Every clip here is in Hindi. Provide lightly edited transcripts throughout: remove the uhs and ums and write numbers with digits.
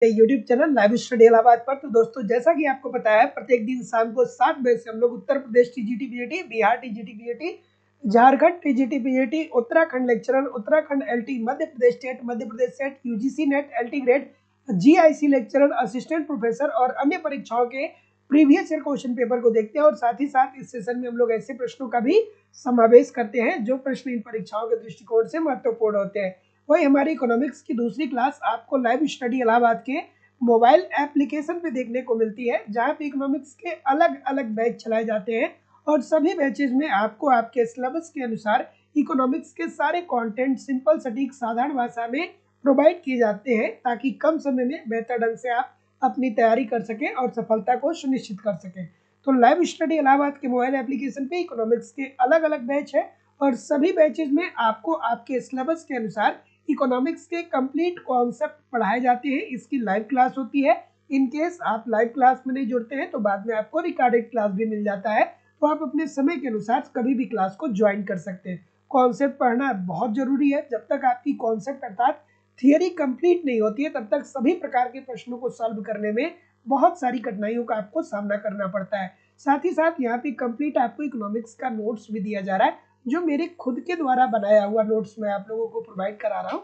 YouTube channel live study Allahabad पर। तो दोस्तों, जैसा कि आपको पता है, प्रत्येक दिन शाम को 7 बजे से हम लोग Uttar Pradesh TGT PGT, Bihar TGT PGT, Jharkhand TGT PGT, Uttarakhand lecturer, Uttarakhand LT, Madhya Pradesh state, Madhya Pradesh set, UGC net, LT grade, GIC lecturer, assistant professor और अन्य परीक्षाओं के प्रीवियस ईयर क्वेश्चन पेपर को देखते हैं। और साथ ही साथ इस सेशन में हम लोग ऐसे प्रश्नों का भी समावेश करते हैं जो प्रश्न इन परीक्षाओं के दृष्टिकोण से महत्वपूर्ण होते हैं। वही हमारी इकोनॉमिक्स की दूसरी क्लास आपको लाइव स्टडी इलाहाबाद के मोबाइल एप्लीकेशन पे देखने को मिलती है, जहाँ पे इकोनॉमिक्स के अलग अलग बैच चलाए जाते हैं और सभी बैचेज में आपको आपके सिलेबस के अनुसार इकोनॉमिक्स के सारे कंटेंट सिंपल सटीक साधारण भाषा में प्रोवाइड किए जाते हैं, ताकि कम समय में बेहतर ढंग से आप अपनी तैयारी कर सकें और सफलता को सुनिश्चित कर सकें। तो लाइव स्टडी इलाहाबाद के मोबाइल एप्लीकेशन पे इकोनॉमिक्स के अलग अलग बैच है और सभी बैचेज में आपको आपके सिलेबस के अनुसार इकोनॉमिक्स के कंप्लीट कॉन्सेप्ट पढ़ाए जाते हैं। इसकी लाइव क्लास होती है। इन केस आप लाइव क्लास में नहीं जुड़ते हैं तो बाद में आपको रिकॉर्डेड क्लास भी मिल जाता है, तो आप अपने समय के अनुसार कभी भी क्लास को ज्वाइन कर सकते हैं। कॉन्सेप्ट पढ़ना बहुत जरूरी है। जब तक आपकी कॉन्सेप्ट अर्थात थियरी कंप्लीट नहीं होती है, तब तक सभी प्रकार के प्रश्नों को सॉल्व करने में बहुत सारी कठिनाइयों का आपको सामना करना पड़ता है। साथ ही साथ यहाँ पे कंप्लीट आपको इकोनॉमिक्स का नोट्स भी दिया जा रहा है, जो मेरे खुद के द्वारा बनाया हुआ नोट्स मैं आप लोगों को प्रोवाइड करा रहा हूँ,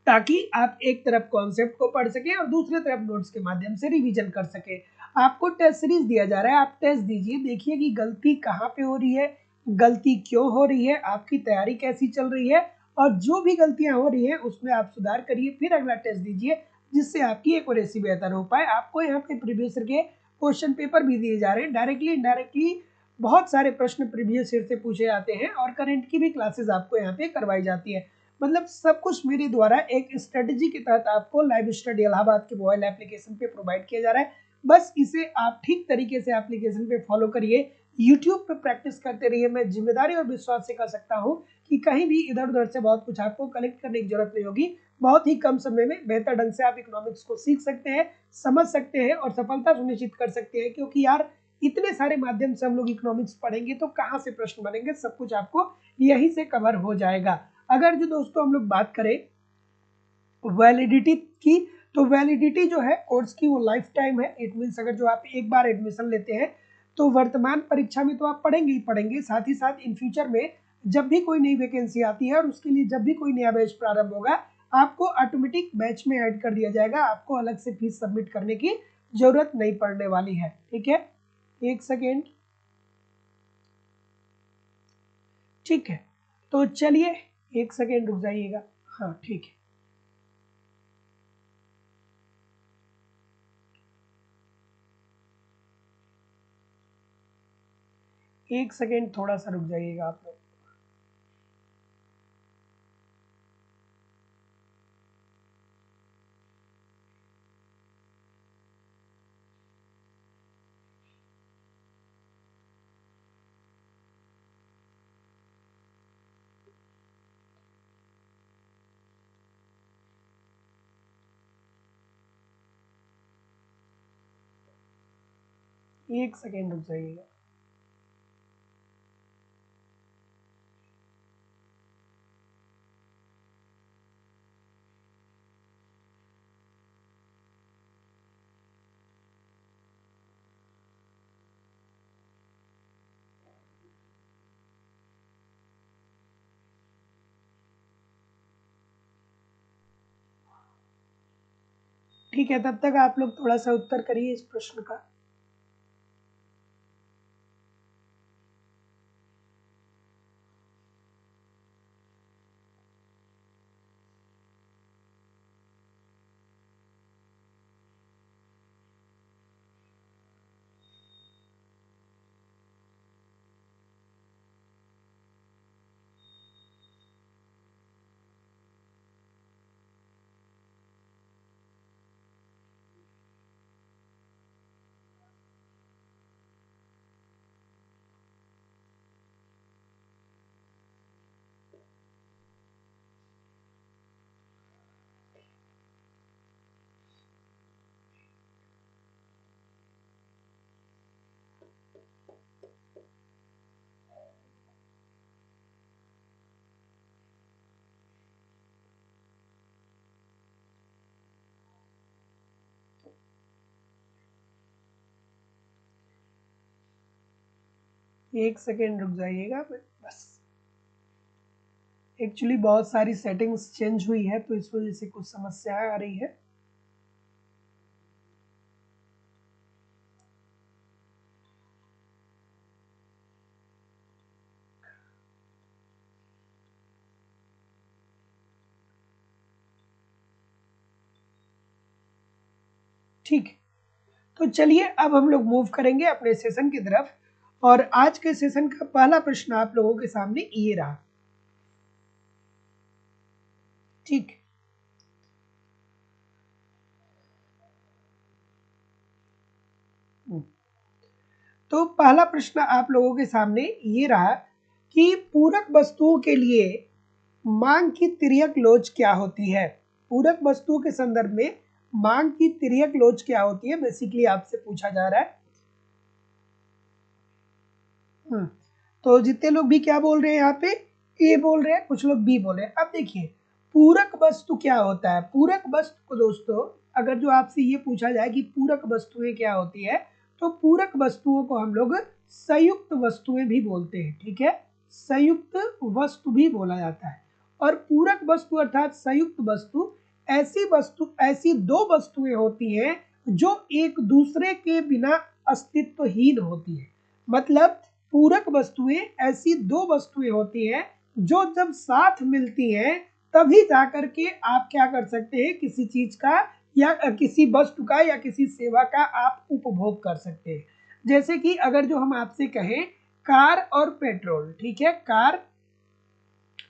ताकि आप एक तरफ कॉन्सेप्ट को पढ़ सकें और दूसरे तरफ नोट्स के माध्यम से रिवीजन कर सकें। आपको टेस्ट सीरीज दिया जा रहा है, आप टेस्ट दीजिए, देखिए कि गलती कहाँ पे हो रही है, गलती क्यों हो रही है, आपकी तैयारी कैसी चल रही है, और जो भी गलतियां हो रही है उसमें आप सुधार करिए, फिर अगला टेस्ट दीजिए, जिससे आपकी एक्यूरेसी बेहतर हो पाए। आपको यहाँ पे प्रीवियस ईयर के क्वेश्चन पेपर भी दिए जा रहे हैं, डायरेक्टली इनडायरेक्टली बहुत सारे प्रश्न प्रीवियस ईयर से पूछे जाते हैं और करंट की भी क्लासेस आपको यहाँ पे करवाई जाती है। मतलब सब कुछ मेरे द्वारा एक स्ट्रेटेजी के तहत आपको लाइव स्टडी इलाहाबाद के मोबाइल एप्लीकेशन पे प्रोवाइड किया जा रहा है। बस इसे आप ठीक तरीके से एप्लीकेशन पे फॉलो करिए, यूट्यूब पे प्रैक्टिस करते रहिए। मैं जिम्मेदारी और विश्वास से कह सकता हूँ कि कहीं भी इधर उधर से बहुत कुछ आपको कलेक्ट करने की जरूरत नहीं होगी। बहुत ही कम समय में बेहतर ढंग से आप इकोनॉमिक्स को सीख सकते हैं, समझ सकते हैं और सफलता सुनिश्चित कर सकते हैं। क्योंकि यार, इतने सारे माध्यम से हम लोग इकोनॉमिक्स पढ़ेंगे तो कहाँ से प्रश्न बनेंगे, सब कुछ आपको यहीं से कवर हो जाएगा। अगर जो दोस्तों हम लोग बात करें वैलिडिटी की, तो वैलिडिटी जो है कोर्स की वो लाइफ टाइम है। इट मीन्स अगर जो आप एक बार एडमिशन लेते हैं तो वर्तमान परीक्षा में तो आप पढ़ेंगे ही पढ़ेंगे, साथ ही साथ इन फ्यूचर में जब भी कोई नई वैकेंसी आती है और उसके लिए जब भी कोई नया बैच प्रारंभ होगा, आपको ऑटोमेटिक बैच में ऐड कर दिया जाएगा। आपको अलग से फीस सबमिट करने की जरूरत नहीं पड़ने वाली है। ठीक है, एक सेकेंड। ठीक है, तो चलिए एक सेकेंड रुक जाइएगा। हाँ ठीक है, एक सेकेंड थोड़ा सा रुक जाइएगा आप लोग। एक सेकेंड रुक जाइएगा। ठीक है, तब तक आप लोग थोड़ा सा उत्तर करिए इस प्रश्न का। एक सेकेंड रुक जाइएगा बस, एक्चुअली बहुत सारी सेटिंग्स चेंज हुई है तो इस वजह से कुछ समस्या आ रही है। ठीक, तो चलिए अब हम लोग मूव करेंगे अपने सेशन की तरफ, और आज के सेशन का पहला प्रश्न आप लोगों के सामने ये रहा। ठीक, तो पहला प्रश्न आप लोगों के सामने ये रहा कि पूरक वस्तुओं के लिए मांग की तिर्यक लोच क्या होती है। पूरक वस्तुओं के संदर्भ में मांग की तिर्यक लोच क्या होती है, बेसिकली आपसे पूछा जा रहा है। तो जितने लोग भी क्या बोल रहे हैं यहाँ पे, ए बोल रहे हैं, कुछ लोग बी बोल रहे हैं। अब देखिए पूरक वस्तु क्या होता है। पूरक वस्तु को दोस्तों अगर जो आपसे ये पूछा जाए कि पूरक वस्तुएं क्या होती है, तो पूरक वस्तुओं को हम लोग संयुक्त वस्तुएं भी बोलते हैं। ठीक है, संयुक्त वस्तु भी बोला जाता है। और पूरक वस्तु अर्थात संयुक्त वस्तु ऐसी दो वस्तुएं होती हैं जो एक दूसरे के बिना अस्तित्वहीन होती है। मतलब पूरक वस्तुएं ऐसी दो वस्तुएं होती हैं जो जब साथ मिलती हैं तभी जाकर के आप क्या कर सकते हैं, किसी चीज का या किसी वस्तु का या किसी सेवा का आप उपभोग कर सकते हैं। जैसे कि अगर जो हम आपसे कहें कार और पेट्रोल, ठीक है, कार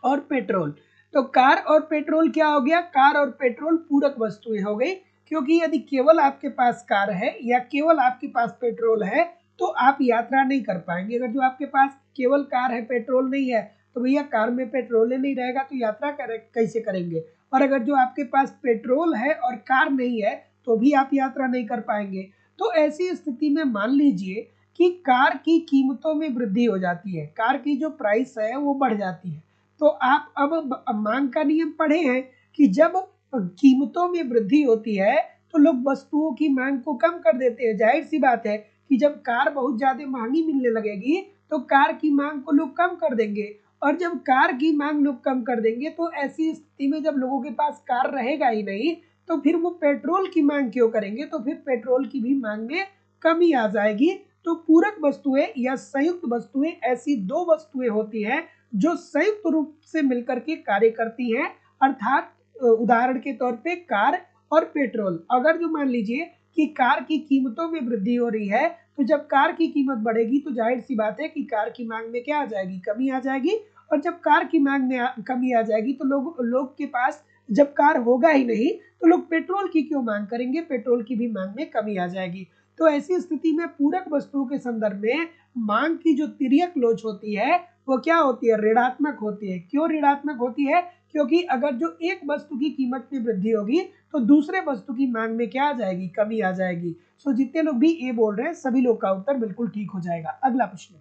और पेट्रोल, तो कार और पेट्रोल क्या हो गया, कार और पेट्रोल पूरक वस्तुएं हो गई। क्योंकि यदि केवल आपके पास कार है या केवल आपके पास पेट्रोल है तो आप यात्रा नहीं कर पाएंगे। अगर जो आपके पास केवल कार है, पेट्रोल नहीं है, तो भैया कार में पेट्रोल ही नहीं रहेगा तो यात्रा कैसे करेंगे। और अगर जो आपके पास पेट्रोल है और कार नहीं है तो भी आप यात्रा नहीं कर पाएंगे। तो ऐसी स्थिति में मान लीजिए कि कार की कीमतों में वृद्धि हो जाती है, कार की जो प्राइस है वो बढ़ जाती है। तो आप अब मांग का नियम पढ़े हैं कि जब कीमतों में वृद्धि होती है तो लोग वस्तुओं की मांग को कम कर देते हैं। जाहिर सी बात है कि जब कार बहुत ज्यादा महंगी मिलने लगेगी तो कार की मांग को लोग कम कर देंगे, और जब कार की मांग लोग कम कर देंगे तो ऐसी स्थिति में जब लोगों के पास कार रहेगा ही नहीं तो फिर वो पेट्रोल की मांग क्यों करेंगे, तो फिर पेट्रोल की भी मांग में कमी आ जाएगी। तो पूरक वस्तुएं या संयुक्त वस्तुएं ऐसी दो वस्तुएं होती हैं जो संयुक्त रूप से मिलकर के कार्य करती हैं। अर्थात उदाहरण के तौर पे कार और पेट्रोल। अगर जो मान लीजिए कि कार की कीमतों में वृद्धि हो रही है तो जब कार की कीमत बढ़ेगी तो जाहिर सी बात है कि कार की मांग में क्या आ जाएगी, कमी आ जाएगी। और जब कार की मांग में कमी आ जाएगी तो लोग के पास जब कार होगा ही नहीं तो लोग पेट्रोल की क्यों मांग करेंगे, पेट्रोल की भी मांग में कमी आ जाएगी। तो ऐसी स्थिति में पूरक वस्तुओं के संदर्भ में मांग की जो तिर्यक लोच होती है वो क्या होती है, ऋणात्मक होती है। क्यों ऋणात्मक होती है, क्योंकि अगर जो एक वस्तु की कीमत में वृद्धि होगी तो दूसरे वस्तु की मांग में क्या आ जाएगी, कमी आ जाएगी। सो जितने लोग भी ए बोल रहे हैं सभी लोग का उत्तर बिल्कुल ठीक हो जाएगा। अगला प्रश्न,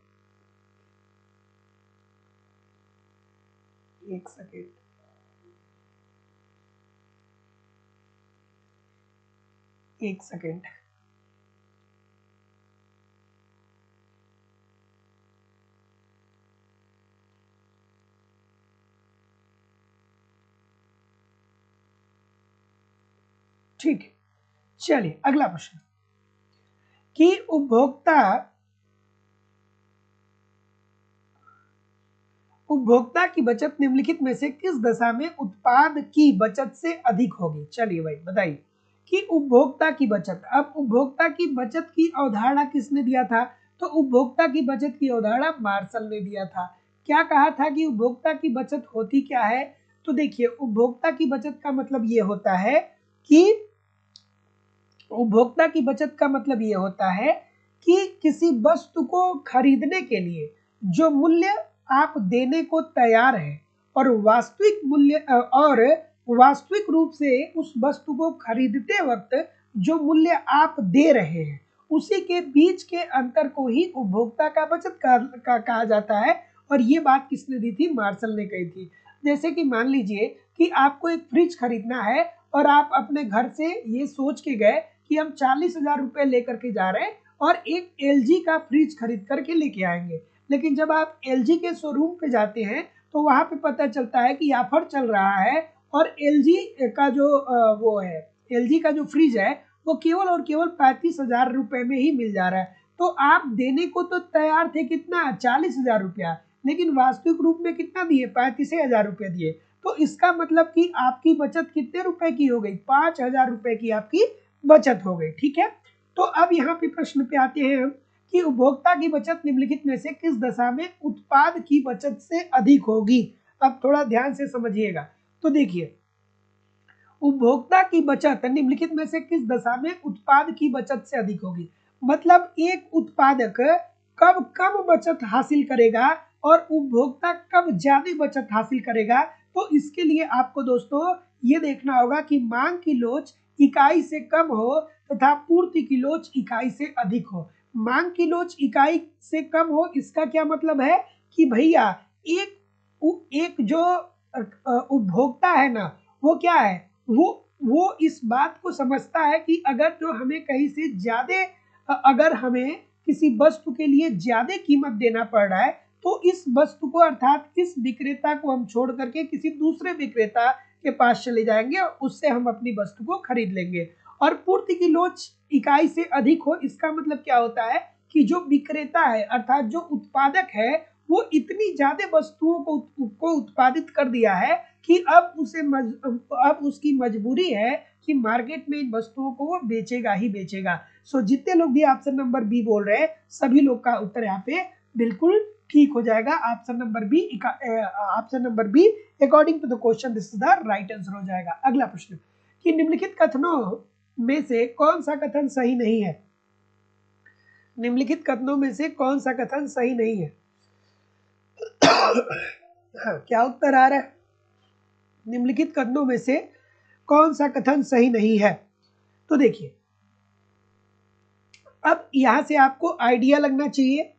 एक सेकेंड, एक सेकेंड। ठीक है, चलिए अगला प्रश्न कि उपभोक्ता की बचत निम्नलिखित में से किस दशा में उत्पाद की बचत से अधिक होगी। चलिए भाई बताइए कि उपभोक्ता की बचत। अब उपभोक्ता की बचत की अवधारणा किसने दिया था, तो उपभोक्ता की बचत की अवधारणा मार्शल ने दिया था। क्या कहा था कि उपभोक्ता की बचत होती क्या है, तो देखिए उपभोक्ता की बचत का मतलब ये होता है कि उपभोक्ता की बचत का मतलब ये होता है कि किसी वस्तु को खरीदने के लिए जो मूल्य आप देने को तैयार हैं और वास्तविक रूप से उस वस्तु को खरीदते वक्त जो मूल्य आप दे रहे हैं उसी के बीच के अंतर को ही उपभोक्ता का बचत कहा जाता है। और ये बात किसने दी थी, मार्शल ने कही थी। जैसे कि मान लीजिए कि आपको एक फ्रिज खरीदना है और आप अपने घर से ये सोच के गए कि हम 40,000 रुपए लेकर के जा रहे हैं और एक LG का फ्रिज खरीद करके लेके आएंगे। लेकिन जब आप एलजी के शोरूम पे जाते हैं तो वहां पे पता चलता है कि ऑफर चल रहा है और एलजी का जो वो है, एलजी का जो फ्रिज है वो केवल और केवल 35,000 रुपए में ही मिल जा रहा है। तो आप देने को तो तैयार थे कितना, 40,000 रुपया, लेकिन वास्तविक रूप में कितना दिए, 35,000 रुपये दिए। तो इसका मतलब कि आपकी बचत कितने रुपए की हो गई, 5,000 रुपए की आपकी बचत हो गई। ठीक है, तो अब यहाँ पे प्रश्न पे आते हैं हम कि उपभोक्ता की बचत निम्नलिखित में से किस दशा में उत्पाद की बचत से अधिक होगी। अब थोड़ा ध्यान से समझिएगा। तो देखिए, उपभोक्ता की बचत निम्नलिखित में से किस दशा में उत्पाद की बचत से अधिक होगी। मतलब एक उत्पादक कब कम बचत हासिल करेगा और उपभोक्ता कब ज्यादा बचत हासिल करेगा। तो इसके लिए आपको दोस्तों ये देखना होगा कि मांग की लोच इकाई से कम हो तथा पूर्ति की लोच इकाई से अधिक हो। मांग की लोच इकाई से कम हो, इसका क्या मतलब है कि भैया एक जो उपभोक्ता है ना, वो क्या है, वो इस बात को समझता है कि अगर जो हमें कहीं से ज्यादा, अगर हमें किसी वस्तु के लिए ज्यादा कीमत देना पड़ रहा है तो इस वस्तु को अर्थात इस विक्रेता को हम छोड़ करके किसी दूसरे विक्रेता के पास चले जाएंगे और उससे हम अपनी वस्तु को खरीद लेंगे। और पूर्ति की लोच इकाई से अधिक हो, इसका मतलब क्या होता है कि जो विक्रेता है अर्थात जो उत्पादक है वो इतनी ज्यादा वस्तुओं को उत्पादित कर दिया है कि अब उसकी मजबूरी है कि मार्केट में इन वस्तुओं को वो बेचेगा ही बेचेगा। सो जितने लोग भी ऑप्शन नंबर बी बोल रहे हैं सभी लोग का उत्तर यहाँ पे बिल्कुल ठीक हो जाएगा। Option number B according to the question this is the right answer हो जाएगा। अगला प्रश्न कि निम्नलिखित कथनों में से कौन सा कथन सही नहीं है। निम्नलिखित कथनों में से कौन सा कथन सही नहीं है। हाँ, क्या उत्तर आ रहा है, निम्नलिखित कथनों में से कौन सा कथन सही नहीं है। तो देखिए, अब यहां से आपको आइडिया लगना चाहिए,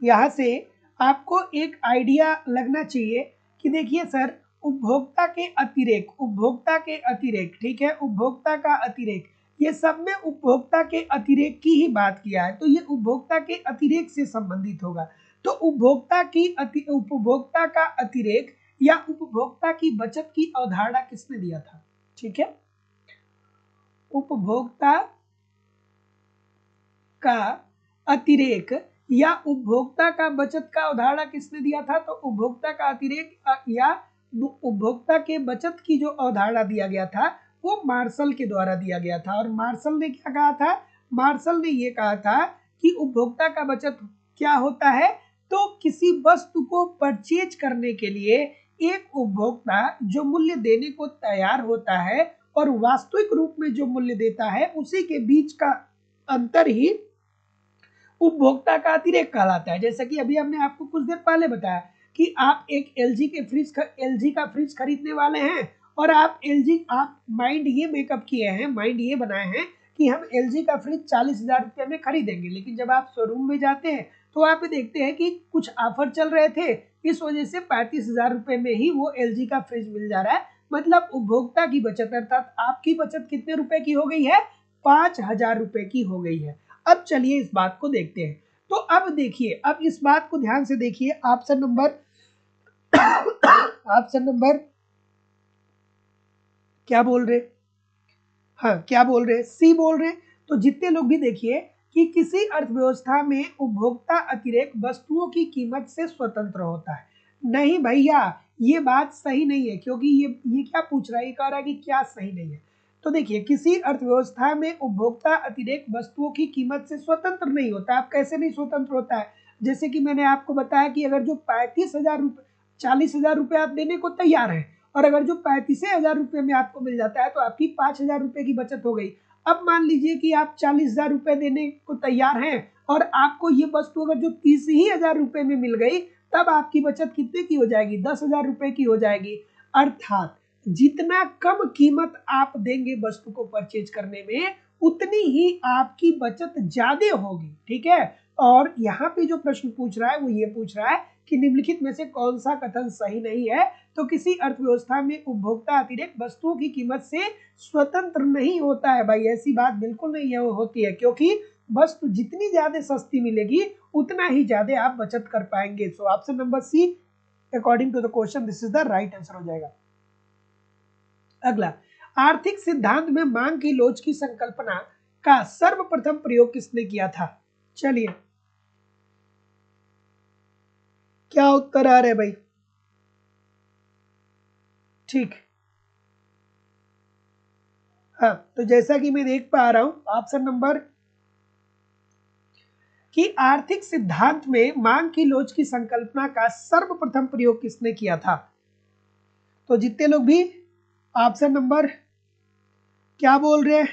यहां से आपको एक आइडिया लगना चाहिए कि देखिए सर, उपभोक्ता के अतिरेक, ठीक है, उपभोक्ता का अतिरेक, ये सब में उपभोक्ता के अतिरेक की ही बात किया है, तो ये उपभोक्ता के अतिरेक से संबंधित होगा। तो उपभोक्ता का अतिरेक या उपभोक्ता की बचत की अवधारणा किसने दिया था। ठीक है, उपभोक्ता का अतिरेक या उपभोक्ता का बचत का अवधारणा किसने दिया था। तो उपभोक्ता का अतिरेक या उपभोक्ता के बचत की जो अवधारणा दिया गया था वो मार्शल के द्वारा दिया गया था। और मार्शल ने क्या कहा था, मार्शल ने ये कहा था कि उपभोक्ता का बचत क्या होता है, तो किसी वस्तु को परचेज करने के लिए एक उपभोक्ता जो मूल्य देने को तैयार होता है और वास्तविक रूप में जो मूल्य देता है उसी के बीच का अंतर ही उपभोक्ता का अतिरेक कहलाता है। जैसा कि अभी हमने आपको कुछ देर पहले बताया कि आप एक एलजी का फ्रिज खरीदने वाले हैं और आप माइंड ये मेकअप किए हैं, माइंड ये बनाए हैं कि हम एलजी का फ्रिज 40,000 रुपये में खरीदेंगे, लेकिन जब आप शोरूम में जाते हैं तो आप देखते हैं कि कुछ ऑफर चल रहे थे, इस वजह से 35,000 रुपये में ही वो एलजी का फ्रिज मिल जा रहा है। मतलब उपभोक्ता की बचत अर्थात आपकी बचत कितने रुपए की हो गई है, 5,000 रुपए की हो गई है। अब चलिए इस बात को देखते हैं। तो अब देखिए, अब इस बात को ध्यान से देखिए, ऑप्शन नंबर क्या बोल रहे, हाँ क्या बोल रहे, सी बोल रहे। तो जितने लोग भी देखिए कि किसी अर्थव्यवस्था में उपभोक्ता अतिरेक वस्तुओं की कीमत से स्वतंत्र होता है। नहीं भैया, ये बात सही नहीं है, क्योंकि ये क्या पूछ रहा है, ये कह रहा है कि क्या सही नहीं है। तो देखिए, किसी अर्थव्यवस्था में उपभोक्ता अतिरेक वस्तुओं की कीमत से स्वतंत्र नहीं होता। आप कैसे नहीं स्वतंत्र होता है, जैसे कि मैंने आपको बताया कि अगर जो 35,000 रुपये 40,000 रुपये आप देने को तैयार है और अगर जो 35,000 रुपये में आपको मिल जाता है तो आपकी 5,000 रुपये की बचत हो गई। अब मान लीजिए कि आप 40,000 रुपये देने को तैयार हैं और आपको ये वस्तु अगर जो 30,000 रुपये में मिल गई, तब आपकी बचत कितने की हो जाएगी, 10,000 रुपये की हो जाएगी। अर्थात जितना कम कीमत आप देंगे वस्तु को परचेज करने में, उतनी ही आपकी बचत ज्यादा होगी। ठीक है, और यहाँ पे जो प्रश्न पूछ रहा है वो ये पूछ रहा है कि निम्नलिखित में से कौन सा कथन सही नहीं है। तो किसी अर्थव्यवस्था में उपभोक्ता अतिरेक वस्तुओं की कीमत से स्वतंत्र नहीं होता है। भाई ऐसी बात बिल्कुल नहीं होती है, क्योंकि वस्तु जितनी ज्यादा सस्ती मिलेगी उतना ही ज्यादा आप बचत कर पाएंगे। So option number C according to the question this is the right answer हो जाएगा। अगला, आर्थिक सिद्धांत में मांग की लोच की संकल्पना का सर्वप्रथम प्रयोग किसने किया था? चलिए, क्या उत्तर आ रहे भाई? ठीक, हाँ, तो जैसा कि मैं देख पा रहा हूं ऑप्शन नंबर कि आर्थिक सिद्धांत में मांग की लोच की संकल्पना का सर्वप्रथम प्रयोग किसने किया था? तो जितने लोग भी ऑप्शन नंबर क्या बोल रहे हैं,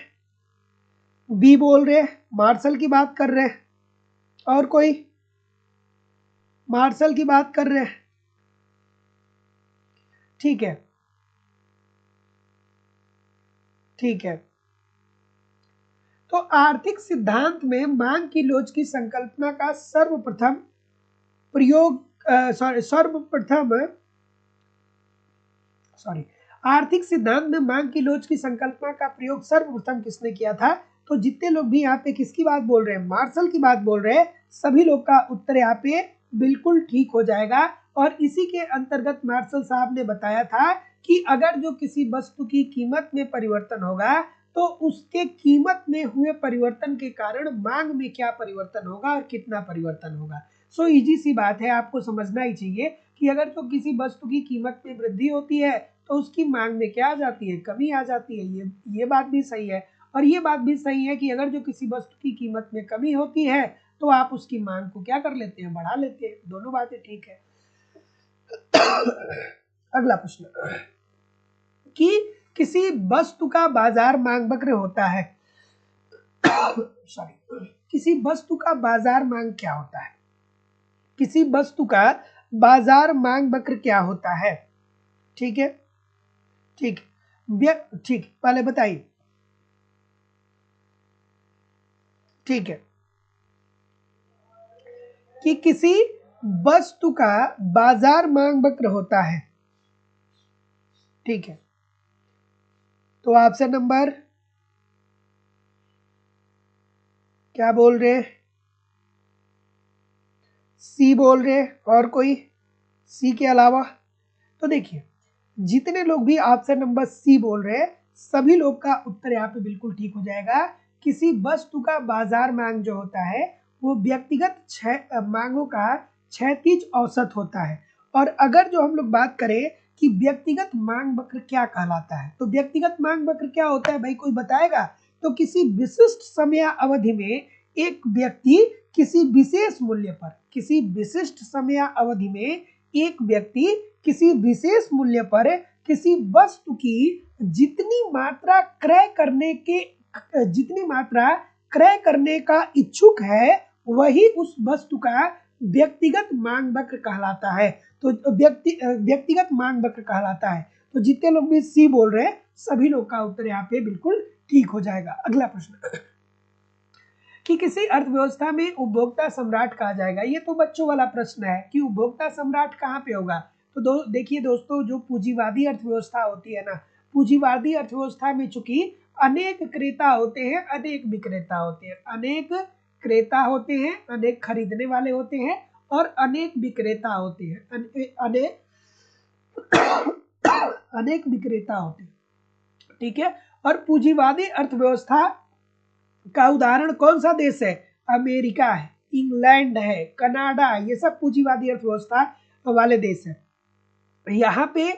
बी बोल रहे हैं, मार्शल की बात कर रहे हैं, और कोई मार्शल की बात कर रहे हैं, ठीक है, ठीक है। तो आर्थिक सिद्धांत में मांग की लोच की संकल्पना का सर्वप्रथम प्रयोग आर्थिक सिद्धांत में मांग की लोच की संकल्पना का प्रयोग सर्वप्रथम किसने किया था? तो जितने लोग भी यहाँ पे किसकी बात बोल रहे हैं, मार्शल की बात बोल रहे हैं, सभी लोग का उत्तर यहाँ पे बिल्कुल ठीक हो जाएगा। और इसी के अंतर्गत मार्शल साहब ने बताया था कि अगर जो किसी वस्तु की कीमत में परिवर्तन होगा तो उसके कीमत में हुए परिवर्तन के कारण मांग में क्या परिवर्तन होगा और कितना परिवर्तन होगा। सो इजी सी बात है, आपको समझना ही चाहिए कि अगर तो किसी वस्तु की कीमत में वृद्धि होती है तो उसकी मांग में क्या आ जाती है, कमी आ जाती है। ये बात भी सही है, और ये बात भी सही है कि अगर जो किसी वस्तु की कीमत में कमी होती है तो आप उसकी मांग को क्या कर लेते हैं, बढ़ा लेते हैं। दोनों बातें ठीक है। अगला प्रश्न, कि किसी वस्तु का बाजार मांग वक्र होता है सॉरी, किसी वस्तु का बाजार मांग क्या होता है? किसी वस्तु का बाजार मांग वक्र क्या होता है? ठीक है, ठीक, ठीक, पहले बताइए। ठीक है, कि किसी वस्तु का बाजार मांग वक्र होता है, ठीक है। तो ऑप्शन नंबर क्या बोल रहे हैं, सी बोल रहे हैं, और कोई सी के अलावा? तो देखिए, जितने लोग भी ऑप्शन नंबर सी बोल रहे हैं सभी लोग का उत्तर यहाँ पे बिल्कुल ठीक हो जाएगा। किसी वस्तु का बाजार मांग जो होता है वो व्यक्तिगत मांगों का क्षैतिज औसत होता है। और अगर जो हम लोग बात करें कि व्यक्तिगत मांग वक्र क्या कहलाता है, तो व्यक्तिगत मांग वक्र क्या होता है भाई, कोई बताएगा? तो किसी विशिष्ट समय अवधि में एक व्यक्ति किसी विशेष मूल्य पर, किसी विशिष्ट समय अवधि में एक व्यक्ति किसी विशेष मूल्य पर किसी वस्तु की जितनी मात्रा क्रय करने का इच्छुक है वही उस वस्तु का व्यक्तिगत मांग वक्र कहलाता है। तो व्यक्तिगत मांग वक्र कहलाता है। तो जितने लोग भी सी बोल रहे हैं सभी लोग का उत्तर यहाँ पे बिल्कुल ठीक हो जाएगा। अगला प्रश्न, कि किसी अर्थव्यवस्था में उपभोक्ता सम्राट कहा जाएगा। ये तो बच्चों वाला प्रश्न है कि उपभोक्ता सम्राट कहाँ पे होगा। तो देखिए दोस्तों, जो पूंजीवादी अर्थव्यवस्था होती है ना, पूंजीवादी अर्थव्यवस्था में चूंकि अनेक क्रेता होते हैं, अनेक विक्रेता होते हैं, अनेक क्रेता होते हैं, अनेक खरीदने वाले होते हैं, और अनेक विक्रेता होते हैं, अनेक विक्रेता होते हैं, ठीक है। और पूंजीवादी अर्थव्यवस्था का उदाहरण कौन सा देश है? अमेरिका है, इंग्लैंड है, कनाडा है, ये सब पूंजीवादी अर्थव्यवस्था वाले देश है। यहाँ पे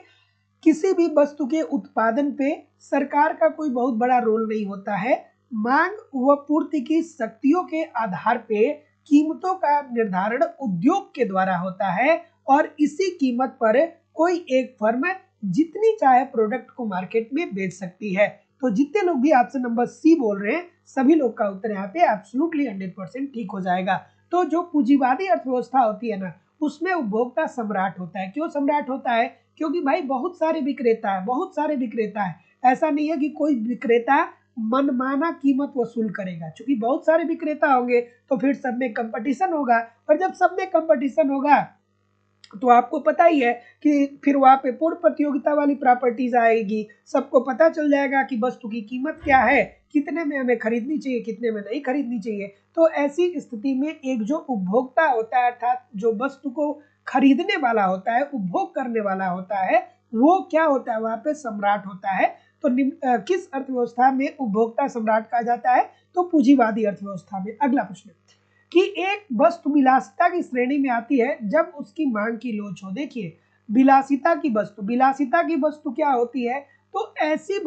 किसी भी वस्तु के उत्पादन पे सरकार का कोई बहुत बड़ा रोल नहीं होता है। मांग व पूर्ति की शक्तियों के आधार पे कीमतों का निर्धारण उद्योग के द्वारा होता है, और इसी कीमत पर कोई एक फर्म जितनी चाहे प्रोडक्ट को मार्केट में बेच सकती है। तो जितने लोग भी ऑप्शन नंबर सी बोल रहे हैं सभी लोग का उत्तर यहाँ पे एब्सोल्युटली 100% ठीक हो जाएगा। तो जो पूंजीवादी अर्थव्यवस्था होती है ना, उसमें उपभोक्ता सम्राट होता है। क्यों सम्राट होता है? क्योंकि भाई बहुत सारे विक्रेता है, बहुत सारे विक्रेता है। ऐसा नहीं है कि कोई विक्रेता मनमाना कीमत वसूल करेगा। क्योंकि बहुत सारे विक्रेता होंगे तो फिर सब में कंपटीशन होगा, और जब सब में कंपटीशन होगा तो आपको पता ही है कि फिर वहाँ पे पूर्ण प्रतियोगिता वाली प्रॉपर्टीज आएगी, सबको पता चल जाएगा कि वस्तु की कीमत क्या है, कितने में हमें खरीदनी चाहिए, कितने में नहीं खरीदनी चाहिए। तो ऐसी स्थिति में एक जो उपभोक्ता होता है, अर्थात जो वस्तु को खरीदने वाला होता है, उपभोग करने वाला होता है, वो क्या होता है, वहाँ पे सम्राट होता है। तो किस अर्थव्यवस्था में उपभोक्ता सम्राट कहा जाता है? तो पूंजीवादी अर्थव्यवस्था में। अगला प्रश्न कि एक वस्तु विलासिता की श्रेणी में आती है जब उसकी मांग की लोच हो। देखिए, विलासिता की वस्तु क्या होती है? तो ऐसी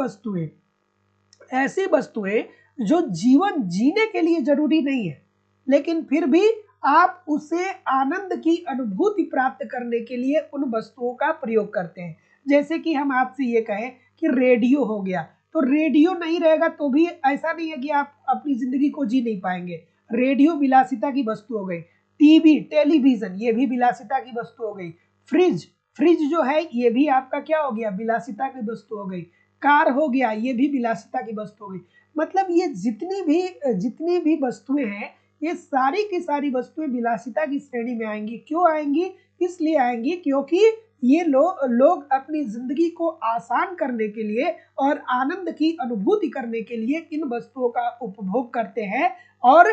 वस्तुएं जो जीवन जीने के लिए जरूरी नहीं है, लेकिन फिर भी आप उसे आनंद की अनुभूति प्राप्त करने के लिए उन वस्तुओं का प्रयोग करते हैं। जैसे कि हम आपसे ये कहें कि रेडियो हो गया, तो रेडियो नहीं रहेगा तो भी ऐसा नहीं है कि आप अपनी जिंदगी को जी नहीं पाएंगे। रेडियो विलासिता की वस्तु हो गई। टीवी, टेलीविजन, ये भी विलासिता की वस्तु हो गई। फ्रिज, फ्रिज जो है ये भी आपका क्या हो गया, विलासिता की वस्तु हो गई। कार हो गया, ये भी विलासिता की वस्तु हो गई। मतलब ये जितनी भी वस्तुएं हैं, ये सारी की सारी वस्तुएं विलासिता की श्रेणी में आएंगी। क्यों आएंगी? इसलिए आएंगी क्योंकि ये लोग अपनी जिंदगी को आसान करने के लिए और आनंद की अनुभूति करने के लिए इन वस्तुओं का उपभोग करते हैं। और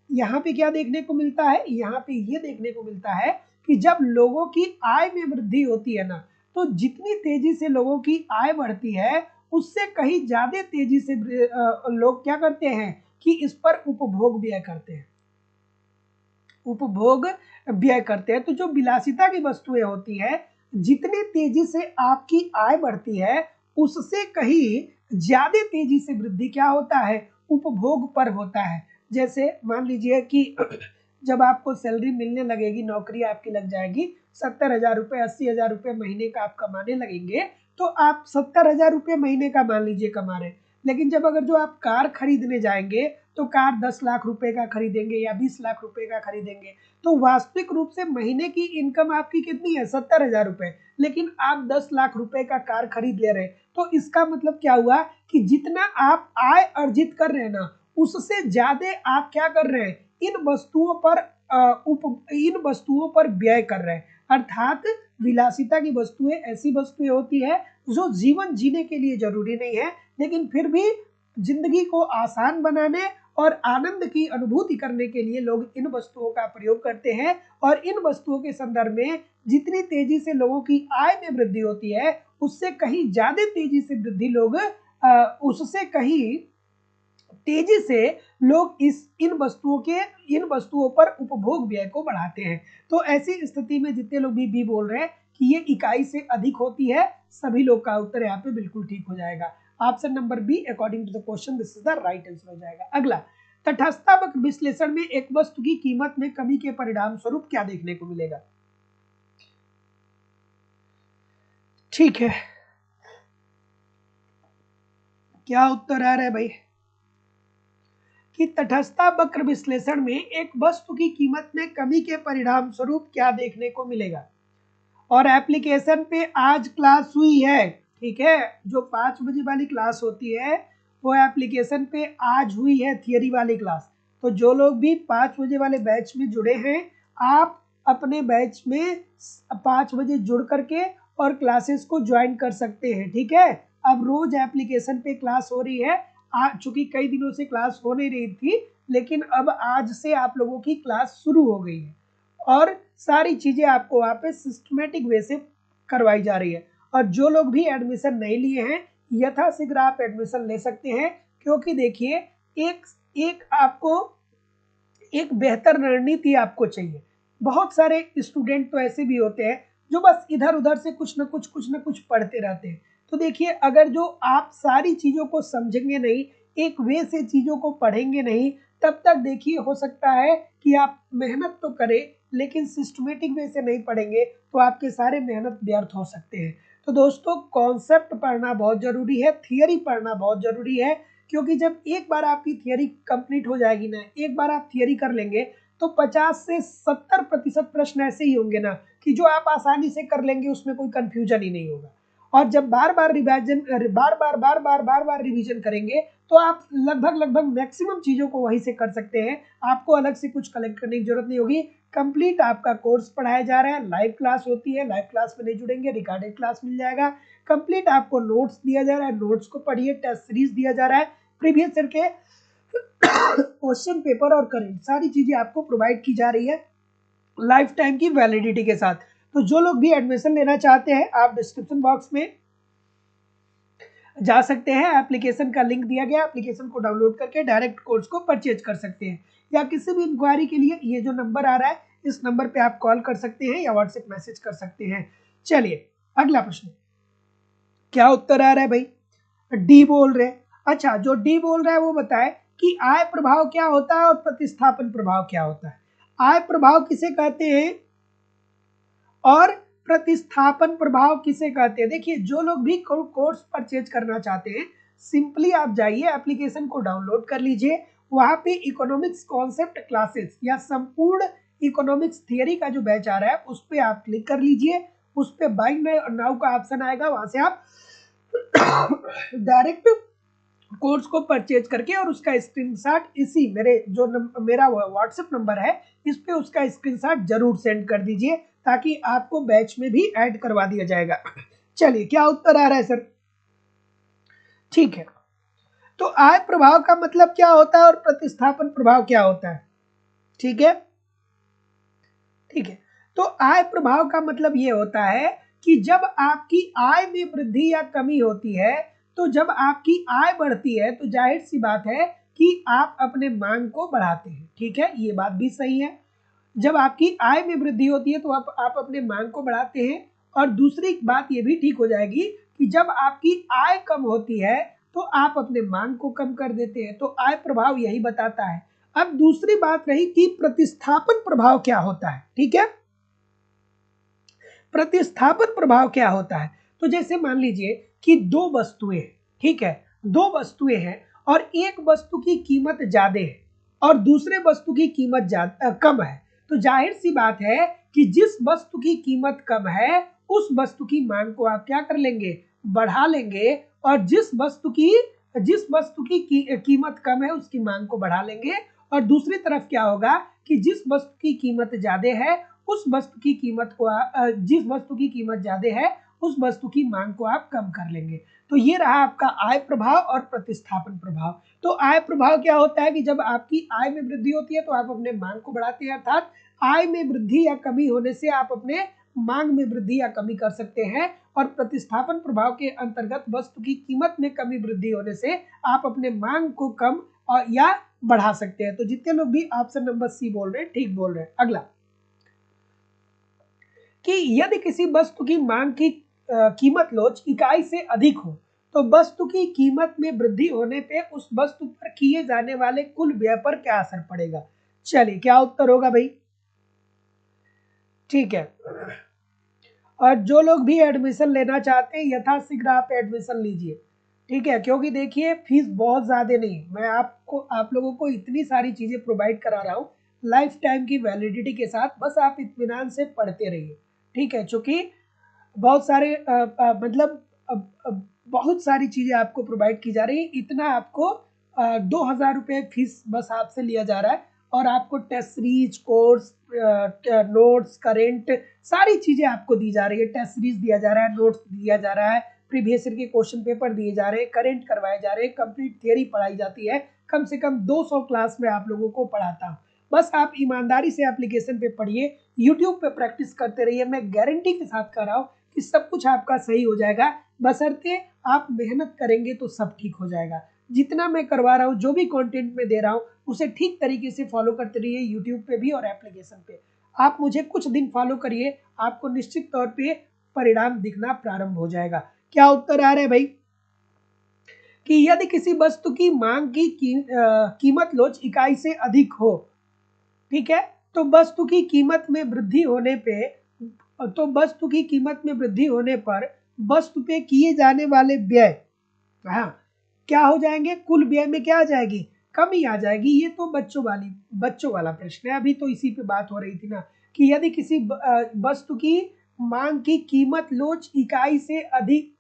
यहाँ पे क्या देखने को मिलता है? यहाँ पे ये देखने को मिलता है कि जब लोगों की आय में वृद्धि होती है ना, तो जितनी तेजी से लोगों की आय बढ़ती है, उससे कहीं ज्यादा तेजी से लोग क्या करते हैं कि इस पर उपभोग व्यय करते हैं। तो जो विलासिता की वस्तुएं होती है, जितनी तेजी से आपकी आय बढ़ती है, उससे कहीं ज्यादा तेजी से वृद्धि क्या होता है? उपभोग पर होता है। जैसे मान लीजिए कि जब आपको सैलरी मिलने लगेगी, नौकरी आपकी लग जाएगी, 70,000 रुपये, 80,000 रुपये महीने का आप कमाने लगेंगे, तो आप 70,000 रुपये महीने का मान लीजिए कमा रहे हैं। लेकिन जब अगर जो आप कार खरीदने जाएंगे, तो कार 10 लाख रुपए का खरीदेंगे या 20 लाख रुपए का खरीदेंगे, तो वास्तविक रूप से महीने की इनकम आपकी कितनी है? 70,000 रुपए। लेकिन आप 10 लाख रुपए का कार खरीद ले रहे हैं। तो इसका मतलब क्या हुआ कि जितना आप आय अर्जित कर रहे हैं ना, उससे ज्यादा आप क्या कर रहे हैं? इन वस्तुओं पर व्यय कर रहे हैं। अर्थात विलासिता की वस्तुएं ऐसी वस्तुएं होती है जो जीवन जीने के लिए जरूरी नहीं है, लेकिन फिर भी जिंदगी को आसान बनाने और आनंद की अनुभूति करने के लिए लोग इन वस्तुओं का प्रयोग करते हैं। और इन वस्तुओं के संदर्भ में जितनी तेजी से लोगों की आय में वृद्धि होती है, उससे कहीं ज्यादा तेजी से वृद्धि लोग उससे कहीं तेजी से लोग इन वस्तुओं पर उपभोग व्यय को बढ़ाते हैं। तो ऐसी स्थिति में जितने लोग भी बोल रहे हैं कि ये इकाई से अधिक होती है, सभी लोग का उत्तर यहाँ पे बिल्कुल ठीक हो जाएगा। Option number B according to the question this is the right answer हो जाएगा। अगला, तटस्थता विश्लेषण में एक वस्तु की कीमत में कमी के परिणाम स्वरूप क्या देखने को मिलेगा? ठीक है, क्या उत्तर आ रहा है भाई? कि तटस्थता वक्र विश्लेषण में एक वस्तु की कीमत में कमी के परिणाम स्वरूप क्या देखने को मिलेगा। और एप्लीकेशन पे आज क्लास हुई है, ठीक है, जो 5 बजे वाली क्लास होती है वो एप्लीकेशन पे आज हुई है, थियरी वाली क्लास। तो जो लोग भी 5 बजे वाले बैच में जुड़े हैं, आप अपने बैच में 5 बजे जुड़ करके और क्लासेस को ज्वाइन कर सकते हैं, ठीक है। अब रोज एप्लीकेशन पे क्लास हो रही है। चूंकि कई दिनों से क्लास हो नहीं रही थी, लेकिन अब आज से आप लोगों की क्लास शुरू हो गई है और सारी चीजें आपको वहाँ पे सिस्टमेटिक वे से करवाई जा रही है। और जो लोग भी एडमिशन नहीं लिए हैं, यथाशीघ्र आप एडमिशन ले सकते हैं, क्योंकि देखिए एक आपको एक बेहतर रणनीति आपको चाहिए। बहुत सारे स्टूडेंट तो ऐसे भी होते हैं जो बस इधर उधर से कुछ ना कुछ पढ़ते रहते हैं। तो देखिए, अगर जो आप सारी चीजों को समझेंगे नहीं, एक वे से चीजों को पढ़ेंगे नहीं, तब तक देखिए हो सकता है कि आप मेहनत तो करें, लेकिन सिस्टमेटिक वे से नहीं पढ़ेंगे तो आपके सारे मेहनत व्यर्थ हो सकते हैं। तो दोस्तों, कॉन्सेप्ट पढ़ना बहुत जरूरी है, थियरी पढ़ना बहुत जरूरी है, क्योंकि जब एक बार आपकी थियरी कंप्लीट हो जाएगी ना, एक बार आप थियरी कर लेंगे, तो 50 से 70% प्रश्न ऐसे ही होंगे ना कि जो आप आसानी से कर लेंगे, उसमें कोई कंफ्यूजन ही नहीं होगा। और जब बार बार रिवीजन करेंगे, तो आप लगभग मैक्सिमम चीजों को वहीं से कर सकते हैं। आपको अलग से कुछ कलेक्ट करने की जरूरत नहीं होगी। कंप्लीट आपका कोर्स पढ़ाया जा रहा है, लाइव क्लास होती है, लाइव क्लास में नहीं जुड़ेंगे रिकॉर्डेड क्लास मिल जाएगा। कंप्लीट आपको नोट्स दिया जा रहा है, नोट्स को पढ़िए, टेस्ट सीरीज दिया जा रहा है, प्रीवियस ईयर के क्वेश्चन पेपर और करेंट सारी चीजें आपको प्रोवाइड की जा रही है लाइफ टाइम की वैलिडिटी के साथ। तो जो लोग भी एडमिशन लेना चाहते हैं आप डिस्क्रिप्शन बॉक्स में जा सकते हैं, एप्लीकेशन का लिंक दिया गया, एप्लीकेशन को डाउनलोड करके डायरेक्ट कोर्स को परचेज कर सकते हैं, या किसी भी इंक्वायरी के लिए ये जो नंबर आ रहा है इस नंबर पे आप कॉल कर सकते हैं या व्हाट्सएप मैसेज कर सकते हैं। चलिए अगला प्रश्न, क्या उत्तर आ रहा है भाई? डी बोल रहे हैं। अच्छा, जो डी बोल रहा है वो बताए कि आय प्रभाव क्या होता है और प्रतिस्थापन प्रभाव क्या होता है। आय प्रभाव किसे कहते हैं और प्रतिस्थापन प्रभाव किसे कहते हैं? देखिए, जो लोग भी कोर्स परचेज करना चाहते हैं सिंपली आप जाइए, एप्लीकेशन को डाउनलोड कर लीजिए, वहां पे इकोनॉमिक्स कॉन्सेप्ट क्लासेस या संपूर्ण इकोनॉमिक्स थियरी का जो बैच आ रहा है उस पर आप क्लिक कर लीजिए, उस पर बाय नाउ का ऑप्शन आएगा, वहां से आप डायरेक्ट कोर्स को परचेज करके और उसका स्क्रीनशॉट इसी मेरा व्हाट्सएप नंबर है इस पे उसका स्क्रीनशॉट जरूर सेंड कर दीजिए ताकि आपको बैच में भी ऐड करवा दिया जाएगा। चलिए, क्या उत्तर आ रहा है सर? ठीक है, तो आय प्रभाव का मतलब क्या होता है और प्रतिस्थापन प्रभाव क्या होता है? ठीक है, ठीक है, तो आय प्रभाव का मतलब ये होता है कि जब आपकी आय में वृद्धि या कमी होती है, तो जब आपकी आय बढ़ती है तो जाहिर सी बात है कि आप अपने मांग को बढ़ाते हैं। ठीक है, ये बात भी सही है, जब आपकी आय में वृद्धि होती है तो आप अपने मांग को बढ़ाते हैं। और दूसरी बात ये भी ठीक हो जाएगी कि जब आपकी आय कम होती है तो आप अपने मांग को कम कर देते हैं। तो आय प्रभाव यही बताता है। अब दूसरी बात रही कि प्रतिस्थापन प्रभाव क्या होता है। ठीक है, प्रतिस्थापन प्रभाव क्या होता है? तो जैसे मान लीजिए कि दो वस्तुएं, ठीक है, दो वस्तुएं हैं और एक वस्तु की कीमत ज्यादा है और दूसरे वस्तु की कीमत कम है, तो जाहिर सी बात है कि जिस वस्तु की कीमत कम है उस वस्तु की मांग को आप क्या कर लेंगे? बढ़ा लेंगे, और जिस वस्तु की कीमत कम है उसकी मांग को बढ़ा लेंगे। और दूसरी तरफ क्या होगा कि जिस वस्तु की कीमत ज्यादा है उस वस्तु की कीमत को जिस वस्तु की कीमत ज्यादा है उस वस्तु की मांग को आप कम कर लेंगे। तो ये रहा आपका आय प्रभाव और प्रतिस्थापन प्रभाव। तो आय प्रभाव क्या होता है कि जब आपकी आय में वृद्धि होती है तो आप अपने मांग को बढ़ाते हैं, अर्थात आय में वृद्धि या कमी होने से आप अपने मांग में वृद्धि या कमी कर सकते हैं। और प्रतिस्थापन प्रभाव के अंतर्गत वस्तु की कीमत में कमी वृद्धि होने से आप अपने मांग को कम और या बढ़ा सकते हैं। तो जितने लोग भी ऑप्शन नंबर सी बोल रहे हैं ठीक बोल रहे हैं। अगला, कि यदि किसी वस्तु की मांग की कीमत लोच इकाई से अधिक हो तो वस्तु की कीमत में वृद्धि होने पे उस वस्तु पर किए जाने वाले कुल व्यय पर क्या असर पड़ेगा? चलिए, क्या उत्तर होगा भाई? ठीक है, और जो लोग भी एडमिशन लेना चाहते हैं यथाशीघ्र आप एडमिशन लीजिए। ठीक है, क्योंकि देखिए फीस बहुत ज्यादा नहीं, मैं आप लोगों को इतनी सारी चीजें प्रोवाइड करा रहा हूँ लाइफ टाइम की वैलिडिटी के साथ, बस आप इत्मीनान से पढ़ते रहिए। ठीक है, चूंकि बहुत सारे मतलब बहुत सारी चीजें आपको प्रोवाइड की जा रही है, इतना आपको 2,000 रुपये फीस बस आपसे लिया जा रहा है और आपको test series, course, notes, current सारी चीजें आपको दी जा रही है। टेस्ट सीरीज दिया जा रहा है, नोट्स दिया जा रहा है, प्रीवियस ईयर के क्वेश्चन पेपर दिए जा रहे हैं, करेंट करवाए जा रहे हैं, कंप्लीट थियरी पढ़ाई जाती है। कम से कम 200 क्लास में आप लोगों को पढ़ाता हूँ। बस आप ईमानदारी से एप्लीकेशन पे पढ़िए, यूट्यूब पे प्रैक्टिस करते रहिए, मैं गारंटी के साथ कर रहा हूँ कि सब कुछ आपका सही हो जाएगा, बशर्ते आप मेहनत करेंगे तो सब ठीक हो जाएगा। जितना मैं करवा रहा हूँ, जो भी कंटेंट में दे रहा हूँ उसे ठीक तरीके से फॉलो करते रहिए, यूट्यूब पे भी और एप्लीकेशन पे। आप मुझे कुछ दिन फॉलो करिए, आपको निश्चित तौर पे परिणाम दिखना प्रारंभ हो जाएगा। क्या उत्तर आ रहा है भाई? कि यदि किसी वस्तु की मांग की कीमत लोच इकाई से अधिक हो, ठीक है, तो वस्तु की कीमत में वृद्धि होने पे वस्तु की कीमत में वृद्धि होने पर वस्तु पे किए जाने वाले व्यय, हाँ, क्या हो जाएंगे? कुल व्यय में क्या आ जाएगी? कमी आ जाएगी। ये तो बच्चों वाला प्रश्न है, अभी तो इसी पे बात हो रही थी ना कि यदि किसी वस्तु की मांग की कीमत लोच इकाई से अधिक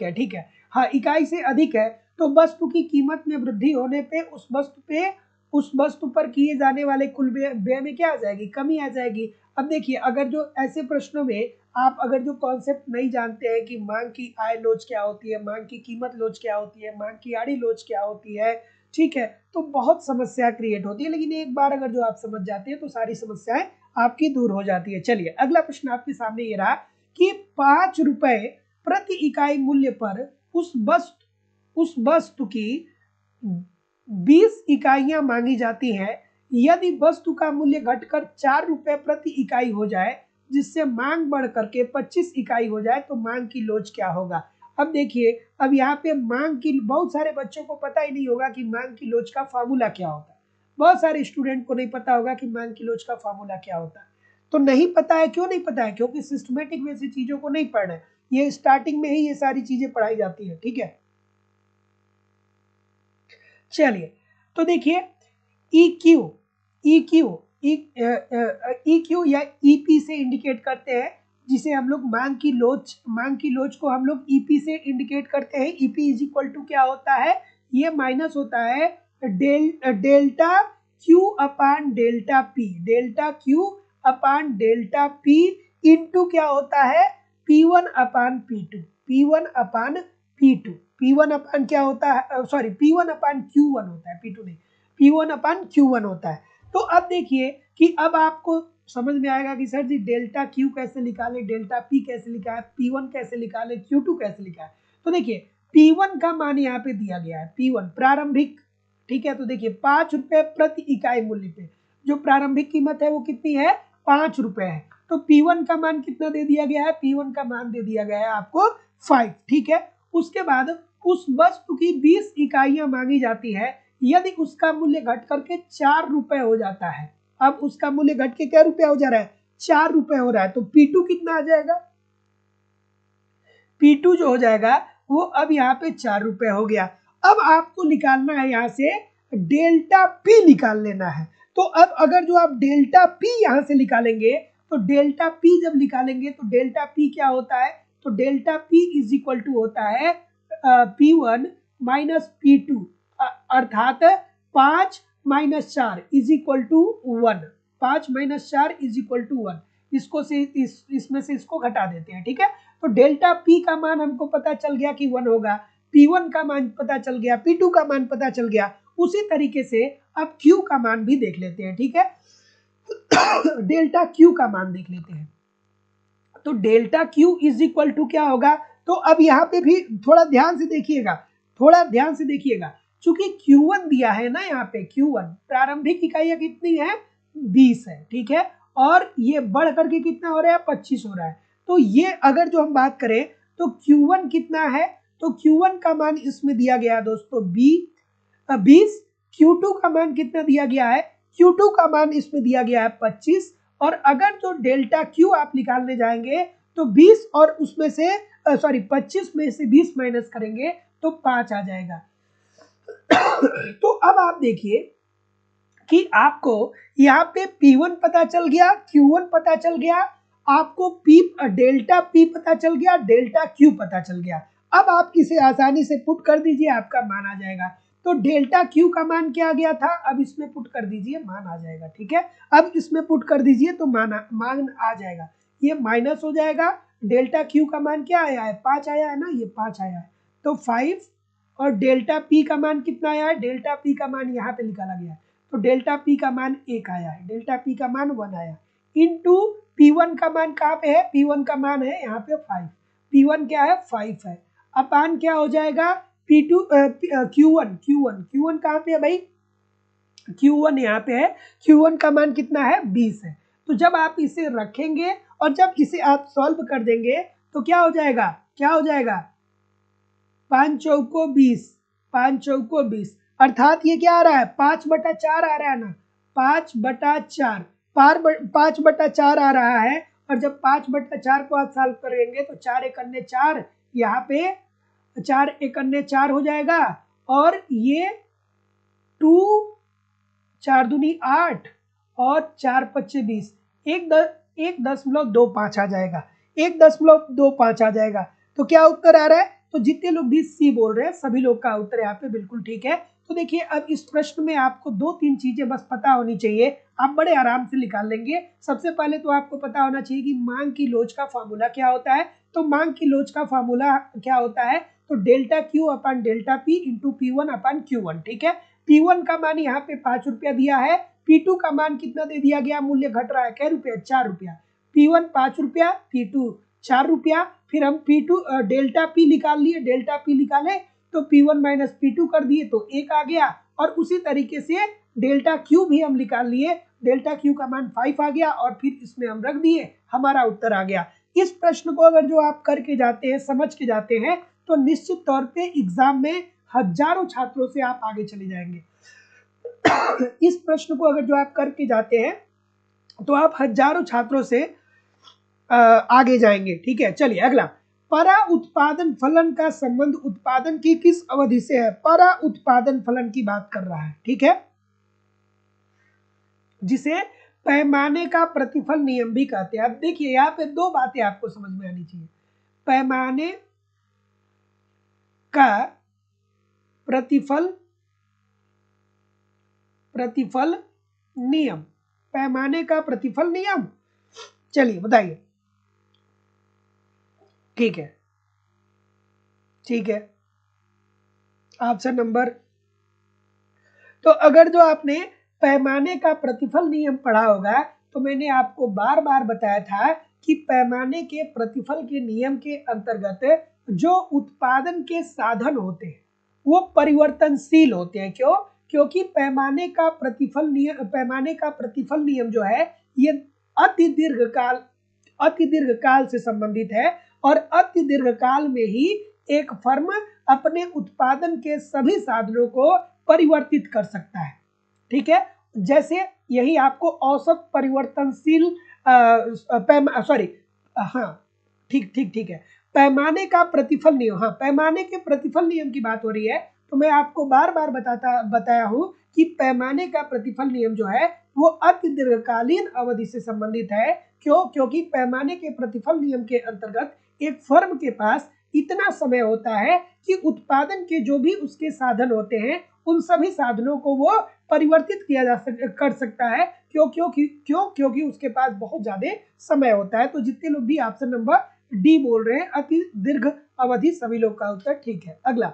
है, ठीक है, हाँ, इकाई से अधिक है, तो वस्तु की कीमत में वृद्धि होने पे उस वस्तु पे उस वस्तु पर किए जाने वाले कुल व्यय में क्या आ जाएगी, कमी आ जाएगी। अब देखिए, अगर जो ऐसे प्रश्नों में आप अगर जो कॉन्सेप्ट नहीं जानते हैं कि मांग की आय लोच क्या होती है, मांग की कीमत लोच क्या होती है, मांग की आड़ी लोच क्या होती है, ठीक है, तो बहुत समस्या क्रिएट होती है। लेकिन एक बार अगर जो आप समझ जाते हैं तो सारी समस्याएं आपकी दूर हो जाती है। चलिए अगला प्रश्न आपके सामने ये रहा कि 5 रुपए प्रति इकाई मूल्य पर उस वस्तु की 20 इकाइयां मांगी जाती हैं। यदि वस्तु का मूल्य घटकर 4 रुपए प्रति इकाई हो जाए, जिससे मांग बढ़ करके 25 इकाई हो जाए, तो मांग की लोच क्या होगा। अब देखिए, अब यहाँ पे मांग की, बहुत सारे बच्चों को पता ही नहीं होगा कि मांग की लोच का फार्मूला क्या होता है। बहुत सारे स्टूडेंट को नहीं पता होगा कि मांग की लोच का फार्मूला क्या होता है। तो नहीं पता है, क्यों नहीं पता है, क्योंकि सिस्टमेटिक में से चीजों को नहीं पढ़ना है। ये स्टार्टिंग में ही ये सारी चीजें पढ़ाई जाती है, ठीक है। चलिए, तो देखिए EQ EQ या EP से इंडिकेट करते हैं, जिसे हम लोग मांग की लोच को हम लोग EP से इंडिकेट करते हैं। EP इज इक्वल टू क्या होता है, ये माइनस होता है डेल्टा Q अपान डेल्टा P इंटू क्या होता है, P1 अपान क्या होता है, सॉरी P1 अपान Q1 होता है, P2 नहीं, P1 अपान Q1 होता है। तो अब देखिए कि अब आपको समझ में आएगा कि सर जी डेल्टा Q कैसे निकाले, डेल्टा P कैसे निकाले, P1 कैसे निकाले, Q2 कैसे निकाले। तो देखिए P1 का मान यहाँ पे दिया गया है, P1 प्रारंभिक, ठीक है। तो देखिए 5 रुपए प्रति इकाई मूल्य पे जो प्रारंभिक कीमत है वो कितनी है, 5 रुपए है। तो P1 का मान कितना दे दिया गया है, P1 का मान दे दिया गया है आपको 5, ठीक है। उसके बाद उस वस्तु की 20 इकाइयां मांगी जाती है। यदि उसका मूल्य घट करके 4 रुपए हो जाता है, अब उसका मूल्य घट के क्या रुपया हो जा रहा है, 4 रुपए हो रहा है, तो P2 कितना आ जाएगा, P2 जो हो जाएगा वो अब यहाँ पे 4 रुपए हो गया। अब आपको निकालना है यहाँ से डेल्टा P निकाल लेना है। तो अब अगर जो आप डेल्टा P यहाँ से निकालेंगे, तो डेल्टा P जब निकालेंगे तो डेल्टा P क्या होता है, तो delta P is equal to होता है P1 माइनस P2, अर्थात 5 minus 4 is equal to 1, 5 minus 4 is equal to 1। इसको से इसमें से इसको घटा देते हैं, ठीक है। तो डेल्टा P का मान हमको पता चल गया कि 1 होगा, P1 का मान पता चल गया, P2 का मान पता चल गया। उसी तरीके से अब Q का मान भी देख लेते हैं, ठीक है। डेल्टा Q का मान देख लेते हैं। तो delta Q is equal to क्या होगा, तो अब यहाँ पे भी थोड़ा ध्यान से देखिएगा, चूंकि Q1 दिया है ना, यहाँ पे Q1 प्रारंभिक इकाइयां कितनी है, 20 है, ठीक है। और ये बढ़ करके कितना हो रहा है, 25 हो रहा है। तो ये अगर जो हम बात करें तो Q1 कितना है, तो Q1 का मान इसमें दिया गया है दोस्तों 20, Q2 का मान कितना दिया गया है, Q2 का मान इसमें दिया गया है 25। और अगर जो डेल्टा Q आप निकालने जाएंगे तो 20 और उसमें से 25 में से 20 माइनस करेंगे तो 5 आ जाएगा। तो अब आप देखिए कि आपको यहाँ पे P1 पता चल गया, Q1 पता चल गया, आपको डेल्टा P पता चल गया, डेल्टा Q पता चल गया। अब आप इसे आसानी से पुट कर दीजिए, आपका मान आ जाएगा। तो डेल्टा Q का मान क्या आ गया था, अब इसमें पुट कर दीजिए, मान आ जाएगा, ठीक है। अब इसमें पुट कर दीजिए तो मान आ जाएगा, ये माइनस हो जाएगा। डेल्टा Q का मान क्या आया है, 5 आया है ना, ये 5 आया है, तो 5। और डेल्टा P का मान कितना आया है, डेल्टा P का मान यहाँ पे निकाला गया है, तो डेल्टा P का मान 1 आया है, डेल्टा P का मान 1 आया, इंटू P1 का मान कहाँ पे है, P1 का मान है यहाँ पे 5, P1 क्या है 5 है, अपान क्या हो जाएगा P2 Q1 कहाँ पे है भाई, Q1 यहाँ पे है, Q1 का मान कितना है 20 है। तो जब आप इसे रखेंगे और जब इसे आप सॉल्व कर देंगे तो क्या हो जाएगा, 5 चौको 20, अर्थात ये क्या आ रहा है, 5/4 आ रहा है ना, 5/4 5/4 आ रहा है। और जब 5/4 को आप सॉल्व करेंगे तो 4 एकन्ने 4, यहाँ पे 4 एकन्ने 4 हो जाएगा, और ये 2 4 दूनी 8 और 4 पच्चे 20, 1.25 आ जाएगा, 1.25 आ जाएगा। तो क्या उत्तर आ रहा है, तो जितने लोग भी सी बोल रहे हैं सभी लोग का उत्तर यहाँ पे बिल्कुल ठीक है। तो देखिए अब इस प्रश्न में आपको 2-3 चीजें बस पता होनी चाहिए, आप बड़े आराम से निकाल लेंगे। सबसे पहले तो आपको पता होना चाहिए कि मांग की लोच का फार्मूला क्या होता है। तो मांग की लोच का फार्मूला क्या होता है, तो डेल्टा क्यू अपन डेल्टा पी इंटू P1 अपन Q1। ठीक है, P1 का मान यहाँ पे 5 रुपया दिया है, P2 का मान कितना दे दिया गया, मूल्य घट रहा है कै रुपया, 4 रुपया। P1 5 रुपया, P2 4 रुपया। फिर हम P2 डेल्टा P निकाल लिए, डेल्टा P निकाले तो P1 माइनस P2 कर दिए तो 1 आ गया। और उसी तरीके से डेल्टा Q भी हम निकाल लिए, डेल्टा Q का मान 5 आ गया और फिर इसमें हम रख दिए, हमारा उत्तर आ गया। इस प्रश्न को अगर जो आप करके जाते हैं, समझ के जाते हैं, तो निश्चित तौर पे एग्जाम में हजारों छात्रों से आप आगे चले जाएंगे। इस प्रश्न को अगर जो आप करके जाते हैं तो आप हजारों छात्रों से आगे जाएंगे। ठीक है, चलिए अगला, परा उत्पादन फलन का संबंध उत्पादन की किस अवधि से है। परा उत्पादन फलन की बात कर रहा है, ठीक है, जिसे पैमाने का प्रतिफल नियम भी कहते हैं। अब देखिए यहाँ पे दो बातें आपको समझ में आनी चाहिए। पैमाने का प्रतिफल नियम, पैमाने का प्रतिफल नियम, चलिए बताइए। ठीक है, ठीक है, ऑप्शन नंबर, तो अगर जो आपने पैमाने का प्रतिफल नियम पढ़ा होगा तो मैंने आपको बार बार बताया था कि पैमाने के प्रतिफल के नियम के अंतर्गत जो उत्पादन के साधन होते हैं वो परिवर्तनशील होते हैं। क्यों? क्योंकि पैमाने का प्रतिफल नियम जो है ये अति दीर्घकाल से संबंधित है और अति दीर्घकाल में ही एक फर्म अपने उत्पादन के सभी साधनों को परिवर्तित कर सकता है। ठीक है, जैसे यही आपको औसत परिवर्तनशील ठीक है, पैमाने का प्रतिफल नियम, हाँ पैमाने के प्रतिफल नियम की बात हो रही है। तो मैं आपको बार बार बताया हूं कि पैमाने का प्रतिफल नियम जो है वो अति दीर्घकालीन अवधि से संबंधित है। क्यों? क्योंकि पैमाने के प्रतिफल नियम के अंतर्गत एक फर्म के पास इतना समय होता है कि उत्पादन के जो भी उसके साधन होते हैं उन सभी साधनों को वो परिवर्तित कर सकता है। क्योंकि उसके पास बहुत ज्यादा समय होता है। तो जितने लोग भी ऑप्शन नंबर डी बोल रहे हैं अति दीर्घ अवधि, सभी लोग का उत्तर ठीक है। अगला,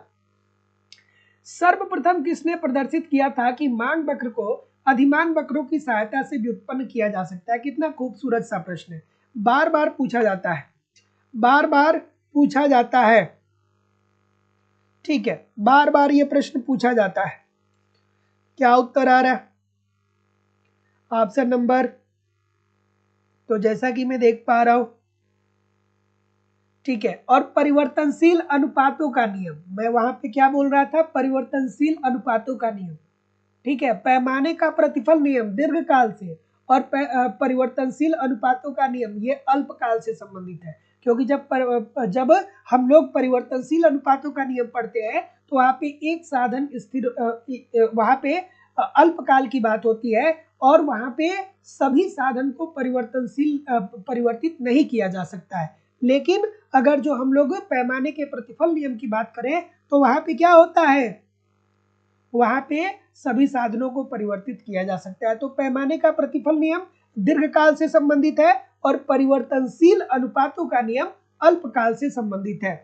सर्वप्रथम किसने प्रदर्शित किया था कि मांग वक्र को अधिमान वक्रों की सहायता से व्युत्पन्न किया जा सकता है। कितना खूबसूरत सा प्रश्न है, बार बार पूछा जाता है, बार बार पूछा जाता है। ठीक है, बार बार ये प्रश्न पूछा जाता है। क्या उत्तर आ रहा है? ऑप्शन नंबर, तो जैसा कि मैं देख पा रहा हूं, ठीक है, और परिवर्तनशील अनुपातों का नियम, मैं वहां पे क्या बोल रहा था, परिवर्तनशील अनुपातों का नियम। ठीक है, पैमाने का प्रतिफल नियम दीर्घकाल से और परिवर्तनशील अनुपातों का नियम ये अल्पकाल से संबंधित है। क्योंकि जब हम लोग परिवर्तनशील अनुपातों का नियम पढ़ते हैं तो वहां पे एक साधन स्थिर, वहां पे अल्पकाल की बात होती है और वहां पे सभी साधन को परिवर्तित नहीं किया जा सकता है। लेकिन अगर जो हम लोग पैमाने के प्रतिफल नियम की बात करें तो वहां पे क्या होता है, वहां पे सभी साधनों को परिवर्तित किया जा सकता है। तो पैमाने का प्रतिफल नियम दीर्घकाल से संबंधित है और परिवर्तनशील अनुपातों का नियम अल्पकाल से संबंधित है।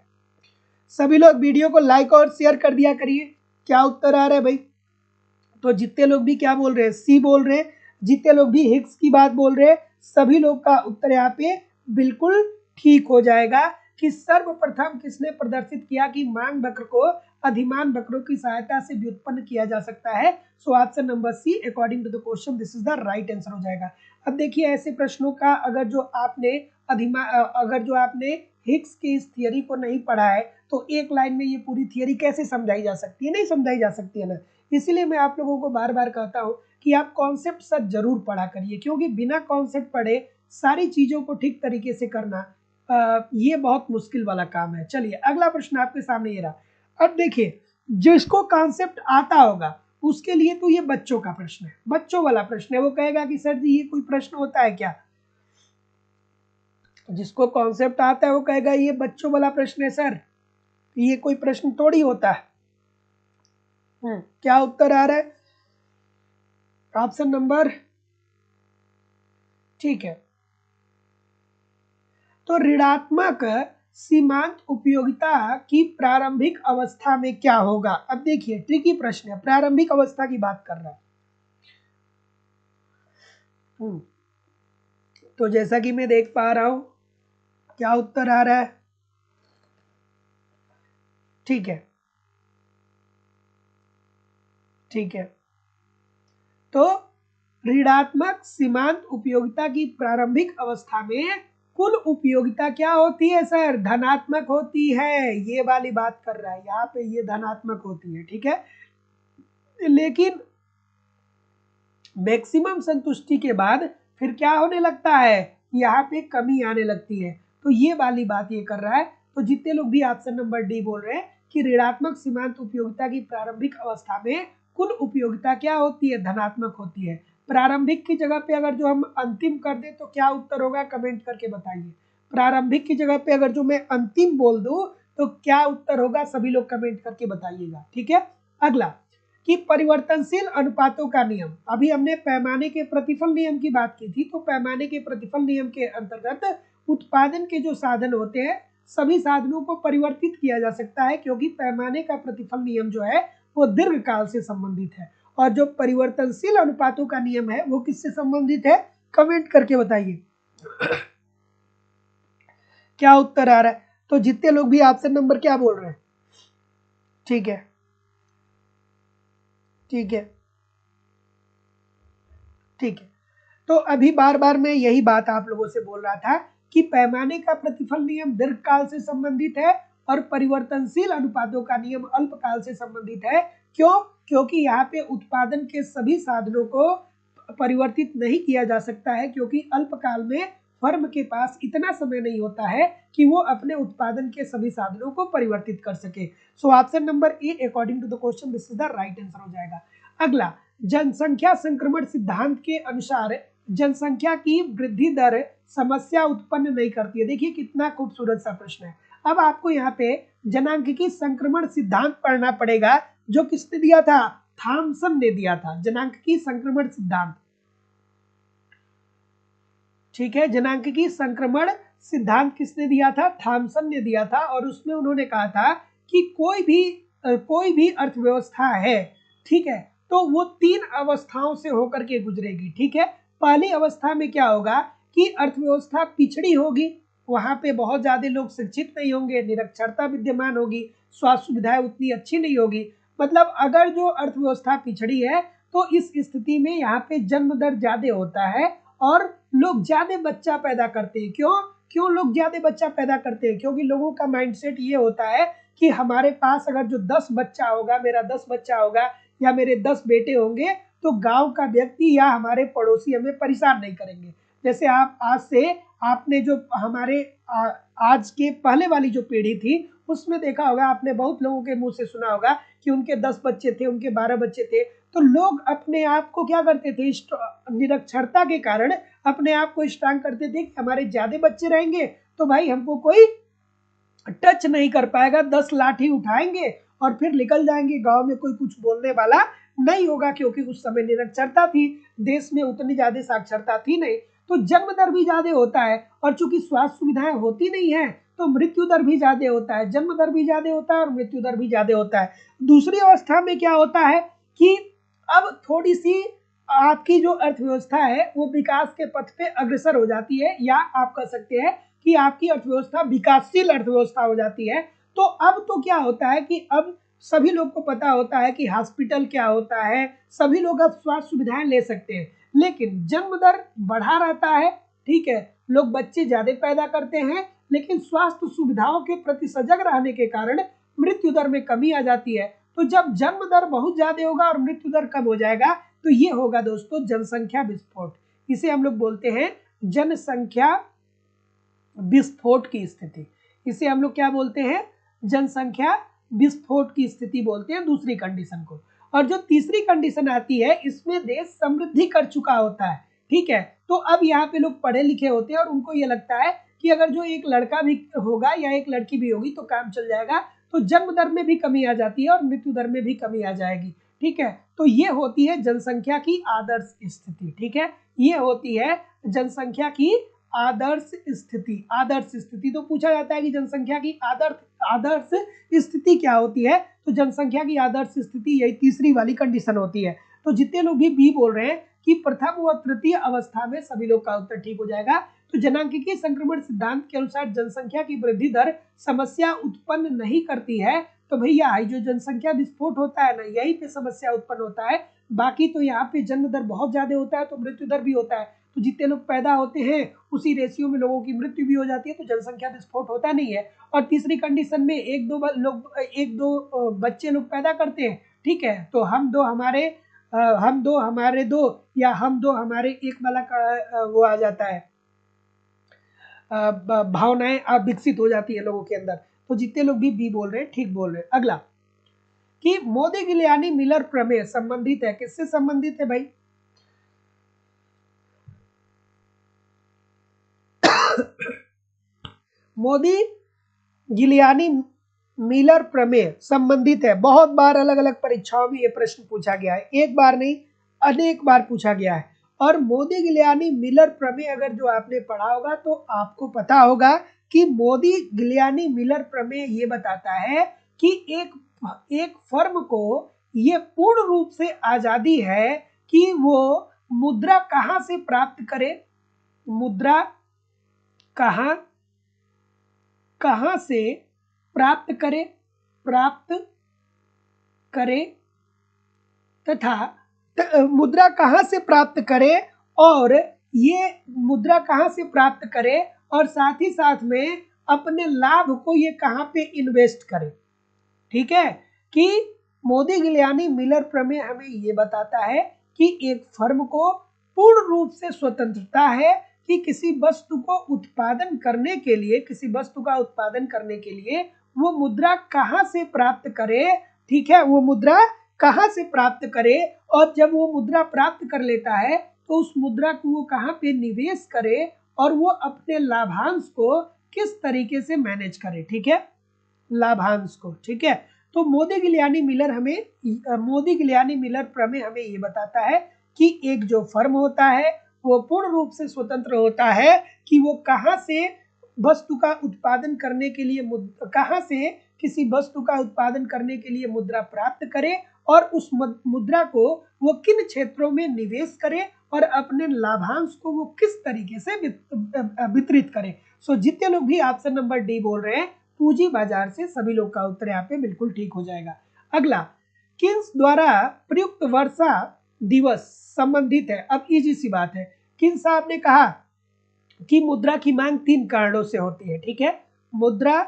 सभी लोग वीडियो को लाइक और शेयर कर दिया करिए। क्या उत्तर आ रहा है भाई? तो जितने लोग भी क्या बोल रहे हैं, सी बोल रहे हैं, जितने लोग भी हिग्स की बात बोल रहे हैं, सभी लोग का उत्तर यहाँ पे बिल्कुल ठीक हो जाएगा कि सर्वप्रथम किसने प्रदर्शित किया कि मांग वक्र को अधिमान वक्रों की सहायता से व्युत्पन्न किया जा सकता है। So option number C according to the question this is the right answer हो जाएगा। अब देखिए ऐसे प्रश्नों का अगर जो आपने हिग्स की इस थियरी को नहीं पढ़ा है तो एक लाइन में ये पूरी थियरी कैसे समझाई जा सकती है, नहीं समझाई जा सकती है ना। इसीलिए मैं आप लोगों को बार बार कहता हूँ कि आप कॉन्सेप्ट सच जरूर पढ़ा करिए, क्योंकि बिना कॉन्सेप्ट पढ़े सारी चीजों को ठीक तरीके से करना ये बहुत मुश्किल वाला काम है। चलिए अगला प्रश्न आपके सामने ये रहा। अब देखिए जिसको कॉन्सेप्ट आता होगा उसके लिए तो ये बच्चों का प्रश्न है, बच्चों वाला प्रश्न है। वो कहेगा कि सर जी ये कोई प्रश्न होता है क्या? जिसको कॉन्सेप्ट आता है वो कहेगा ये बच्चों वाला प्रश्न है सर। ये कोई प्रश्न थोड़ी होता है। क्या उत्तर आ रहा है? ऑप्शन नंबर, ठीक है। तो ऋणात्मक सीमांत उपयोगिता की प्रारंभिक अवस्था में क्या होगा? अब देखिए ट्रिकी प्रश्न है, प्रारंभिक अवस्था की बात कर रहा है। तो जैसा कि मैं देख पा रहा हूं, क्या उत्तर आ रहा है? ठीक है, ठीक है। तो ऋणात्मक सीमांत उपयोगिता की प्रारंभिक अवस्था में कुल उपयोगिता क्या होती है सर? धनात्मक होती है। ये वाली बात कर रहा है यहाँ पे, ये धनात्मक होती है, ठीक है। लेकिन मैक्सिमम संतुष्टि के बाद फिर क्या होने लगता है? यहाँ पे कमी आने लगती है। तो ये वाली बात ये कर रहा है। तो जितने लोग भी ऑप्शन नंबर डी बोल रहे हैं कि ऋणात्मक सीमांत उपयोगिता की प्रारंभिक अवस्था में कुल उपयोगिता क्या होती है? धनात्मक होती है। प्रारंभिक की जगह पे अगर जो हम अंतिम कर दे तो क्या उत्तर होगा? कमेंट करके बताइए। प्रारंभिक की जगह पे अगर जो मैं अंतिम बोल दूं तो क्या उत्तर होगा? सभी लोग कमेंट करके बताइएगा, ठीक है। अगला कि परिवर्तनशील अनुपातों का नियम। अभी हमने पैमाने के प्रतिफल नियम की बात की थी। तो पैमाने के प्रतिफल नियम के अंतर्गत उत्पादन के जो साधन होते हैं सभी साधनों को परिवर्तित किया जा सकता है, क्योंकि पैमाने का प्रतिफल नियम जो है वो दीर्घकाल से संबंधित है। और जो परिवर्तनशील अनुपातों का नियम है वो किससे संबंधित है? कमेंट करके बताइए क्या उत्तर आ रहा है। तो जितने लोग भी ऑप्शन नंबर क्या बोल रहे हैं, ठीक है, ठीक है, ठीक है। तो अभी बार बार मैं यही बात आप लोगों से बोल रहा था कि पैमाने का प्रतिफल नियम दीर्घकाल से संबंधित है और परिवर्तनशील अनुपातों का नियम अल्पकाल से संबंधित है। क्यों? क्योंकि यहाँ पे उत्पादन के सभी साधनों को परिवर्तित नहीं किया जा सकता है, क्योंकि अल्पकाल में फर्म के पास इतना समय नहीं होता है कि वो अपने उत्पादन के सभी साधनों को परिवर्तित कर सके। So option number A according to the question this is the right answer हो जाएगा। अगला, जनसंख्या संक्रमण सिद्धांत के अनुसार जनसंख्या की वृद्धि दर समस्या उत्पन्न नहीं करती है। देखिए कितना खूबसूरत सा प्रश्न है। अब आपको यहाँ पे जनांकिकी संक्रमण सिद्धांत पढ़ना पड़ेगा, जो किसने दिया था? थॉमसन ने दिया था। जनांकिकी संक्रमण सिद्धांत, ठीक है। जनांकिकी संक्रमण सिद्धांत किसने दिया था? थॉमसन ने दिया था। और उसमें उन्होंने कहा था कि कोई भी अर्थव्यवस्था है, ठीक है, तो वो 3 अवस्थाओं से होकर के गुजरेगी, ठीक है। पहली अवस्था में क्या होगा कि अर्थव्यवस्था पिछड़ी होगी, वहां पे बहुत ज्यादा लोग शिक्षित नहीं होंगे, निरक्षरता विद्यमान होगी, स्वास्थ्य सुविधाएं उतनी अच्छी नहीं होगी। मतलब अगर जो अर्थव्यवस्था पिछड़ी है तो इस स्थिति में यहाँ पे जन्म दर ज्यादा होता है और लोग ज्यादा बच्चा पैदा करते हैं। क्यों? क्यों लोग ज्यादा बच्चा पैदा करते हैं? क्योंकि लोगों का माइंडसेट ये होता है कि हमारे पास अगर जो 10 बच्चा होगा, मेरा 10 बच्चा होगा या मेरे 10 बेटे होंगे तो गांव का व्यक्ति या हमारे पड़ोसी हमें परेशान नहीं करेंगे। जैसे आप आज से आपने जो हमारे आज के पहले वाली जो पीढ़ी थी उसमें देखा होगा, आपने बहुत लोगों के मुंह से सुना होगा कि उनके 10 बच्चे थे, उनके 12 बच्चे थे। तो लोग अपने आप को क्या करते थे? निरक्षरता के कारण अपने आप को स्ट्रांग करते थे कि हमारे ज्यादा बच्चे रहेंगे तो भाई हमको कोई टच नहीं कर पाएगा, 10 लाठी उठाएंगे और फिर निकल जाएंगे, गांव में कोई कुछ बोलने वाला नहीं होगा, क्योंकि उस समय निरक्षरता थी, देश में उतनी ज्यादा साक्षरता थी नहीं। तो जन्म दर भी ज्यादा होता है और चूंकि स्वास्थ्य सुविधाएं होती नहीं है तो मृत्यु दर भी ज्यादा होता है। जन्म दर भी ज्यादा होता है और मृत्यु दर भी ज्यादा होता है। दूसरी अवस्था में क्या होता है कि अब थोड़ी सी आपकी जो अर्थव्यवस्था है वो विकास के पथ पे अग्रसर हो जाती है, या आप कह सकते हैं कि आपकी अर्थव्यवस्था विकासशील अर्थव्यवस्था हो जाती है। तो अब तो क्या होता है कि अब सभी लोग को पता होता है कि हॉस्पिटल क्या होता है, सभी लोग अब स्वास्थ्य सुविधाएं ले सकते हैं, लेकिन जन्म दर बढ़ा रहता है, ठीक है, लोग बच्चे ज्यादा पैदा करते हैं, लेकिन स्वास्थ्य सुविधाओं के प्रति सजग रहने के कारण मृत्यु दर में कमी आ जाती है। तो जब जन्म दर बहुत ज्यादा होगा और मृत्यु दर कम हो जाएगा तो ये होगा दोस्तों जनसंख्या विस्फोट। इसे हम लोग बोलते हैं जनसंख्या विस्फोट की स्थिति। इसे हम लोग क्या बोलते हैं? जनसंख्या विस्फोट की स्थिति बोलते हैं दूसरी कंडीशन को। और जो तीसरी कंडीशन आती है इसमें देश समृद्धि कर चुका होता है, ठीक है। तो अब यहाँ पे लोग पढ़े लिखे होते हैं और उनको ये लगता है कि अगर जो एक लड़का भी होगा या एक लड़की भी होगी तो काम चल जाएगा। तो जन्म दर में भी कमी आ जाती है और मृत्यु दर में भी कमी आ जाएगी। ठीक है, तो ये होती है जनसंख्या की आदर्श स्थिति। ठीक है, ये होती है जनसंख्या की आदर्श स्थिति। आदर्श स्थिति तो पूछा जाता है कि जनसंख्या की आदर्श स्थिति क्या होती है, तो जनसंख्या की आदर्श स्थिति यही तीसरी वाली कंडीशन होती है। तो जितने लोग भी बी बोल रहे हैं कि प्रथम व तृतीय अवस्था में, सभी लोग का उत्तर ठीक हो जाएगा। तो जनांकीय संक्रमण सिद्धांत के अनुसार जनसंख्या की वृद्धि दर समस्या उत्पन्न नहीं करती है। तो भैया जो जनसंख्या विस्फोट होता है ना, यही पे समस्या उत्पन्न होता है। बाकी तो यहाँ पे जन्म दर बहुत ज्यादा होता है तो मृत्यु दर भी होता है। तो जितने लोग पैदा होते हैं उसी रेशियो में लोगों की मृत्यु भी हो जाती है, तो जनसंख्या विस्फोट होता नहीं है। और तीसरी कंडीशन में एक दो बच्चे लोग पैदा करते हैं। ठीक है, तो हम दो हमारे दो या हम दो हमारे एक वाला का वो आ जाता है, भावनाएं विकसित हो जाती है लोगों के अंदर। तो जितने लोग भी बी बोल रहे हैं ठीक बोल रहे हैं। अगला कि मोदी गिलियानी मिलर प्रमेय संबंधित है, किससे संबंधित है भाई? मोदी गिलियानी मिलर प्रमेय संबंधित है। बहुत बार अलग अलग परीक्षाओं में यह प्रश्न पूछा गया है, एक बार नहीं अनेक बार पूछा गया है। और मोदी गिलियानी मिलर प्रमेय अगर जो आपने पढ़ा होगा तो आपको पता होगा कि मोदी गिलियानी मिलर प्रमेय ये बताता है कि एक फर्म को ये पूर्ण रूप से आजादी है कि वो मुद्रा कहां से प्राप्त करे, मुद्रा कहां से प्राप्त करे तथा मुद्रा कहां से प्राप्त करे, और ये मुद्रा कहां से प्राप्त करे और साथ ही साथ में अपने लाभ को ये कहां पे इन्वेस्ट करे। ठीक है, कि मोदी गिलियानी मिलर प्रमेय हमें ये बताता है कि एक फर्म को पूर्ण रूप से स्वतंत्रता है कि किसी वस्तु का उत्पादन करने के लिए वो मुद्रा कहां से प्राप्त करे। ठीक है, वो मुद्रा कहां से प्राप्त करे, और जब वो मुद्रा प्राप्त कर लेता है तो उस मुद्रा को वो कहां पे निवेश करे और वो अपने लाभांश को किस तरीके से मैनेज करे। ठीक है, लाभांश को। ठीक है, तो मोदी गिलियानी मिलर प्रमेय हमें ये बताता है कि एक जो फर्म होता है वो पूर्ण रूप से स्वतंत्र होता है कि वो कहां से वस्तु का उत्पादन करने के लिए किसी वस्तु का उत्पादन करने के लिए मुद्रा प्राप्त करे और उस मुद्रा को वो किन क्षेत्रों में निवेश करे और अपने लाभांश को वो किस तरीके से वितरित करे। सो जितने लोग भी ऑप्शन नंबर डी बोल रहे हैं पूंजी बाजार से, सभी लोग का उत्तर यहाँ पे बिल्कुल ठीक हो जाएगा। अगला, किन्स द्वारा प्रयुक्त वर्षा दिवस संबंधित है। अब इजी सी बात है, किन्स साहब ने कहा कि मुद्रा की मांग 3 कारणों से होती है। ठीक है, मुद्रा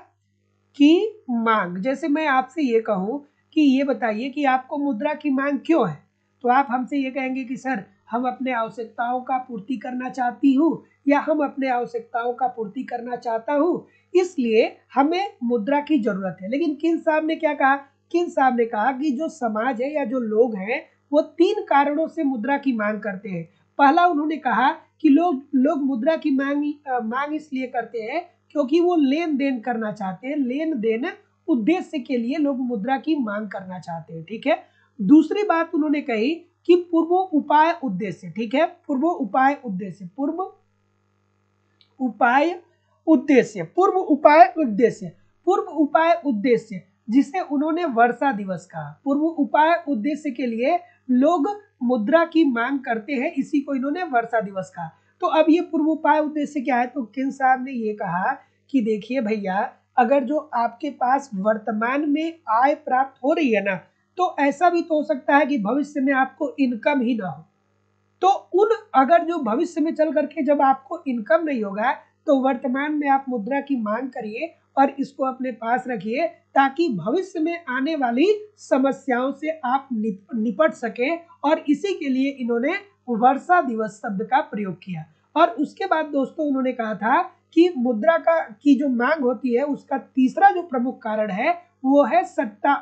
की मांग, जैसे मैं आपसे ये कहूं कि ये बताइए कि आपको मुद्रा की मांग क्यों है, तो आप हमसे ये कहेंगे कि सर हम अपने आवश्यकताओं का पूर्ति करना चाहती हूँ या हम अपने आवश्यकताओं का पूर्ति करना चाहता हूँ, इसलिए हमें मुद्रा की जरूरत है। लेकिन किन्स साहब ने क्या कहा? किन्स साहब ने कहा कि जो समाज है या जो लोग हैं वो 3 कारणों से मुद्रा की मांग करते हैं। पहला उन्होंने कहा कि लोग मुद्रा की मांग इसलिए करते हैं क्योंकि वो लेन देन करना चाहते हैं, लेन देन उद्देश्य के लिए लोग मुद्रा की मांग करना चाहते हैं। ठीक है, दूसरी बात उन्होंने कही कि पूर्व उपाय उद्देश्य। ठीक है, पूर्व उपाय उद्देश्य जिसे उन्होंने वर्षा दिवस कहा। पूर्व उपाय उद्देश्य के लिए लोग मुद्रा की मांग करते हैं, इसी को इन्होंने वर्षा दिवस कहा। तो अब ये पूर्व उपाय उद्देश्य क्या है? तो किन्स साहब ने ये कहा कि देखिए भैया, अगर जो आपके पास वर्तमान में आय प्राप्त हो रही है ना, तो ऐसा भी तो हो सकता है कि भविष्य में आपको इनकम ही ना हो। तो अगर जो भविष्य में चल करके जब आपको इनकम नहीं होगा तो वर्तमान में आप मुद्रा की मांग करिए और इसको अपने पास रखिए ताकि भविष्य में आने वाली समस्याओं से आप निपट सके। और इसी के लिए इन्होंने वर्षा दिवस शब्द का प्रयोग किया। और उसके बाद दोस्तों उन्होंने कहा था कि मुद्रा की जो मांग होती है उसका तीसरा जो प्रमुख कारण है वो है सट्टा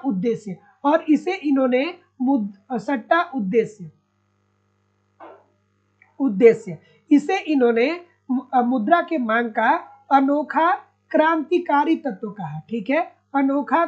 उद्देश्य। और इसे इन्होंने सट्टा उद्देश्य इसे इन्होंने मुद्रा के मांग का अनोखा क्रांतिकारी तत्व कहा, ठीक है, अनोखा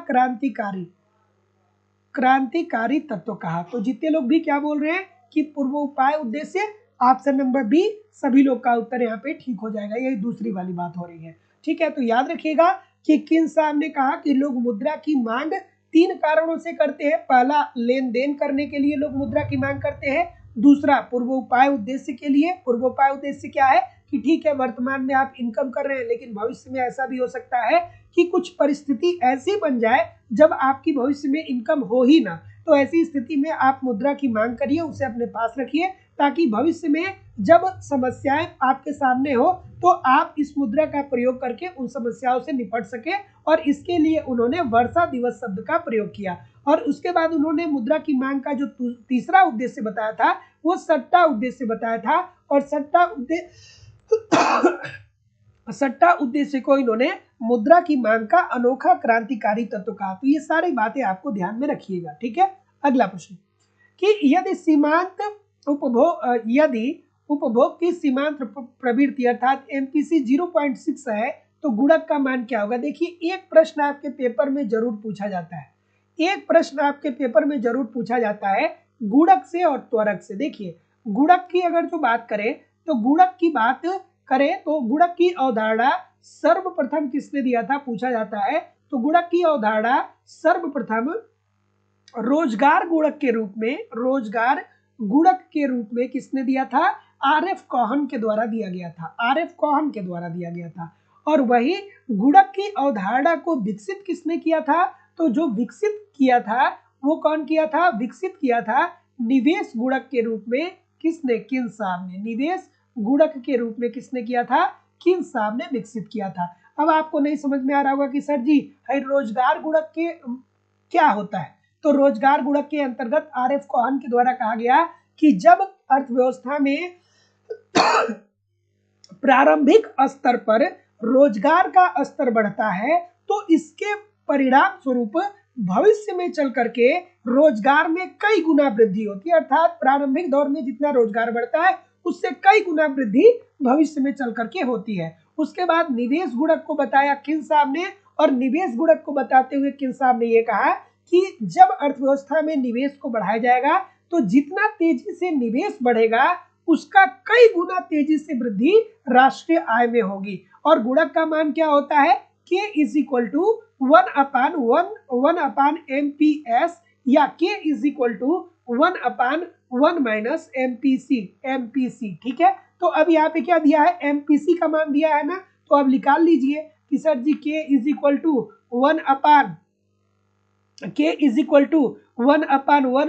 क्रांतिकारी तत्व कहा। तो जितने लोग भी क्या बोल रहे हैं कि पूर्वोपाय उद्देश्य, ऑप्शन नंबर बी, सभी लोग का उत्तर यहाँ पे ठीक हो जाएगा, यही दूसरी वाली बात हो रही है, ठीक है। तो याद रखिएगा कि किन साहब ने कहा कि लोग मुद्रा की मांग 3 कारणों से करते हैं। पहला, लेन देन करने के लिए लोग मुद्रा की मांग करते हैं। दूसरा, पूर्वोपाय उद्देश्य के लिए। पूर्वोपाय उद्देश्य क्या है कि ठीक है वर्तमान में आप इनकम कर रहे हैं, लेकिन भविष्य में ऐसा भी हो सकता है कि कुछ परिस्थिति ऐसी बन जाए जब आपकी भविष्य में इनकम हो ही ना, तो ऐसी स्थिति में आप मुद्रा की मांग करिए, उसे अपने पास रखिए, ताकि भविष्य में जब समस्याएं आपके सामने हो तो आप इस मुद्रा का प्रयोग करके उन समस्याओं से निपट सके। और इसके लिए उन्होंने वर्षा दिवस शब्द का प्रयोग किया। और उसके बाद उन्होंने मुद्रा की मांग का जो तीसरा उद्देश्य बताया था वो सट्टा उद्देश्य बताया था। और सट्टा उद्देश्य को इन्होंने मुद्रा की मांग का अनोखा क्रांतिकारी तत्व कहा। तो ये सारी बातें आपको ध्यान में रखिएगा, ठीक है। अगला प्रश्न कि यदि उपभोग की सीमांत प्रवृत्ति अर्थात एमपीसी 0.6 है तो गुणक का मान क्या होगा। देखिए एक प्रश्न आपके पेपर में जरूर पूछा जाता है, गुणक से और त्वरक से। देखिए गुणक की अगर जो बात करें तो गुणक की अवधारणा सर्वप्रथम किसने दिया था पूछा जाता है। तो गुणक की अवधारणा सर्वप्रथम रोजगार गुणक के रूप में किसने दिया था, आरएफ कोहन के द्वारा दिया गया था। और वही गुणक की अवधारणा को विकसित किसने किया था, तो जो विकसित किया था वो कौन किया था, विकसित किया था निवेश गुणक के रूप में किसने, किन साहब ने। निवेश गुणक के रूप में किसने किया था, किन साहब ने विकसित किया था। अब आपको नहीं समझ में आ रहा होगा कि सर जी रोजगार गुणक के क्या होता है। तो रोजगार गुणक के अंतर्गत आरएफ कोहन के द्वारा कहा गया कि जब अर्थव्यवस्था में प्रारंभिक स्तर पर रोजगार का स्तर बढ़ता है तो इसके परिणाम स्वरूप भविष्य में चल करके रोजगार में कई गुना वृद्धि होती है। अर्थात प्रारंभिक दौर में जितना रोजगार बढ़ता है उससे कई गुना वृद्धि भविष्य में चल करके होती है। उसके बाद निवेश गुणक को बताया किन साहब ने, और निवेश गुणक को बताते हुए किन साहब ने ये कहा कि जब अर्थव्यवस्था में निवेश को बढ़ाया जाएगा तो जितना तेजी से निवेश बढ़ेगा उसका कई गुना तेजी से वृद्धि राष्ट्रीय आय में होगी। और गुणक का मान क्या होता है, k is equal to 1/1/MPS या k is equal to 1/1 minus MPC, ठीक है। तो अब यहाँ पे क्या दिया है, MPC का मान दिया है ना, तो अब निकाल लीजिए कि sir ji k is equal to 1/1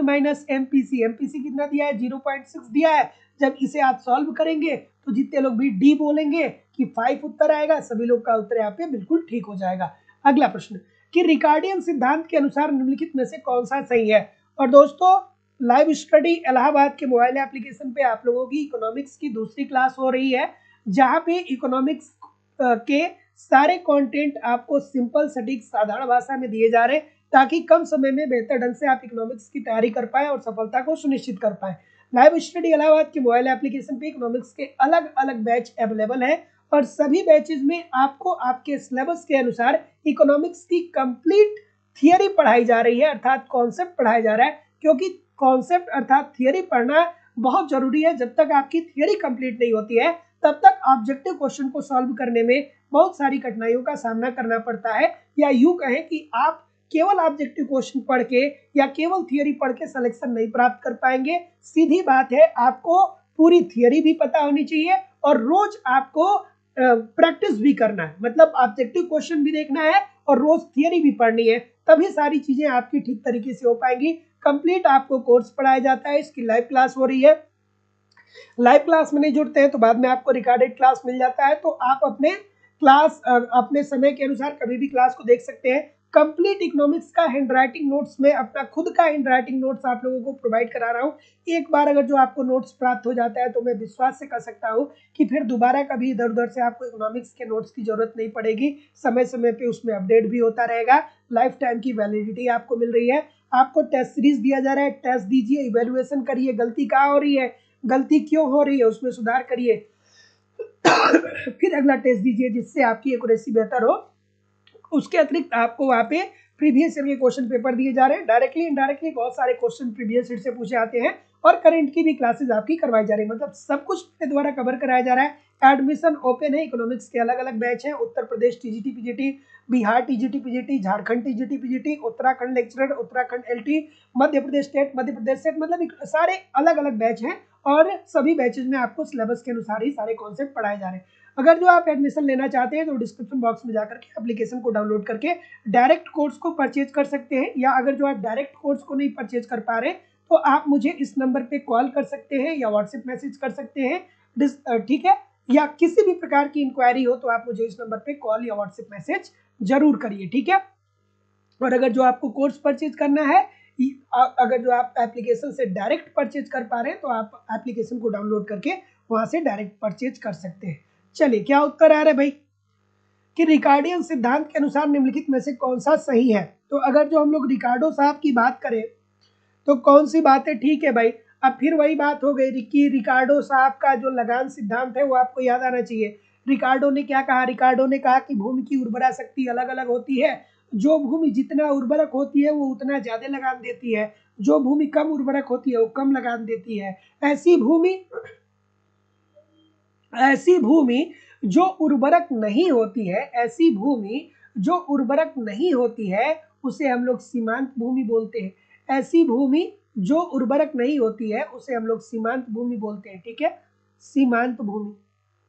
minus MPC कितना दिया है, 0.6 दिया है। जब इसे आप सॉल्व करेंगे तो जितने लोग भी डी बोलेंगे कि 5 उत्तर आएगा, सभी लोग का उत्तर यहाँ पे बिल्कुल ठीक हो जाएगा। अगला प्रश्न कि रिकार्डियन सिद्धांत के अनुसार निम्नलिखित में से कौन सा सही है। और दोस्तों लाइव स्टडी इलाहाबाद के मोबाइल एप्लीकेशन पे आप लोगों की इकोनॉमिक्स की दूसरी क्लास हो रही है, जहाँ पे इकोनॉमिक्स के सारे कंटेंट आपको सिंपल सटीक साधारण भाषा में दिए जा रहे हैं, ताकि कम समय में बेहतर ढंग से आप इकोनॉमिक्स की तैयारी कर पाए और सफलता को सुनिश्चित कर पाए। लाइव स्टडी इलाहाबाद के मोबाइल एप्लीकेशन पे इकोनॉमिक्स के अलग अलग बैच अवेलेबल है और सभी बैचेज में आपको आपके सिलेबस के अनुसार इकोनॉमिक्स की कंप्लीट थियरी पढ़ाई जा रही है, अर्थात कॉन्सेप्ट पढ़ाया जा रहा है। क्योंकि कॉन्सेप्ट अर्थात थियरी पढ़ना बहुत जरूरी है। जब तक आपकी थियरी कंप्लीट नहीं होती है तब तक ऑब्जेक्टिव क्वेश्चन को सॉल्व करने में बहुत सारी कठिनाइयों का सामना करना पड़ता है। या यूं कहें कि आप केवल ऑब्जेक्टिव क्वेश्चन पढ़ के या केवल थियरी पढ़ के सिलेक्शन नहीं प्राप्त कर पाएंगे। सीधी बात है, आपको पूरी थियरी भी पता होनी चाहिए और रोज आपको प्रैक्टिस भी करना है, मतलब ऑब्जेक्टिव क्वेश्चन भी देखना है और रोज थियरी भी पढ़नी है, तभी सारी चीजें आपकी ठीक तरीके से हो पाएंगी। कंप्लीट आपको कोर्स पढ़ाया जाता है, इसकी लाइव क्लास हो रही है। लाइव क्लास में नहीं जुड़ते हैं तो बाद में आपको रिकॉर्डेड क्लास मिल जाता है, तो आप अपने क्लास अपने समय के अनुसार कभी भी क्लास को देख सकते हैं। कंप्लीट इकोनॉमिक्स का हैंडराइटिंग नोट्स में अपना खुद का हैंडराइटिंग नोट्स आप लोगों को प्रोवाइड करा रहा हूँ। एक बार अगर जो आपको नोट्स प्राप्त हो जाता है तो मैं विश्वास से कह सकता हूँ कि फिर दोबारा कभी इधर उधर से आपको इकोनॉमिक्स के नोट्स की जरूरत नहीं पड़ेगी। समय समय पे उसमें अपडेट भी होता रहेगा, लाइफ टाइम की वैलिडिटी आपको मिल रही है। आपको टेस्ट सीरीज दिया जा रहा है, टेस्ट दीजिए, इवेल्युएशन करिए, गलती कहाँ हो रही है, गलती क्यों हो रही है, उसमें सुधार करिए। फिर अगला टेस्ट दीजिए जिससे आपकी एक्यूरेसी बेहतर हो। उसके अतिरिक्त आपको वहाँ पे प्रीवियस ईयर के क्वेश्चन पेपर दिए जा रहे हैं, डायरेक्टली इनडायरेक्टली बहुत सारे क्वेश्चन प्रीवियस ईयर से पूछे आते हैं, और करंट की भी क्लासेस आपकी करवाई जा रही है। मतलब सब कुछ मेरे द्वारा कवर कराया जा रहा है। एडमिशन ओपन है, इकोनॉमिक्स के अलग अलग बैच हैं, Uttar Pradesh TGT PGT, Bihar TGT PGT, Jharkhand TGT PGT, Uttarakhand lecturer, Uttarakhand LT, Madhya Pradesh state, Madhya Pradesh state, मतलब सारे अलग अलग बैच हैं, और सभी बैचेज में आपको सिलेबस के अनुसार ही सारे कॉन्सेप्ट पढ़ाए जा रहे हैं। अगर जो आप एडमिशन लेना चाहते हैं तो डिस्क्रिप्शन बॉक्स में जाकर के एप्लीकेशन को डाउनलोड करके डायरेक्ट कोर्स को परचेज कर सकते हैं, या अगर जो आप डायरेक्ट कोर्स को नहीं परचेज कर पा रहे तो आप मुझे इस नंबर पे कॉल कर सकते हैं या व्हाट्सएप मैसेज कर सकते हैं, ठीक है। या किसी भी प्रकार की इंक्वायरी हो तो आप मुझे इस नंबर पे कॉल या व्हाट्सएप मैसेज जरूर करिए, ठीक है। और अगर जो आपको कोर्स परचेज करना है, अगर जो आप एप्लीकेशन से डायरेक्ट परचेज कर पा रहे हैं तो आप एप्लीकेशन को डाउनलोड करके वहां से डायरेक्ट परचेज कर सकते हैं। चलिए, क्या उत्तर आ रहा है भाई कि रिकार्डियन सिद्धांत के अनुसार निम्नलिखित में से कौन सा सही है। तो अगर जो हम लोग रिकार्डो साहब की बात करें तो कौन सी बात है, ठीक है भाई। अब फिर वही बात हो गई कि रिकार्डो साहब का जो लगान सिद्धांत है वो आपको याद आना चाहिए। रिकार्डो ने क्या कहा? रिकार्डो ने कहा कि भूमि की उर्वरा शक्ति अलग अलग होती है, जो भूमि जितना उर्वरक होती है वो उतना ज्यादा लगान देती है, जो भूमि कम उर्वरक होती है वो कम लगान देती है। ऐसी भूमि जो उर्वरक नहीं होती है, ऐसी भूमि जो उर्वरक नहीं होती है उसे हम लोग सीमांत भूमि बोलते हैं। ऐसी भूमि जो उर्वरक नहीं होती है उसे हम लोग सीमांत भूमि बोलते हैं, ठीक है। सीमांत भूमि,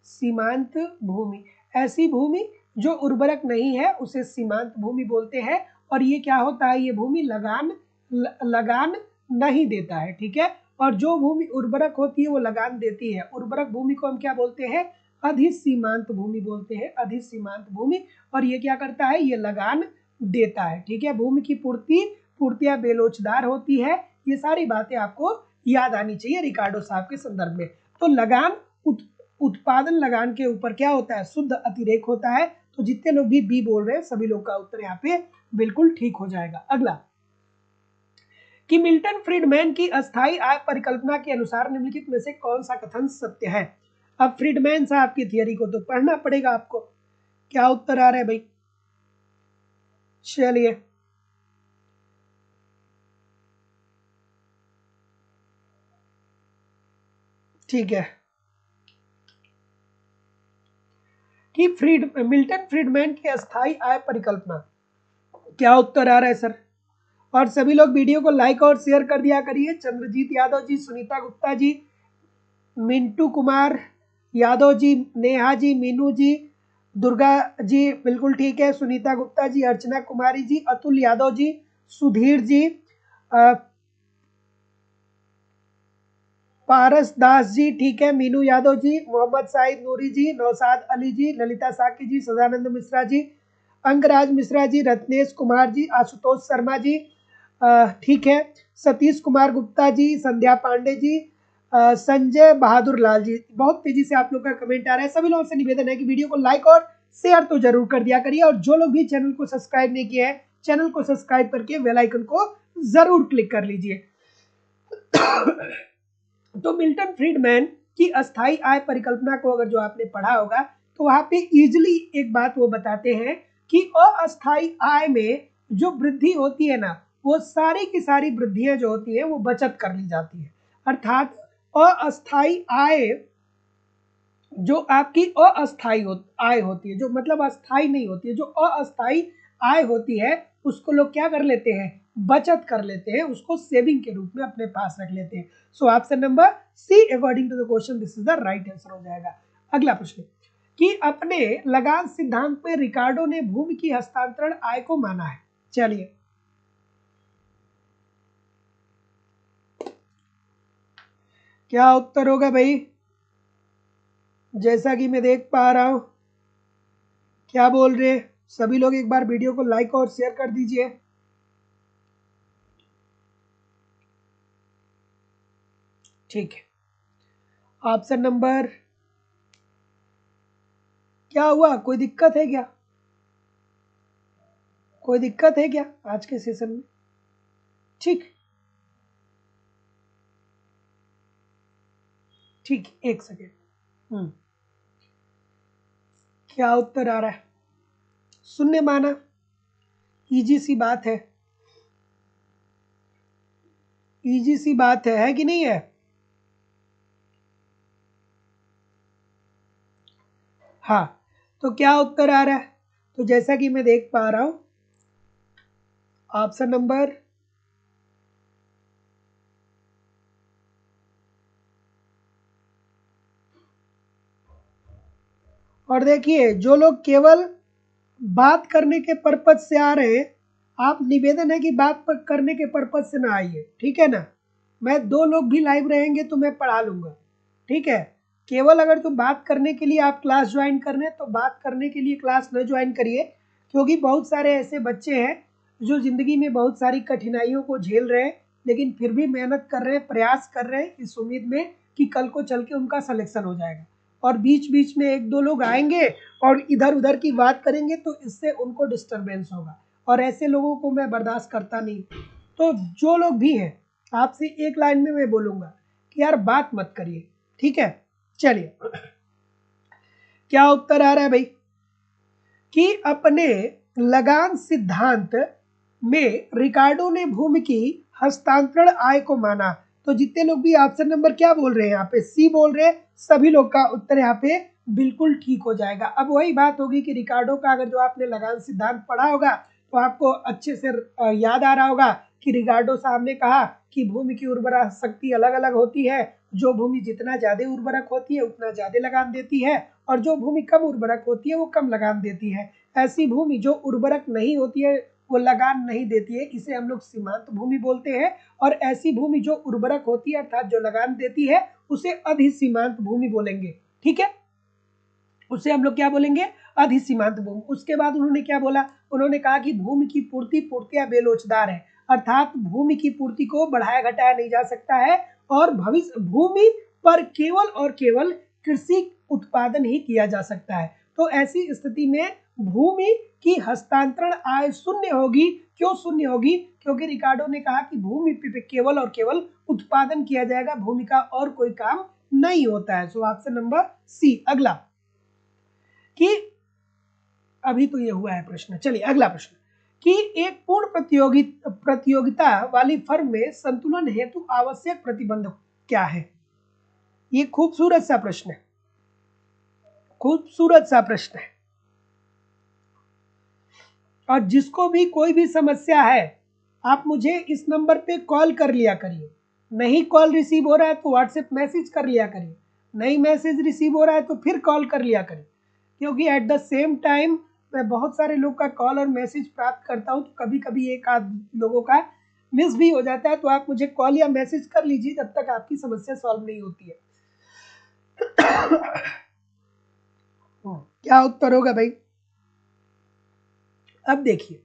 सीमांत भूमि, ऐसी भूमि जो उर्वरक नहीं है उसे सीमांत भूमि बोलते हैं। और ये क्या होता है? ये भूमि लगान नहीं देता है, ठीक है। और जो भूमि उर्वरक होती है वो लगान देती है। उर्वरक भूमि को हम क्या बोलते हैं? अधिसीमांत भूमि बोलते हैं, अधिसीमांत भूमि। और ये क्या करता है? ये लगान देता है, ठीक है। भूमि की पूर्तियां बेलोचदार होती है। ये सारी बातें आपको याद आनी चाहिए रिकार्डो साहब के संदर्भ में। तो लगान उत्पादन लगान के ऊपर क्या होता है? शुद्ध अतिरेक होता है। तो जितने लोग भी बी बोल रहे हैं सभी लोग का उत्तर यहाँ पे बिल्कुल ठीक हो जाएगा। अगला कि मिल्टन फ्रीडमैन की अस्थायी आय परिकल्पना के अनुसार निम्नलिखित में से कौन सा कथन सत्य है? अब फ्रीडमैन साहब की थियरी को तो पढ़ना पड़ेगा आपको। क्या उत्तर आ रहा है भाई? चलिए, ठीक है कि मिल्टन फ्रीडमैन की अस्थायी आय परिकल्पना, क्या उत्तर आ रहा है सर? और सभी लोग वीडियो को लाइक और शेयर कर दिया करिए। चंद्रजीत यादव जी, सुनीता गुप्ता जी, मिंटू कुमार यादव जी, नेहा जी, मीनू जी, दुर्गा जी, बिल्कुल ठीक है, सुनीता गुप्ता जी, अर्चना कुमारी जी, अतुल यादव जी, सुधीर जी, पारस दास जी, ठीक है, मीनू यादव जी, मोहम्मद साहिद नूरी जी, नौसाद अली जी, ललिता साकी जी, सदानंद मिश्रा जी, अंगराज मिश्रा जी, रत्नेश कुमार जी, आशुतोष शर्मा जी, ठीक है, सतीश कुमार गुप्ता जी, संध्या पांडे जी, संजय बहादुर लाल जी। बहुत तेजी से आप लोग का कमेंट आ रहा है। सभी लोगों से निवेदन है कि वीडियो को लाइक और शेयर तो जरूर कर दिया करिए, और जो लोग भी चैनल को सब्सक्राइब नहीं किया है चैनल को सब्सक्राइब करके बेल आइकन को जरूर क्लिक कर लीजिए। तो मिल्टन फ्रीडमैन की अस्थाई आय परिकल्पना को अगर जो आपने पढ़ा होगा तो वहां पे इजिली एक बात वो बताते हैं कि अस्थाई आय में जो वृद्धि होती है ना, वो सारी की सारी वृद्धियां जो होती है वो बचत कर ली जाती है। अर्थात अस्थाई आय जो आपकी अस्थाई आय होती है, जो मतलब अस्थाई नहीं होती है, जो अस्थाई आय होती है उसको लोग क्या कर लेते हैं? बचत कर लेते हैं, उसको सेविंग के रूप में अपने पास रख लेते हैं। So option number C according to the question this is the right answer हो जाएगा। अगला प्रश्न कि अपने लगान सिद्धांत में रिकार्डो ने भूमि की हस्तांतरण आय को माना है। चलिए, क्या उत्तर होगा भाई? जैसा कि मैं देख पा रहा हूं, क्या बोल रहे हैं सभी लोग? एक बार वीडियो को लाइक और शेयर कर दीजिए। ठीक है, ऑप्शन नंबर, क्या हुआ? कोई दिक्कत है क्या? कोई दिक्कत है क्या आज के सेशन में? ठीक, ठीक, एक सेकेंड। क्या उत्तर आ रहा है? शून्य माना, इजी सी बात है, इजी सी बात है कि नहीं है? हाँ, तो क्या उत्तर आ रहा है? तो जैसा कि मैं देख पा रहा हूं, ऑप्शन नंबर और देखिए, जो लोग केवल बात करने के पर्पज से आ रहे हैं, आप निवेदन है कि बात करने के पर्पज से ना आइए, ठीक है ना? मैं 2 लोग भी लाइव रहेंगे तो मैं पढ़ा लूंगा, ठीक है? केवल अगर तो बात करने के लिए आप क्लास ज्वाइन कर रहे हैं तो बात करने के लिए क्लास न ज्वाइन करिए, क्योंकि बहुत सारे ऐसे बच्चे हैं जो ज़िंदगी में बहुत सारी कठिनाइयों को झेल रहे हैं, लेकिन फिर भी मेहनत कर रहे हैं, प्रयास कर रहे हैं इस उम्मीद में कि कल को चल के उनका सिलेक्शन हो जाएगा। और बीच बीच में 1-2 लोग आएंगे और इधर उधर की बात करेंगे तो इससे उनको डिस्टरबेंस होगा, और ऐसे लोगों को मैं बर्दाश्त करता नहीं। तो जो लोग भी हैं, आपसे एक लाइन में मैं बोलूंगा कि यार बात मत करिए, ठीक है? चलिए, क्या उत्तर आ रहा है भाई? कि अपने लगान सिद्धांत में रिकार्डो ने भूमि की हस्तांतरण आय को माना। तो जितने लोग भी ऑप्शन नंबर क्या बोल रहे हैं, यहाँ पे सी बोल रहे हैं, सभी लोग का उत्तर यहाँ पे बिल्कुल ठीक हो जाएगा। अब वही बात होगी कि रिकार्डो का अगर जो आपने लगान सिद्धांत पढ़ा होगा तो आपको अच्छे से याद आ रहा होगा कि रिकार्डो साहब ने कहा कि भूमि की उर्वरा शक्ति अलग अलग होती है, जो भूमि जितना ज्यादा उर्वरक होती है उतना ज्यादा लगान देती है, और जो भूमि कम उर्वरक होती है वो कम लगान देती है। ऐसी भूमि जो उर्वरक नहीं होती है वो लगान नहीं देती है, इसे हम लोग सीमांत भूमि बोलते हैं। और ऐसी भूमि जो उर्वरक होती है अर्थात जो लगान देती है उसे अधिसीमांत भूमि बोलेंगे, ठीक है? उसे हम लोग क्या बोलेंगे? अधिसीमांत भूमि। उसके बाद उन्होंने क्या बोला? उन्होंने कहा कि भूमि की पूर्ति पूर्तिया बेलोचदार है, अर्थात भूमि की पूर्ति को बढ़ाया घटाया नहीं जा सकता है, और भविष्य भूमि पर केवल और केवल कृषि उत्पादन ही किया जा सकता है। तो ऐसी स्थिति में भूमि की हस्तांतरण आय शून्य होगी। क्यों शून्य होगी? क्योंकि रिकार्डो ने कहा कि भूमि पे केवल और केवल उत्पादन किया जाएगा, भूमि का और कोई काम नहीं होता है। So option number C. अगला, कि अभी तो ये हुआ है प्रश्न, चलिए अगला प्रश्न, कि एक पूर्ण प्रतियोगिता वाली फर्म में संतुलन हेतु आवश्यक प्रतिबंध क्या है? ये खूबसूरत सा प्रश्न है, खूबसूरत सा प्रश्न है। और जिसको भी कोई भी समस्या है, आप मुझे इस नंबर पे कॉल कर लिया करिए। नहीं कॉल रिसीव हो रहा है तो व्हाट्सएप मैसेज कर लिया करिए, नहीं मैसेज रिसीव हो रहा है तो फिर कॉल कर लिया करिए, क्योंकि एट द सेम टाइम मैं बहुत सारे लोग का कॉल और मैसेज प्राप्त करता हूं, तो कभी कभी एक आध लोगों का मिस भी हो जाता है। तो आप मुझे कॉल या मैसेज कर लीजिए जब तक आपकी समस्या सॉल्व नहीं होती है। क्या उत्तर होगा भाई? अब देखिए,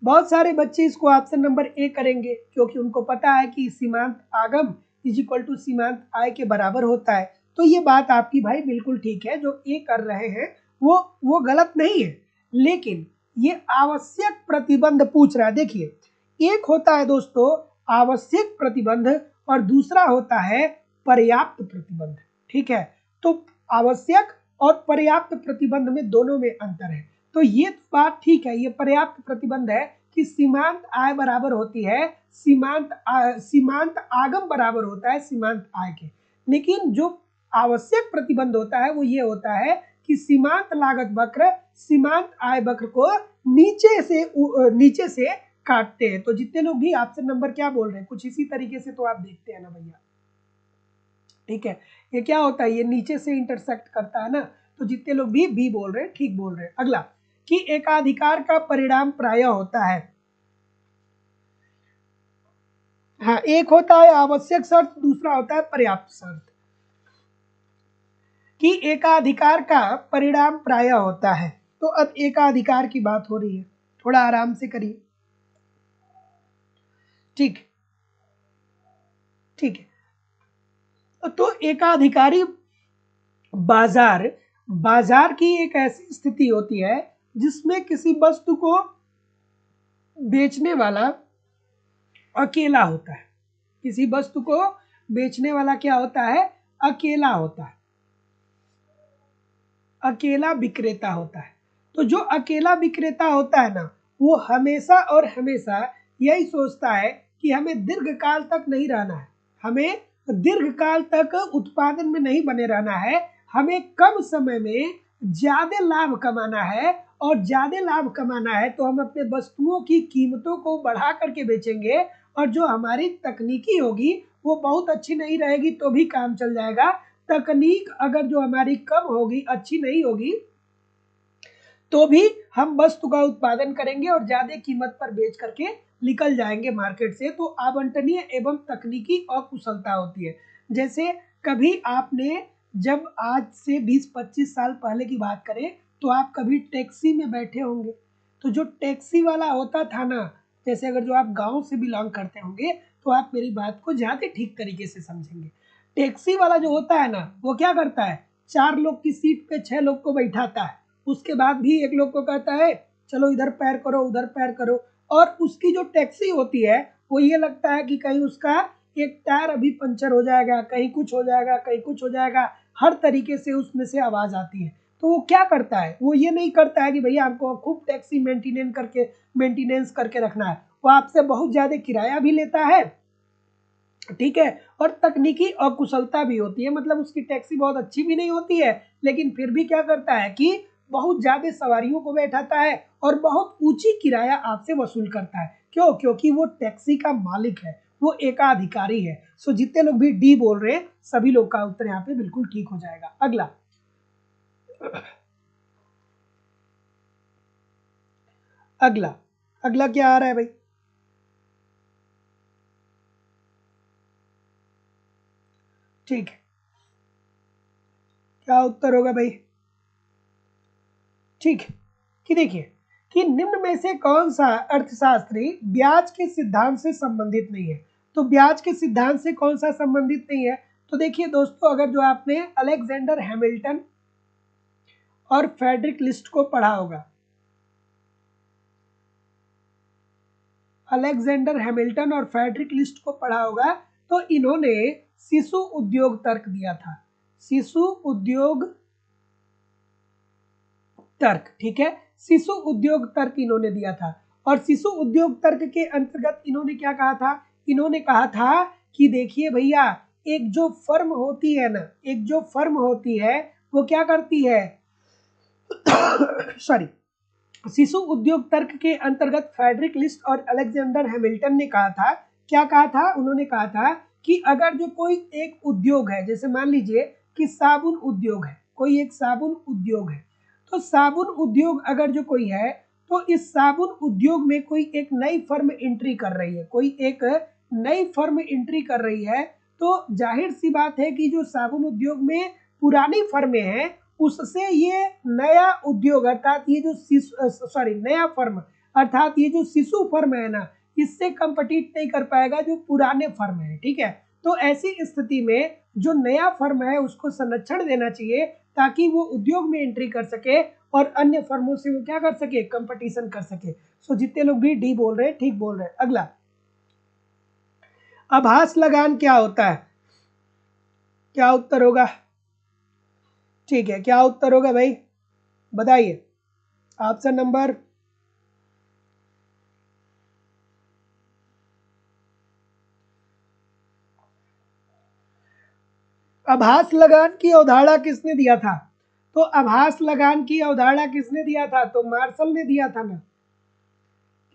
बहुत सारे बच्चे इसको ऑप्शन नंबर ए करेंगे, क्योंकि उनको पता है कि सीमांत आगम इज इक्वल टू सीमांत आय के बराबर होता है। तो ये बात आपकी भाई बिल्कुल ठीक है, जो ए कर रहे हैं वो गलत नहीं है, लेकिन ये आवश्यक प्रतिबंध पूछ रहा है। देखिए, एक होता है दोस्तों आवश्यक प्रतिबंध और दूसरा होता है पर्याप्त प्रतिबंध, ठीक है? तो आवश्यक और पर्याप्त प्रतिबंध में दोनों में अंतर है। तो ये बात ठीक है, ये पर्याप्त प्रतिबंध है कि सीमांत आय बराबर होती है सीमांत आगम बराबर होता है सीमांत आय के। लेकिन जो आवश्यक प्रतिबंध होता है वो ये होता है कि सीमांत लागत वक्र सीमांत आय वक्र को नीचे से काटते हैं। तो जितने लोग भी ऑप्शन नंबर क्या बोल रहे हैं, कुछ इसी तरीके से तो आप देखते हैं ना भैया, ठीक है? ये क्या होता है, ये नीचे से इंटरसेक्ट करता है ना। तो जितने लोग भी बी बोल रहे हैं ठीक बोल रहे हैं। अगला, कि एकाधिकार का परिणाम प्राय होता है। हाँ, एक होता है आवश्यक शर्त, दूसरा होता है पर्याप्त शर्त। कि एकाधिकार का परिणाम प्राय होता है। तो अब एकाधिकार की बात हो रही है, थोड़ा आराम से करिए, ठीक ठीक है? तो एकाधिकारी बाजार की एक ऐसी स्थिति होती है जिसमें किसी वस्तु को बेचने वाला अकेला होता है। किसी वस्तु को बेचने वाला क्या होता है? अकेला होता है। अकेला विक्रेता होता है। तो जो अकेला विक्रेता होता है ना, वो हमेशा और हमेशा यही सोचता है कि हमें दीर्घकाल तक नहीं रहना है, हमें दीर्घकाल तक उत्पादन में नहीं बने रहना है, हमें कम समय में ज्यादा लाभ कमाना है। और ज्यादा लाभ कमाना है तो हम अपने वस्तुओं की कीमतों को बढ़ा करके बेचेंगे, और जो हमारी तकनीकी होगी वो बहुत अच्छी नहीं रहेगी तो भी काम चल जाएगा। तकनीक अगर जो हमारी कम होगी, अच्छी नहीं होगी, तो भी हम वस्तु का उत्पादन करेंगे और ज्यादा कीमत पर बेच करके निकल जाएंगे मार्केट से। तो आवंटनीय एवं तकनीकी अकुशलता होती है। जैसे कभी आपने, जब आज से 20-25 साल पहले की बात करें, तो आप कभी टैक्सी में बैठे होंगे, तो जो टैक्सी वाला होता था ना, जैसे अगर जो आप गांव से बिलोंग करते होंगे तो आप मेरी बात को ज्यादा ठीक तरीके से समझेंगे। टैक्सी वाला जो होता है ना, वो क्या करता है, 4 लोग की सीट पे 6 लोग को बैठाता है, उसके बाद भी एक लोग को कहता है चलो इधर पैर करो, उधर पैर करो। और उसकी जो टैक्सी होती है, वो ये लगता है कि कहीं उसका एक टायर अभी पंचर हो जाएगा, कहीं कुछ हो जाएगा, कहीं कुछ हो जाएगा, हर तरीके से उसमें से आवाज आती है। तो वो क्या करता है, वो ये नहीं करता है कि भैया हमको खूब टैक्सी मेंटेनेंस करके रखना है, वो आपसे बहुत ज्यादा किराया भी लेता है, ठीक है, और तकनीकी अकुशलता भी होती है, मतलब उसकी टैक्सी बहुत अच्छी भी नहीं होती है, लेकिन फिर भी क्या करता है कि बहुत ज्यादा सवारियों को बैठाता है और बहुत ऊंची किराया आपसे वसूल करता है। क्यों? क्योंकि वो टैक्सी का मालिक है, वो एकाधिकारी है। सो जितने लोग भी डी बोल रहे हैं, सभी लोग का उत्तर यहाँ पे बिल्कुल ठीक हो जाएगा। अगला, अगला अगला क्या आ रहा है भाई? ठीक है, क्या उत्तर होगा भाई? ठीक है, कि देखिए कि निम्न में से कौन सा अर्थशास्त्री ब्याज के सिद्धांत से संबंधित नहीं है। तो ब्याज के सिद्धांत से कौन सा संबंधित नहीं है? तो देखिए दोस्तों, अगर जो आपने अलेक्जेंडर हैमिल्टन और फ्रेडरिक लिस्ट को पढ़ा होगा, अलेक्जेंडर हैमिल्टन और फ्रेडरिक लिस्ट को पढ़ा होगा, तो इन्होंने शिशु उद्योग तर्क दिया था, शिशु उद्योग तर्क, ठीक है, शिशु उद्योग तर्क इन्होंने दिया था। और शिशु उद्योग तर्क के अंतर्गत इन्होंने क्या कहा था? इन्होंने कहा था कि देखिए भैया, एक जो फर्म होती है ना, एक जो फर्म होती है, वो क्या करती है सॉरी, शिशु उद्योग तर्क के अंतर्गत फ्रेडरिक लिस्ट और अलेक्जेंडर हैमिल्टन ने कहा था, क्या कहा था? उन्होंने कहा था कि अगर जो कोई एक उद्योग है, जैसे मान लीजिए कि साबुन उद्योग है, कोई एक साबुन उद्योग है, तो साबुन उद्योग अगर जो कोई है, तो इस साबुन उद्योग में कोई एक नई फर्म एंट्री कर रही है, कोई एक नई फर्म एंट्री कर रही है, तो जाहिर सी बात है कि जो साबुन उद्योग में पुरानी फर्में हैं, उससे ये नया उद्योग अर्थात ये जो नया फर्म अर्थात ये जो शिशु फर्म है ना, इससे कंपटीट नहीं कर पाएगा जो पुराने फर्म है, ठीक है। तो ऐसी स्थिति में जो नया फर्म है उसको संरक्षण देना चाहिए, ताकि वो उद्योग में एंट्री कर सके और अन्य फर्मों से वो क्या कर सके, कंपटीशन कर सके। सो जितने लोग भी डी बोल रहे हैं, ठीक बोल रहे हैं। अगला, आभास लगान क्या होता है? क्या उत्तर होगा? ठीक है, क्या उत्तर होगा भाई, बताइए। ऑप्शन नंबर, आभास लगान की अवधारणा किसने दिया था? तो आभास लगान की अवधारणा किसने दिया था? तो मार्शल ने दिया था ना।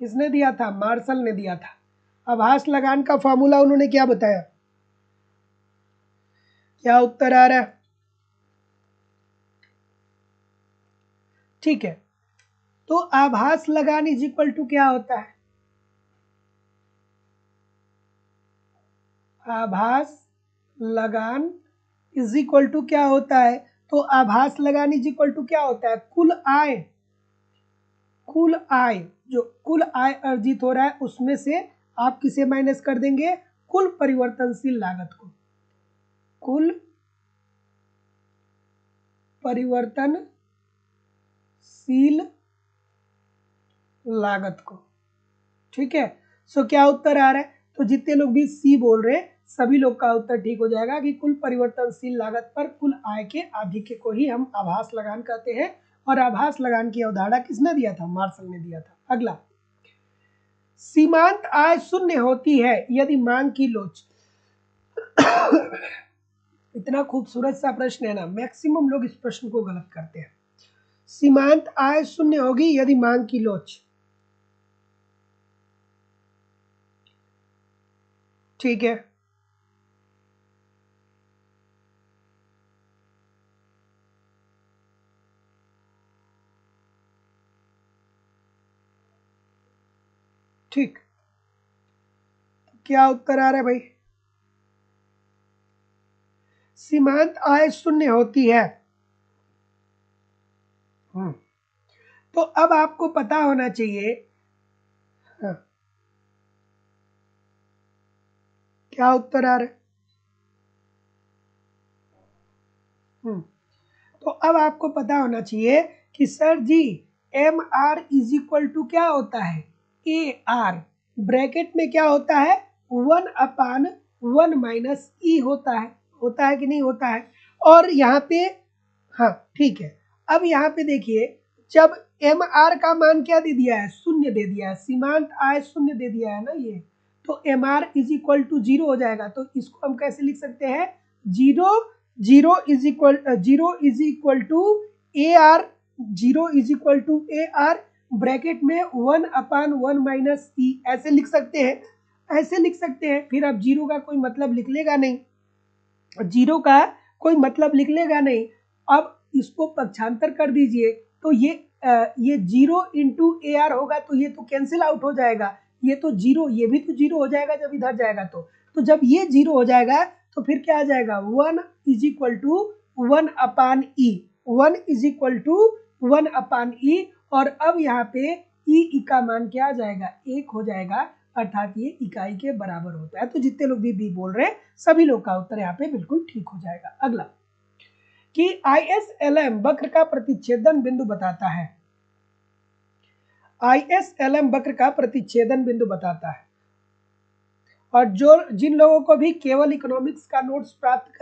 किसने दिया था? मार्शल ने दिया था। आभास लगान का फॉर्मूला उन्होंने क्या बताया? क्या उत्तर आ रहा है? ठीक है, तो आभास लगान इज इक्वल टू क्या होता है? आभास लगान इज इक्वल टू क्या होता है? तो आभास लगान इज इक्वल टू क्या होता है? कुल आय, कुल आय, जो कुल आय अर्जित हो रहा है उसमें से आप किसे माइनस कर देंगे? कुल परिवर्तनशील लागत को, कुल परिवर्तनशील लागत को, ठीक है। सो क्या उत्तर आ रहा है? तो जितने लोग भी सी बोल रहे हैं, सभी लोग का उत्तर ठीक हो जाएगा कि कुल परिवर्तनशील लागत पर कुल आय के आधिक्य को ही हम आभास लगान कहते हैं, और आभास लगान की अवधारणा किसने दिया था? मार्शल ने दिया था। अगला, सीमांत आय शून्य होती है यदि मांग की लोच इतना खूबसूरत सा प्रश्न है ना, मैक्सिमम लोग इस प्रश्न को गलत करते हैं। सीमांत आय शून्य होगी यदि मांग की लोच, ठीक है। ठीक, क्या उत्तर आ रहा है भाई? सीमांत आय शून्य होती है। तो अब आपको पता होना चाहिए, हाँ, क्या उत्तर आ रहा है? तो अब आपको पता होना चाहिए कि sir ji M R is equal to क्या होता है? ए आर, ब्रैकेट में क्या होता है? 1/1 माइनस ई होता है कि नहीं होता है? और यहाँ पे, हाँ ठीक है, अब यहाँ पे देखिए, जब एम आर का मान क्या दे दिया है? शून्य दे दिया है, सीमांत आय शून्य दे दिया है ना ये, तो M R is equal to 0 हो जाएगा। तो इसको हम कैसे लिख सकते हैं? Zero zero is equal to A R, zero is equal to A R, bracket में 1/1 माइनस ई, ऐसे लिख सकते हैं, ऐसे लिख सकते हैं। फिर अब जीरो का कोई मतलब निकलेगा नहीं, जीरो का कोई मतलब निकलेगा नहीं। अब इसको पक्षांतर कर दीजिए, तो ये जीरो इंटू ए आर होगा, तो ये तो कैंसिल आउट हो जाएगा, ये तो जीरो, ये भी तो जीरो हो जाएगा जब इधर जाएगा। तो जब ये जीरो हो जाएगा तो फिर क्या आ जाएगा? 1 is equal to 1/e, 1 is equal to 1/e, और अब यहाँ पे ई का मान क्या आ जाएगा? 1 हो जाएगा, अर्थात ये इकाई के बराबर होता है। तो जितने लोग भी बोल रहे हैं सभी लोग का उत्तर यहाँ पे बिल्कुल ठीक हो जाएगा। अगला, कि ISLM वक्र का प्रतिच्छेदन बिंदु बताता है। ISLM वक्र का प्रतिच्छेदन बिंदु बताता है, और जिन लोगों को भी केवल इकोनॉमिक्स का नोट्स प्राप्त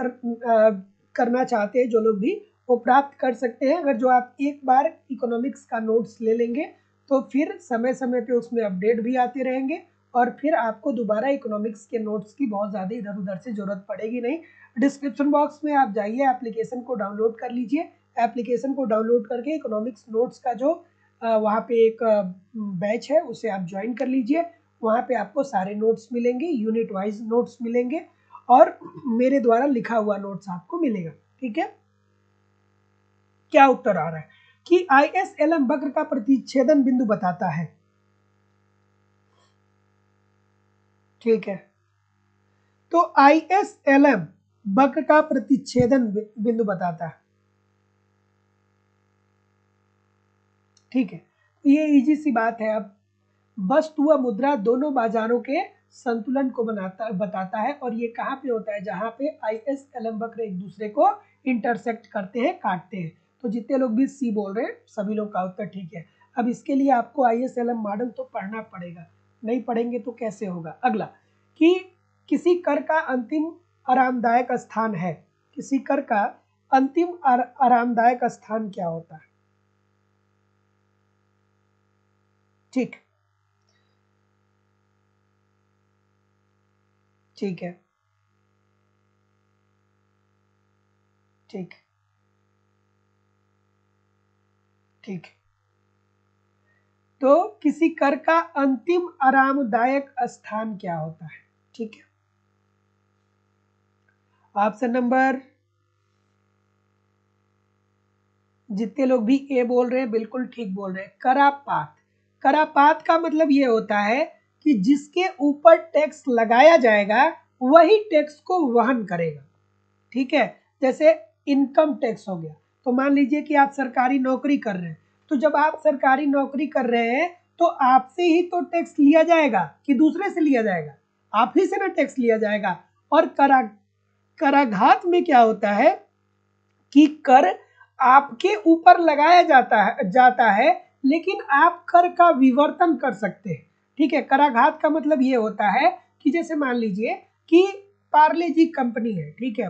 करना चाहते हैं, जो लोग भी, वो प्राप्त कर सकते हैं। अगर जो आप एक बार इकोनॉमिक्स का नोट्स ले लेंगे तो फिर समय समय पे उसमें अपडेट भी आते रहेंगे, और फिर आपको दोबारा इकोनॉमिक्स के नोट्स की बहुत ज़्यादा इधर उधर से ज़रूरत पड़ेगी नहीं। डिस्क्रिप्शन बॉक्स में आप जाइए, एप्लीकेशन को डाउनलोड कर लीजिए। एप्लीकेशन को डाउनलोड करके इकोनॉमिक्स नोट्स का जो वहाँ पे एक बैच है उसे आप ज्वाइन कर लीजिए। वहाँ पे आपको सारे नोट्स मिलेंगे, यूनिट वाइज नोट्स मिलेंगे, और मेरे द्वारा लिखा हुआ नोट्स आपको मिलेगा। ठीक है, क्या उत्तर आ रहा है? कि ISLM वक्र का प्रतिच्छेदन बिंदु बताता है। ठीक है, तो ISLM वक्र का प्रतिच्छेदन बिंदु बताता है। ठीक है, ये इजी सी बात है। अब वस्तु व मुद्रा दोनों बाजारों के संतुलन को बताता है, और ये कहाँ पे होता है? जहाँ पे ISLM वक्र एक दूसरे को इंटरसेक्ट करते हैं, काटते हैं। तो जितने लोग भी सी बोल रहे हैं सभी लोग का उत्तर ठीक है। अब इसके लिए आपको ISLM मॉडल तो पढ़ना पड़ेगा, नहीं पढ़ेंगे तो कैसे होगा? अगला, कि किसी कर का अंतिम आरामदायक स्थान है। किसी कर का अंतिम आरामदायक स्थान क्या होता है? ठीक, ठीक है, ठीक, ठीक। तो किसी कर का अंतिम आरामदायक स्थान क्या होता है? ठीक है, ऑप्शन नंबर, जितने लोग भी ए बोल रहे हैं बिल्कुल ठीक बोल रहे हैं, करापात। करापात का मतलब ये होता है कि जिसके ऊपर टैक्स लगाया जाएगा वही टैक्स को वहन करेगा। ठीक है, जैसे इनकम टैक्स हो गया। तो मान लीजिए कि आप सरकारी नौकरी कर रहे हैं, तो जब आप सरकारी नौकरी कर रहे हैं तो आपसे ही तो टैक्स लिया जाएगा कि दूसरे से लिया जाएगा? आप ही से ना टैक्स लिया जाएगा। और कराघात में क्या होता है कि कर आपके ऊपर लगाया जाता है, लेकिन आप कर का विवर्तन कर सकते हैं। ठीक है, कराघात का मतलब ये होता है कि जैसे मान लीजिए कि पार्ले जी कंपनी है, ठीक है,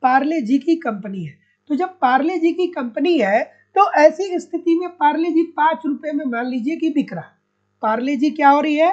पार्ले जी की कंपनी है। तो जब पार्ले जी की कंपनी है तो ऐसी स्थिति में पार्ले जी 5 रुपए में मान लीजिए कि बिक रहा, पार्ले जी क्या हो रही है,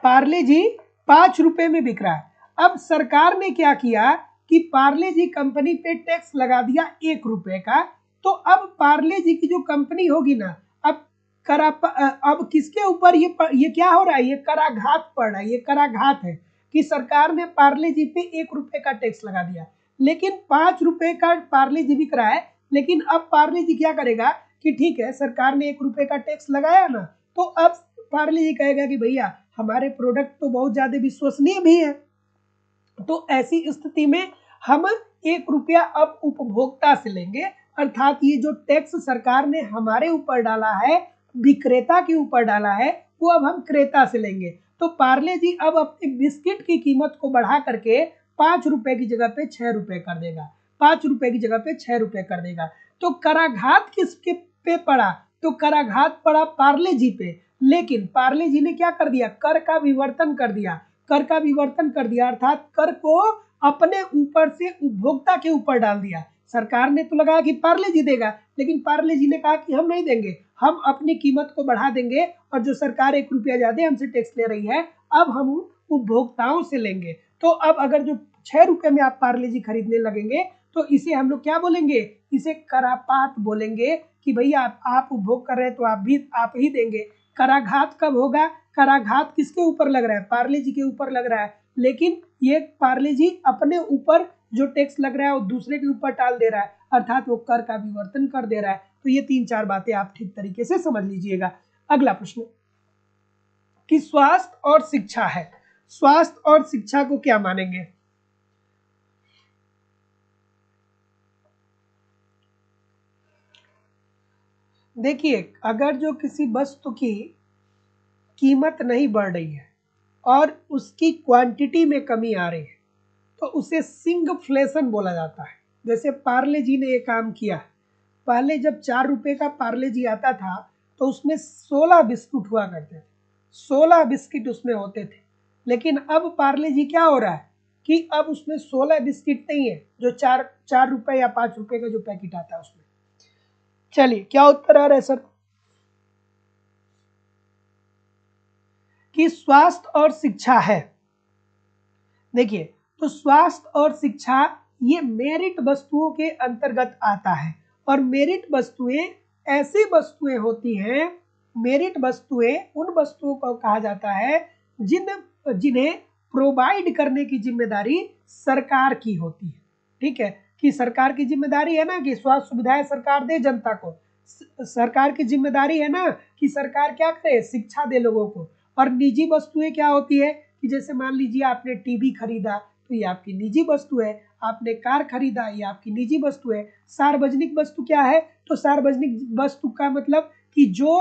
पार्ले जी 5 रुपए में बिक रहा है। अब सरकार ने क्या किया कि पार्ले जी कंपनी पे टैक्स लगा दिया 1 रुपए का। तो अब पार्ले जी की जो कंपनी होगी ना, अब अब किसके ऊपर ये क्या हो रहा है, ये कराघात पड़ रहा है, ये कराघात है कि सरकार ने पार्ले जी पे 1 रुपए का टैक्स लगा दिया, लेकिन 5 रुपए का पार्ले जी बिक रहा है। लेकिन अब पार्ले जी क्या करेगा कि ठीक है, सरकार ने 1 रुपए का टैक्स लगाया ना, तो अब पार्ले जी कहेगा कि भैया हमारे प्रोडक्ट तो बहुत ज्यादा विश्वसनीय भी है, तो ऐसी स्थिति में हम 1 रुपया अब उपभोक्ता से लेंगे, अर्थात ये जो टैक्स सरकार ने हमारे ऊपर डाला है, विक्रेता के ऊपर डाला है, वो अब हम क्रेता से लेंगे। तो पार्ले जी अब अपनी बिस्किट की कीमत को बढ़ा करके 5 रुपए की जगह पे 6 रुपए कर देगा, 5 रुपए की जगह पे 6 रुपए कर देगा। तो कराघात किसके पे पड़ा, तो कराघात पड़ा पार्ले जी पे। लेकिन पार्ले जी ने क्या कर दिया, कर का विवर्तन कर दिया, कर का विवर्तन कर दिया, अर्थात कर को अपने ऊपर से उपभोक्ता के ऊपर डाल दिया। सरकार ने तो लगाया कि पार्ले जी देगा, लेकिन पार्ले जी ने कहा कि हम नहीं देंगे, हम अपनी कीमत को बढ़ा देंगे, और जो सरकार 1 रुपया ज्यादा हमसे टैक्स ले रही है, अब हम उपभोक्ताओं से लेंगे। तो अब अगर जो 6 रुपए में आप पार्ले जी खरीदने लगेंगे, तो इसे हम लोग क्या बोलेंगे, इसे करापात बोलेंगे कि भैया आप उपभोग कर रहे हैं तो आप ही देंगे। कराघात कब होगा, कराघात किसके ऊपर लग रहा है, पार्ले जी के ऊपर लग रहा है, लेकिन ये पार्ले जी अपने ऊपर जो टैक्स लग रहा है वो दूसरे के ऊपर टाल दे रहा है, अर्थात वो कर का विवर्तन कर दे रहा है। तो ये 3-4 बातें आप ठीक तरीके से समझ लीजिएगा। अगला प्रश्न कि स्वास्थ्य और शिक्षा है, स्वास्थ्य और शिक्षा को क्या मानेंगे। देखिए, अगर जो किसी वस्तु की कीमत नहीं बढ़ रही है और उसकी क्वांटिटी में कमी आ रही है, तो उसे सिंगफ्लेशन बोला जाता है। जैसे पार्ले जी ने ये काम किया, पहले जब 4 रुपए का पार्ले जी आता था तो उसमें 16 बिस्कुट हुआ करते थे, 16 बिस्किट उसमें होते थे। लेकिन अब पार्ले जी क्या हो रहा है कि अब उसमें 16 बिस्किट नहीं है, जो 4 रुपए या 5 रुपए का जो पैकेट आता है उसमें। चलिए, क्या उत्तर आ रहा है सर, कि स्वास्थ्य और शिक्षा है। देखिए, तो स्वास्थ्य और शिक्षा ये मेरिट वस्तुओं के अंतर्गत आता है, और मेरिट वस्तुएं ऐसी वस्तुएं होती हैं, मेरिट वस्तुएं उन वस्तुओं को कहा जाता है जिन्हें प्रोवाइड करने की जिम्मेदारी सरकार की होती है। ठीक है, कि सरकार की जिम्मेदारी है ना कि स्वास्थ्य सुविधाएं सरकार दे जनता को, सरकार की जिम्मेदारी है ना कि सरकार क्या करे, शिक्षा दे लोगों को। और निजी वस्तुएं क्या होती है कि जैसे मान लीजिए आपने टीवी खरीदा तो ये आपकी निजी वस्तु है, आपने कार खरीदा ये आपकी निजी वस्तु है। सार्वजनिक वस्तु क्या है, तो सार्वजनिक वस्तु का मतलब कि जो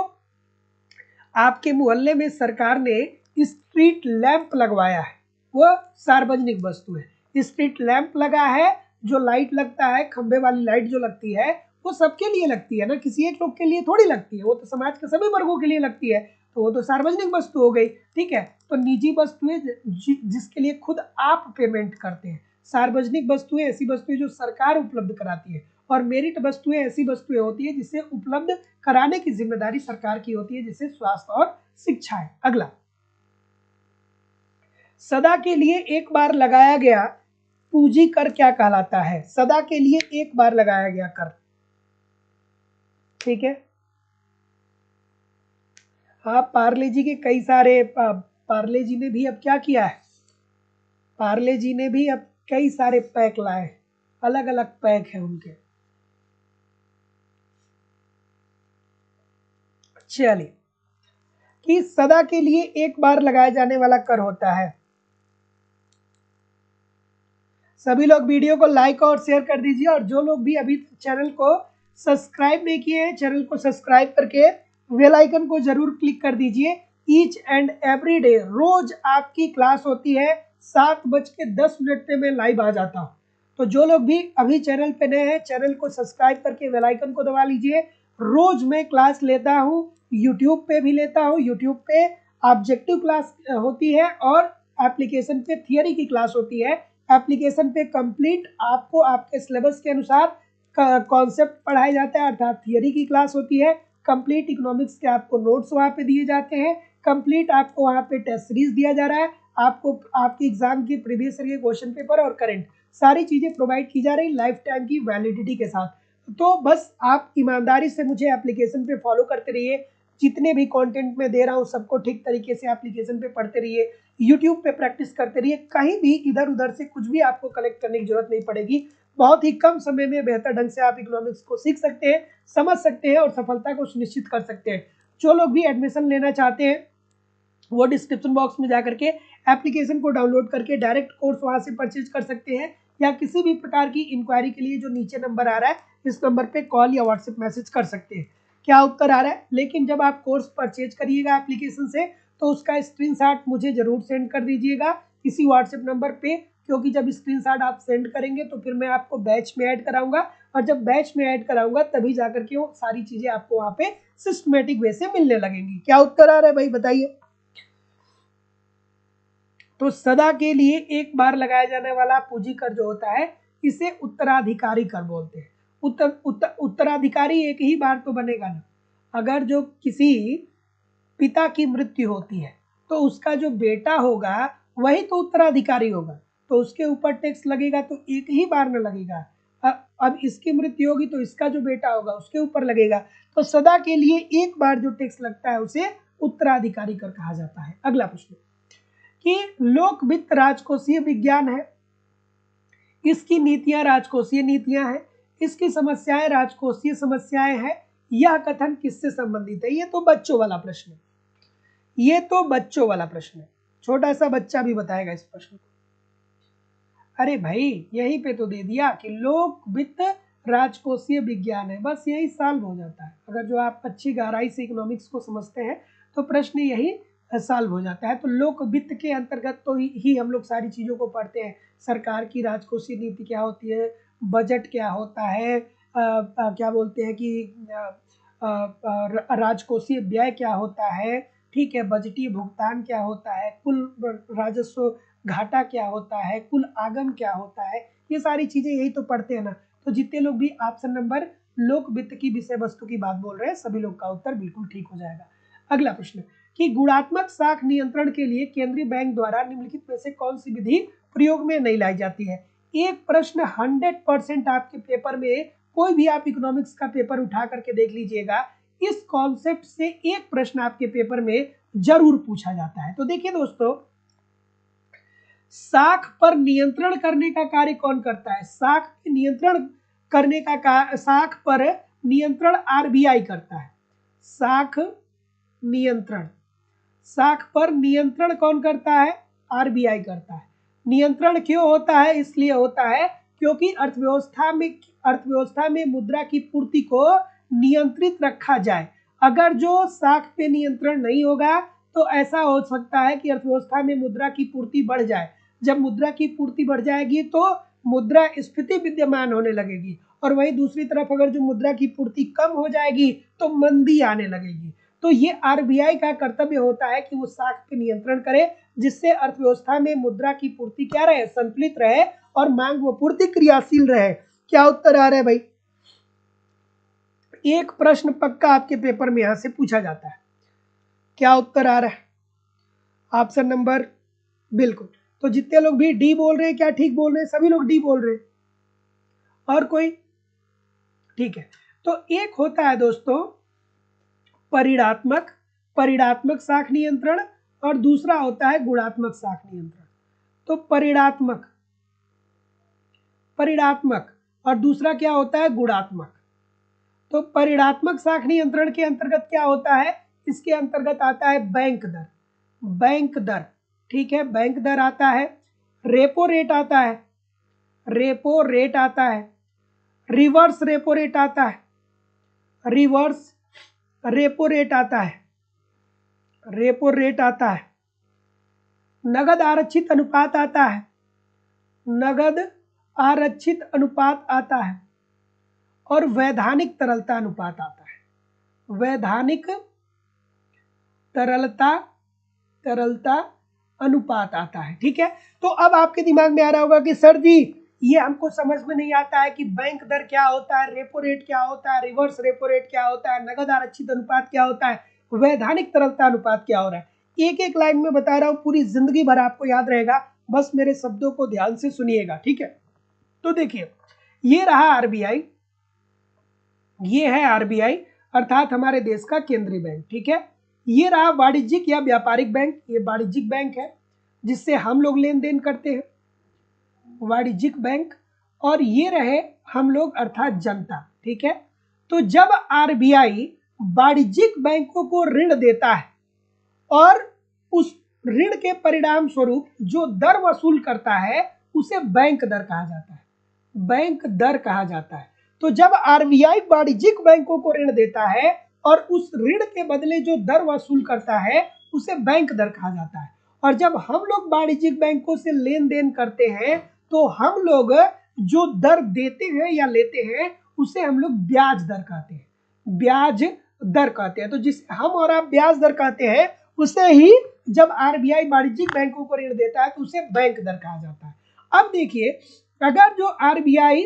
आपके मोहल्ले में सरकार ने स्ट्रीट लैंप लगवाया है वो सार्वजनिक वस्तु है। स्ट्रीट लैंप लगा है, जो लाइट लगता है, खंबे वाली लाइट जो लगती है वो सबके लिए लगती है ना, किसी एक लोग के लिए थोड़ी लगती है, वो तो समाज के सभी वर्गों के लिए लगती है, तो वो तो सार्वजनिक वस्तु हो गई। ठीक है, तो निजी वस्तुएं जिसके लिए खुद आप पेमेंट करते हैं, सार्वजनिक वस्तुएं ऐसी वस्तुएं जो सरकार उपलब्ध कराती है, और मेरिट वस्तुएं ऐसी वस्तुएं होती है जिसे उपलब्ध कराने की जिम्मेदारी सरकार की होती है, जिसे स्वास्थ्य और शिक्षा है। अगला, सदा के लिए एक बार लगाया गया पूंजी कर क्या कहलाता है, सदा के लिए एक बार लगाया गया कर। ठीक है, हाँ, पार्ले जी के कई सारे पार्ले जी ने भी अब क्या किया है, पार्ले जी ने भी अब कई सारे पैक लाए, अलग अलग पैक है उनके। चलिए, कि सदा के लिए एक बार लगाए जाने वाला कर होता है। सभी लोग वीडियो को लाइक और शेयर कर दीजिए, और जो लोग भी अभी चैनल को सब्सक्राइब नहीं किए हैं, चैनल को सब्सक्राइब करके बेल आइकन को जरूर क्लिक कर दीजिए। ईच एंड एवरी डे रोज आपकी क्लास होती है, 7:10 पे मैं लाइव आ जाता हूँ। तो जो लोग भी अभी चैनल पे नए हैं, चैनल को सब्सक्राइब करके बेल आइकन को दबा लीजिए। रोज मैं क्लास लेता हूँ, यूट्यूब पे भी लेता हूँ, यूट्यूब पे ऑब्जेक्टिव क्लास होती है और एप्लीकेशन पे थियरी की क्लास होती है। एप्लीकेशन पे कंप्लीट आपको आपके सिलेबस के अनुसार कॉन्सेप्ट पढ़ाया जाता है, अर्थात थियरी की क्लास होती है। कंप्लीट इकोनॉमिक्स के आपको नोट्स वहाँ पे दिए जाते हैं। कंप्लीट आपको वहाँ पे टेस्ट सीरीज दिया जा रहा है, आपको आपकी एग्जाम की प्रीवियस ईयर के क्वेश्चन पेपर और करंट सारी चीजें प्रोवाइड की जा रही लाइफ टाइम की वैलिडिटी के साथ। तो बस आप ईमानदारी से मुझे एप्लीकेशन पे फॉलो करते रहिए, जितने भी कंटेंट मैं दे रहा हूँ सबको ठीक तरीके से एप्लीकेशन पे पढ़ते रहिए, यूट्यूब पे प्रैक्टिस करते रहिए, कहीं भी इधर उधर से कुछ भी आपको कलेक्ट करने की जरूरत नहीं पड़ेगी। बहुत ही कम समय में बेहतर ढंग से आप इकोनॉमिक्स को सीख सकते हैं, समझ सकते हैं और सफलता को सुनिश्चित कर सकते हैं। जो लोग भी एडमिशन लेना चाहते हैं वो डिस्क्रिप्शन बॉक्स में जाकर के एप्लीकेशन को डाउनलोड करके डायरेक्ट कोर्स वहां से परचेज कर सकते हैं, या किसी भी प्रकार की इंक्वायरी के लिए जो नीचे नंबर आ रहा है इस नंबर पे कॉल या व्हाट्सएप मैसेज कर सकते हैं। क्या उत्तर आ रहा है? लेकिन जब आप कोर्स परचेज करिएगा एप्लीकेशन से तो उसका स्क्रीनशॉट मुझे जरूर सेंड कर दीजिएगा इसी व्हाट्सएप नंबर पे, क्योंकि जब स्क्रीनशॉट आप सेंड करेंगे तो फिर मैं आपको बैच में ऐड कराऊंगा, और जब बैच में ऐड कराऊंगा तभी जाकर के वो सारी चीजें आपको वहां पे सिस्टमेटिक वे से मिलने लगेंगी। क्या उत्तर आ रहा है भाई, बताइए। तो सदा के लिए एक बार लगाया जाने वाला पूंजी कर जो होता है इसे उत्तराधिकारी कर बोलते हैं। उत्तराधिकारी एक ही बार तो बनेगा ना, अगर जो किसी पिता की मृत्यु होती है तो उसका जो बेटा होगा वही तो उत्तराधिकारी होगा, तो उसके ऊपर टैक्स लगेगा तो एक ही बार न लगेगा। अब इसकी मृत्यु होगी तो इसका जो बेटा होगा उसके ऊपर लगेगा, तो सदा के लिए एक बार जो टैक्स लगता है उसे उत्तराधिकारी कर कहा जाता है। अगला प्रश्न कि लोक वित्त राजकोषीय विज्ञान है, इसकी नीतियां राजकोषीय नीतियां हैं, इसकी समस्याएं राजकोषीय समस्याएं हैं, यह कथन किससे संबंधित है? ये तो बच्चों वाला प्रश्न है, ये तो बच्चों वाला प्रश्न है, छोटा सा बच्चा भी बताएगा इस प्रश्न को। अरे भाई यहीं पे तो दे दिया कि लोक वित्त राजकोषीय विज्ञान है, बस यही सॉल्व हो जाता है। अगर जो आप अच्छी गहराई से इकोनॉमिक्स को समझते हैं तो प्रश्न यही सॉल्व हो जाता है। तो लोक वित्त के अंतर्गत तो ही हम लोग सारी चीजों को पढ़ते हैं। सरकार की राजकोषीय नीति क्या होती है, बजट क्या होता है, क्या बोलते हैं कि राजकोषीय व्यय क्या होता है, ठीक है, बजटीय भुगतान क्या होता है, कुल राजस्व घाटा क्या होता है, कुल आगम क्या होता है, ये सारी चीजें यही तो पढ़ते हैं ना। तो जितने लोग भी ऑप्शन नंबर लोक वित्त की विषय वस्तु की बात बोल रहे हैं सभी लोग का उत्तर बिल्कुल ठीक हो जाएगा। अगला प्रश्न कि गुणात्मक साख नियंत्रण के लिए केंद्रीय बैंक द्वारा निम्नलिखित में से कौन सी विधि प्रयोग में नहीं लाई जाती है? एक प्रश्न 100% आपके पेपर में, कोई भी आप इकोनॉमिक्स का पेपर उठा करके देख लीजिएगा, इस कॉन्सेप्ट से एक प्रश्न आपके पेपर में जरूर पूछा जाता है। तो देखिए दोस्तों, साख पर नियंत्रण करने का कार्य कौन करता है? साख पे नियंत्रण करने का साख पर नियंत्रण आरबीआई करता है। साख नियंत्रण, साख पर नियंत्रण कौन करता है? आरबीआई करता है। नियंत्रण क्यों होता है? इसलिए होता है क्योंकि अर्थव्यवस्था में मुद्रा की पूर्ति को नियंत्रित रखा जाए। अगर जो साख पे नियंत्रण नहीं होगा तो ऐसा हो सकता है कि अर्थव्यवस्था में मुद्रा की पूर्ति बढ़ जाए। जब मुद्रा की पूर्ति बढ़ जाएगी तो मुद्रा स्फीति विद्यमान होने लगेगी, और वहीं दूसरी तरफ अगर जो मुद्रा की पूर्ति कम हो जाएगी तो मंदी आने लगेगी। तो ये आरबीआई का कर्तव्य होता है कि वो साख पे नियंत्रण करे, जिससे अर्थव्यवस्था में मुद्रा की पूर्ति क्या रहे? संतुलित रहे, और मांग व पूर्ति क्रियाशील रहे। क्या उत्तर आ रहा है भाई? एक प्रश्न पक्का आपके पेपर में यहां से पूछा जाता है। क्या उत्तर आ रहा है? ऑप्शन नंबर, बिल्कुल। तो जितने लोग भी डी बोल रहे हैं, क्या ठीक बोल रहे हैं? सभी लोग डी बोल रहे हैं, और कोई? ठीक है। तो एक होता है दोस्तों परिणात्मक, परिणात्मक साख नियंत्रण, और दूसरा होता है गुणात्मक साख नियंत्रण। तो परिणात्मक, परिणात्मक, और दूसरा क्या होता है? गुणात्मक। तो परिणात्मक साख नियंत्रण के अंतर्गत क्या होता है? इसके अंतर्गत आता है बैंक दर, बैंक दर, ठीक है, बैंक दर आता है, रेपो रेट आता है, रेपो रेट आता है, रिवर्स रेपो रेट आता है, रिवर्स रेपो रेट आता है, रेपो रेट आता है, नगद आरक्षित अनुपात आता है, नगद आरक्षित अनुपात आता है, और वैधानिक तरलता अनुपात आता है, वैधानिक तरलता तरलता अनुपात आता है। ठीक है, तो अब आपके दिमाग में आ रहा होगा कि सर जी ये हमको समझ में नहीं आता है कि बैंक दर क्या होता है, रेपो रेट क्या होता है, रिवर्स रेपो रेट क्या होता है, नगद आरक्षित अनुपात क्या होता है, वैधानिक तरलता अनुपात क्या हो रहा है। एक एक लाइन में बता रहा हूँ, पूरी जिंदगी भर आपको याद रहेगा, बस मेरे शब्दों को ध्यान से सुनिएगा। ठीक है, तो देखिए ये रहा आरबीआई, ये है आरबीआई अर्थात हमारे देश का केंद्रीय बैंक। ठीक है, ये रहा वाणिज्यिक या व्यापारिक बैंक, ये वाणिज्यिक बैंक है जिससे हम लोग लेन देन करते हैं, वाणिज्यिक बैंक। और ये रहे हम लोग अर्थात जनता। ठीक है, तो जब आरबीआई वाणिज्यिक बैंकों को ऋण देता है और उस ऋण के परिणाम स्वरूप जो दर वसूल करता है उसे बैंक दर कहा जाता है, बैंक दर कहा जाता है। तो जब आरबीआई वाणिज्यिक बैंकों को ऋण देता है और उस ऋण के बदले जो दर वसूल करता है उसे बैंक दर कहा जाता है। और जब हम लोग वाणिज्यिक बैंकों से लेन देन करते हैं तो हम लोग जो दर देते हैं या लेते हैं उसे हम लोग ब्याज दर कहते हैं, ब्याज दर कहते हैं। तो जिस हम और आप ब्याज दर कहते हैं उसे ही जब आरबीआई वाणिज्यिक बैंकों को ऋण देता है तो उसे बैंक दर कहा जाता है। अब देखिए, अगर जो आरबीआई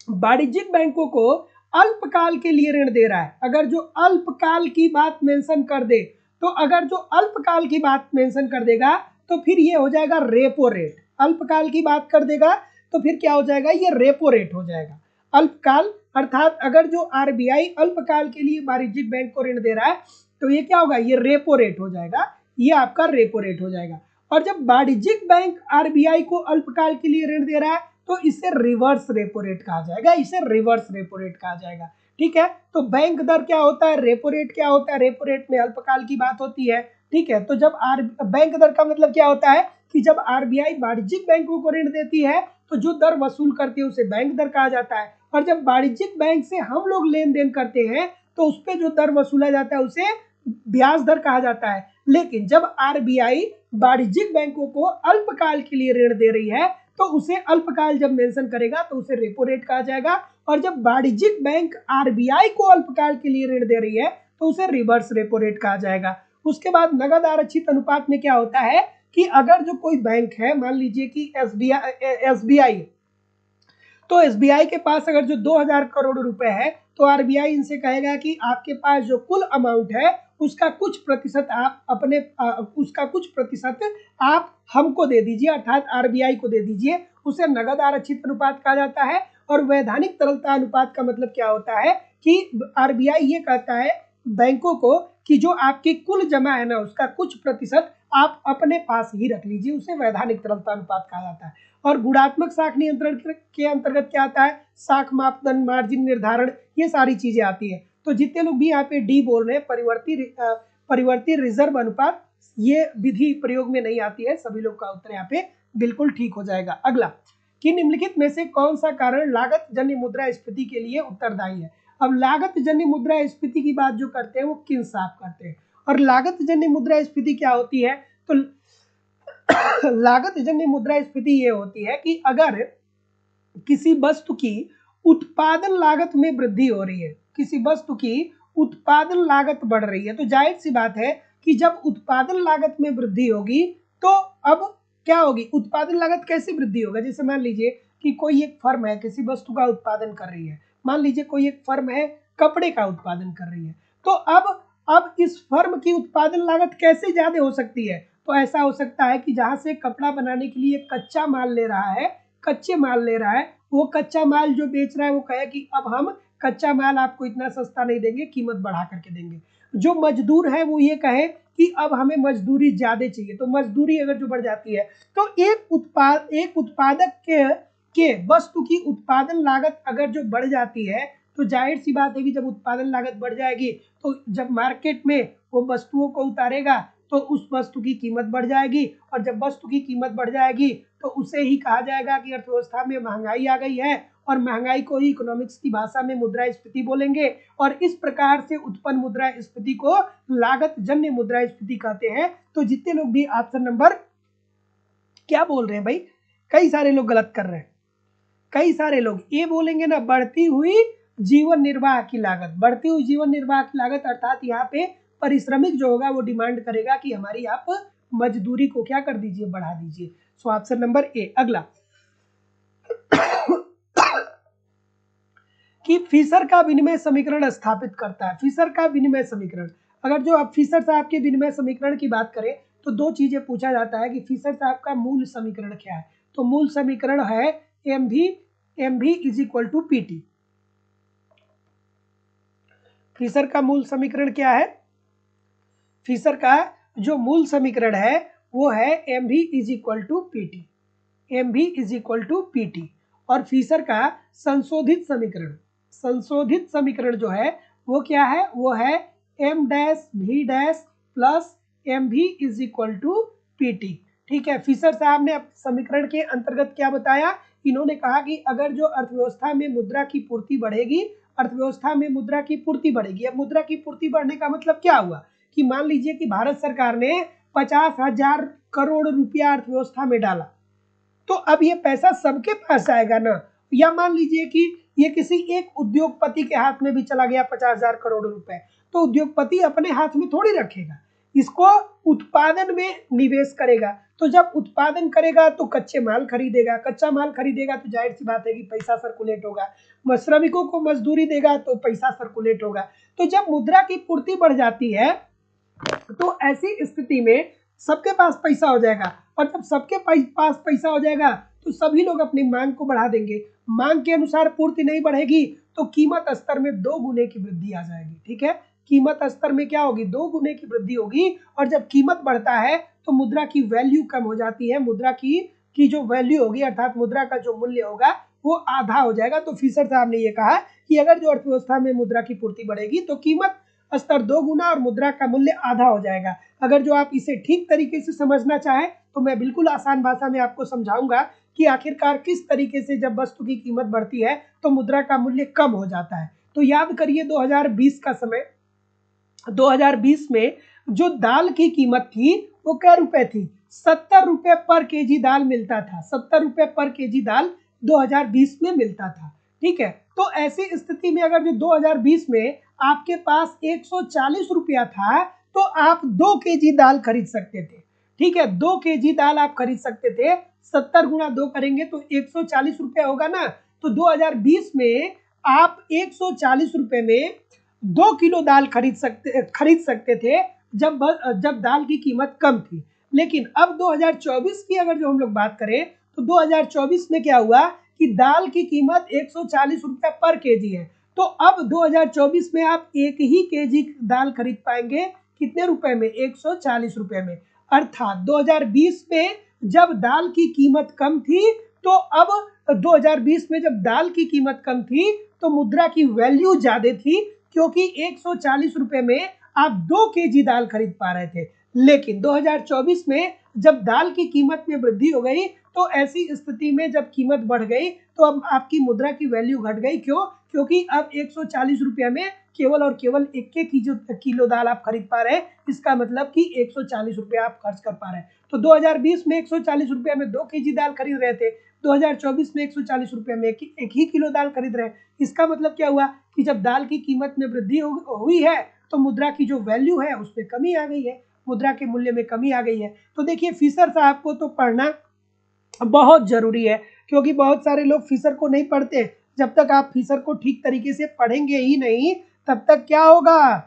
वाणिज्यिक बैंकों को अल्पकाल के लिए ऋण दे रहा है, अगर जो अल्पकाल की बात मेंशन कर दे, तो अगर जो अल्पकाल की बात मेंशन कर देगा तो फिर ये हो जाएगा रेपो रेट। अल्पकाल की बात कर देगा तो फिर क्या हो जाएगा, ये रेपो रेट हो जाएगा। अल्पकाल अर्थात अगर जो आरबीआई अल्पकाल के लिए वाणिज्यिक बैंक को ऋण दे रहा है तो ये क्या होगा, ये रेपो रेट हो जाएगा, ये आपका रेपो रेट हो जाएगा। और जब वाणिज्यिक बैंक आरबीआई को अल्पकाल के लिए ऋण दे रहा है तो इसे रिवर्स रेपो रेट कहा जाएगा, इसे रिवर्स रेपो रेट कहा जाएगा। ठीक है, तो बैंक दर क्या होता है, रेपो रेट क्या होता है, रेपो रेट में अल्पकाल की बात होती है। ठीक है, तो जब बैंक दर का मतलब क्या होता है कि जब आरबीआई वाणिज्यिक बैंकों को ऋण देती है तो जो दर वसूल करती है उसे बैंक दर कहा जाता है। और जब वाणिज्यिक बैंक से हम लोग लेन देन करते हैं तो उस पर जो दर वसूला जाता है उसे ब्याज दर कहा जाता है। लेकिन जब आरबीआई वाणिज्यिक बैंकों को अल्पकाल के लिए ऋण दे रही है तो उसे अल्पकाल जब मेंशन करेगा तो उसे रेपो रेट कहा जाएगा। और जब वाणिज्यिक बैंक आरबीआई को अल्पकाल के लिए ऋण दे रही है तो उसे रिवर्स रेपो रेट कहा जाएगा। उसके बाद नगद आरक्षित अनुपात में क्या होता है कि अगर जो कोई बैंक है, मान लीजिए कि एसबीआई, तो एसबीआई के पास अगर जो 2000 करोड़ रुपए है तो आरबीआई इनसे कहेगा कि आपके पास जो कुल अमाउंट है उसका कुछ प्रतिशत आप अपने उसका कुछ प्रतिशत आप हमको दे दीजिए, अर्थात आरबीआई को दे दीजिए। उसे नगद आरक्षित अनुपात कहा जाता है। और वैधानिक तरलता अनुपात का मतलब क्या होता है कि आरबीआई ये कहता है बैंकों को कि जो आपकी कुल जमा है ना उसका कुछ प्रतिशत आप अपने पास ही रख लीजिए, उसे वैधानिक तरलता अनुपात कहा जाता है। और गुणात्मक साख नियंत्रण के अंतर्गत क्या आता है, साख मापदंड, मार्जिन निर्धारण, ये सारी चीजें आती है। तो जितने लोग भी यहाँ पे डी बोल रहे हैं, परिवर्ती रिजर्व अनुपात, ये विधि प्रयोग में नहीं आती है। सभी लोग का उत्तर यहाँ पे बिल्कुल ठीक हो जाएगा। अगला, कि निम्नलिखित में से कौन सा कारण लागत जन्य मुद्रास्फीति के लिए उत्तरदायी है। अब लागत जन्य मुद्रास्फीति की बात जो करते हैं वो किन साहब करते हैं। और लागत जन्य मुद्रास्फीति क्या होती है, तो लागत जन्य मुद्रास्फीति ये होती है कि अगर किसी वस्तु की उत्पादन लागत में वृद्धि हो रही है, किसी वस्तु की उत्पादन लागत बढ़ रही है, तो जाहिर सी बात है कि जब उत्पादन लागत में वृद्धि होगी तो अब क्या होगी, उत्पादन लागत कैसे वृद्धि होगा। जैसे मान लीजिए कि कोई एक फर्म है किसी वस्तु का उत्पादन कर रही है, मान लीजिए कोई एक फर्म है कपड़े का उत्पादन कर रही है, तो अब इस फर्म की उत्पादन लागत कैसे ज्यादा हो सकती है, तो ऐसा हो सकता है कि जहां से कपड़ा बनाने के लिए कच्चा माल ले रहा है, कच्चे माल ले रहा है, वो कच्चा माल जो बेच रहा है वो कहे कि अब हम कच्चा माल आपको इतना सस्ता नहीं देंगे, कीमत बढ़ा करके देंगे। जो मजदूर है वो ये कहे कि अब हमें मजदूरी ज्यादा चाहिए, तो मजदूरी अगर जो बढ़ जाती है तो एक उत्पादक के वस्तु की उत्पादन लागत अगर जो बढ़ जाती है तो जाहिर सी बात है कि जब उत्पादन लागत बढ़ जाएगी तो जब मार्केट में वो वस्तुओं को उतारेगा तो उस वस्तु की कीमत बढ़ जाएगी। और जब वस्तु की कीमत बढ़ जाएगी तो उसे ही कहा जाएगा कि अर्थव्यवस्था में महंगाई आ गई है, और महंगाई को ही इकोनॉमिक्स की भाषा में मुद्रास्फीति बोलेंगे। और इस प्रकार से उत्पन्न मुद्रास्फीति को लागत जन्य मुद्रास्फीति कहते हैं। तो जितने लोग भी ऑप्शन नंबर क्या बोल रहे हैं भाई, कई सारे लोग गलत कर रहे हैं, कई सारे लोग ये बोलेंगे ना, बढ़ती हुई जीवन निर्वाह की लागत, बढ़ती हुई जीवन निर्वाह की लागत, अर्थात यहाँ पे परिश्रमिक जो होगा वो डिमांड करेगा कि हमारी आप मजदूरी को क्या कर दीजिए, बढ़ा दीजिए। सो ऑप्शन नंबर ए। अगला कि फिशर का विनिमय समीकरण स्थापित करता है। फिशर का विनिमय समीकरण, अगर जो आप फिशर साहब के विनिमय समीकरण की बात करें तो दो चीजें पूछा जाता है कि फिशर साहब का मूल समीकरण क्या है। तो मूल समीकरण है M V is equal to P T. Fisher का मूल समीकरण क्या है? फिशर का जो मूल समीकरण है वो है M V is equal to P T. M V is equal to P T. और फिशर का संशोधित समीकरण जो है वो क्या है? वो है M dash V dash plus M V is equal to P T. ठीक है, फिशर साहब ने समीकरण के अंतर्गत क्या बताया? इन्होंने कहा कि अगर जो अर्थव्यवस्था में मुद्रा की पूर्ति बढ़ेगी, अर्थव्यवस्था में मुद्रा की पूर्ति बढ़ेगी। अब मुद्रा की पूर्ति बढ़ने का मतलब क्या हुआ कि मान लीजिए कि भारत सरकार ने 50,000 करोड़ रुपया अर्थव्यवस्था में डाला, तो अब ये पैसा सबके पास आएगा ना। या मान लीजिए कि ये किसी एक उद्योगपति के हाथ में भी चला गया 50,000 करोड़ रुपए, तो उद्योगपति अपने हाथ में थोड़ी रखेगा, इसको उत्पादन में निवेश करेगा। तो जब उत्पादन करेगा तो कच्चे माल खरीदेगा, कच्चा माल खरीदेगा तो जाहिर सी बात है कि पैसा सर्कुलेट होगा, श्रमिकों को मजदूरी देगा तो पैसा सर्कुलेट होगा। तो जब मुद्रा की पूर्ति बढ़ जाती है तो ऐसी स्थिति में सबके पास पैसा हो जाएगा, और जब सबके पास पैसा हो जाएगा तो सभी लोग अपनी मांग को बढ़ा देंगे। मांग के अनुसार पूर्ति नहीं बढ़ेगी तो कीमत स्तर में 2 गुने की वृद्धि आ जाएगी। ठीक है, कीमत स्तर में क्या होगी? 2 गुने की वृद्धि होगी। और जब कीमत बढ़ता है तो मुद्रा की वैल्यू कम हो जाती है। मुद्रा की जो वैल्यू होगी अर्थात मुद्रा का जो मूल्य होगा वो आधा हो जाएगा। तो फिशर साहब ने ये कहा कि अगर जो अर्थव्यवस्था में मुद्रा की पूर्ति बढ़ेगी तो कीमत स्तर 2 गुना और मुद्रा का मूल्य आधा हो जाएगा। अगर जो आप इसे ठीक तरीके से समझना चाहें तो मैं बिल्कुल आसान भाषा में आपको समझाऊंगा कि आखिरकार किस तरीके से जब वस्तु की कीमत बढ़ती है तो मुद्रा का मूल्य कम हो जाता है। तो याद करिए 2020 का समय, 2020 में जो दाल की कीमत थी वो क्या रुपए थी? 70 रुपए पर केजी दाल मिलता था। 70 रुपए पर केजी दाल 2020 में मिलता था। ठीक है, तो ऐसी स्थिति में अगर जो 2020 में आपके पास 140 रुपया था तो आप 2 केजी दाल खरीद सकते थे। ठीक है, 2 केजी दाल आप खरीद सकते थे। 70 गुणा 2 करेंगे तो 140 रुपया होगा ना। तो 2020 में आप 140 रुपए में 2 किलो दाल खरीद सकते थे जब दाल की कीमत कम थी। लेकिन अब 2024 की अगर जो हम लोग बात करें तो 2024 में क्या हुआ कि दाल की कीमत 140 रुपया पर केजी है। तो अब 2024 में आप एक ही केजी दाल खरीद पाएंगे कितने रुपए में? 140 रुपए में। अर्थात 2020 में जब दाल की कीमत कम थी तो अब 2020 में जब दाल की कीमत कम थी तो मुद्रा की वैल्यू ज्यादा थी, क्योंकि 140 रुपए में आप 2 केजी दाल खरीद पा रहे थे। लेकिन 2024 में जब दाल की कीमत में वृद्धि हो गई तो ऐसी स्थिति में जब कीमत बढ़ गई तो अब आपकी मुद्रा की वैल्यू घट गई। क्यों? क्योंकि अब 140 रुपये में केवल और केवल 1 किलो दाल आप खरीद पा रहे हैं। इसका मतलब कि 140 रुपये आप खर्च कर पा रहे हैं। तो 2020 में 140 रुपये में 2 केजी दाल खरीद रहे थे, 2024 में 140 रुपये में एक ही किलो दाल खरीद रहे हैं। इसका मतलब क्या हुआ कि जब दाल की कीमत में वृद्धि हुई है तो मुद्रा की जो वैल्यू है उसमें कमी आ गई है, मुद्रा के मूल्य में कमी आ गई है। तो देखिए फिशर साहब को तो पढ़ना बहुत जरूरी है, क्योंकि बहुत सारे लोग फिशर को नहीं पढ़ते। जब तक आप फिशर को ठीक तरीके से पढ़ेंगे ही नहीं तब तक क्या होगा,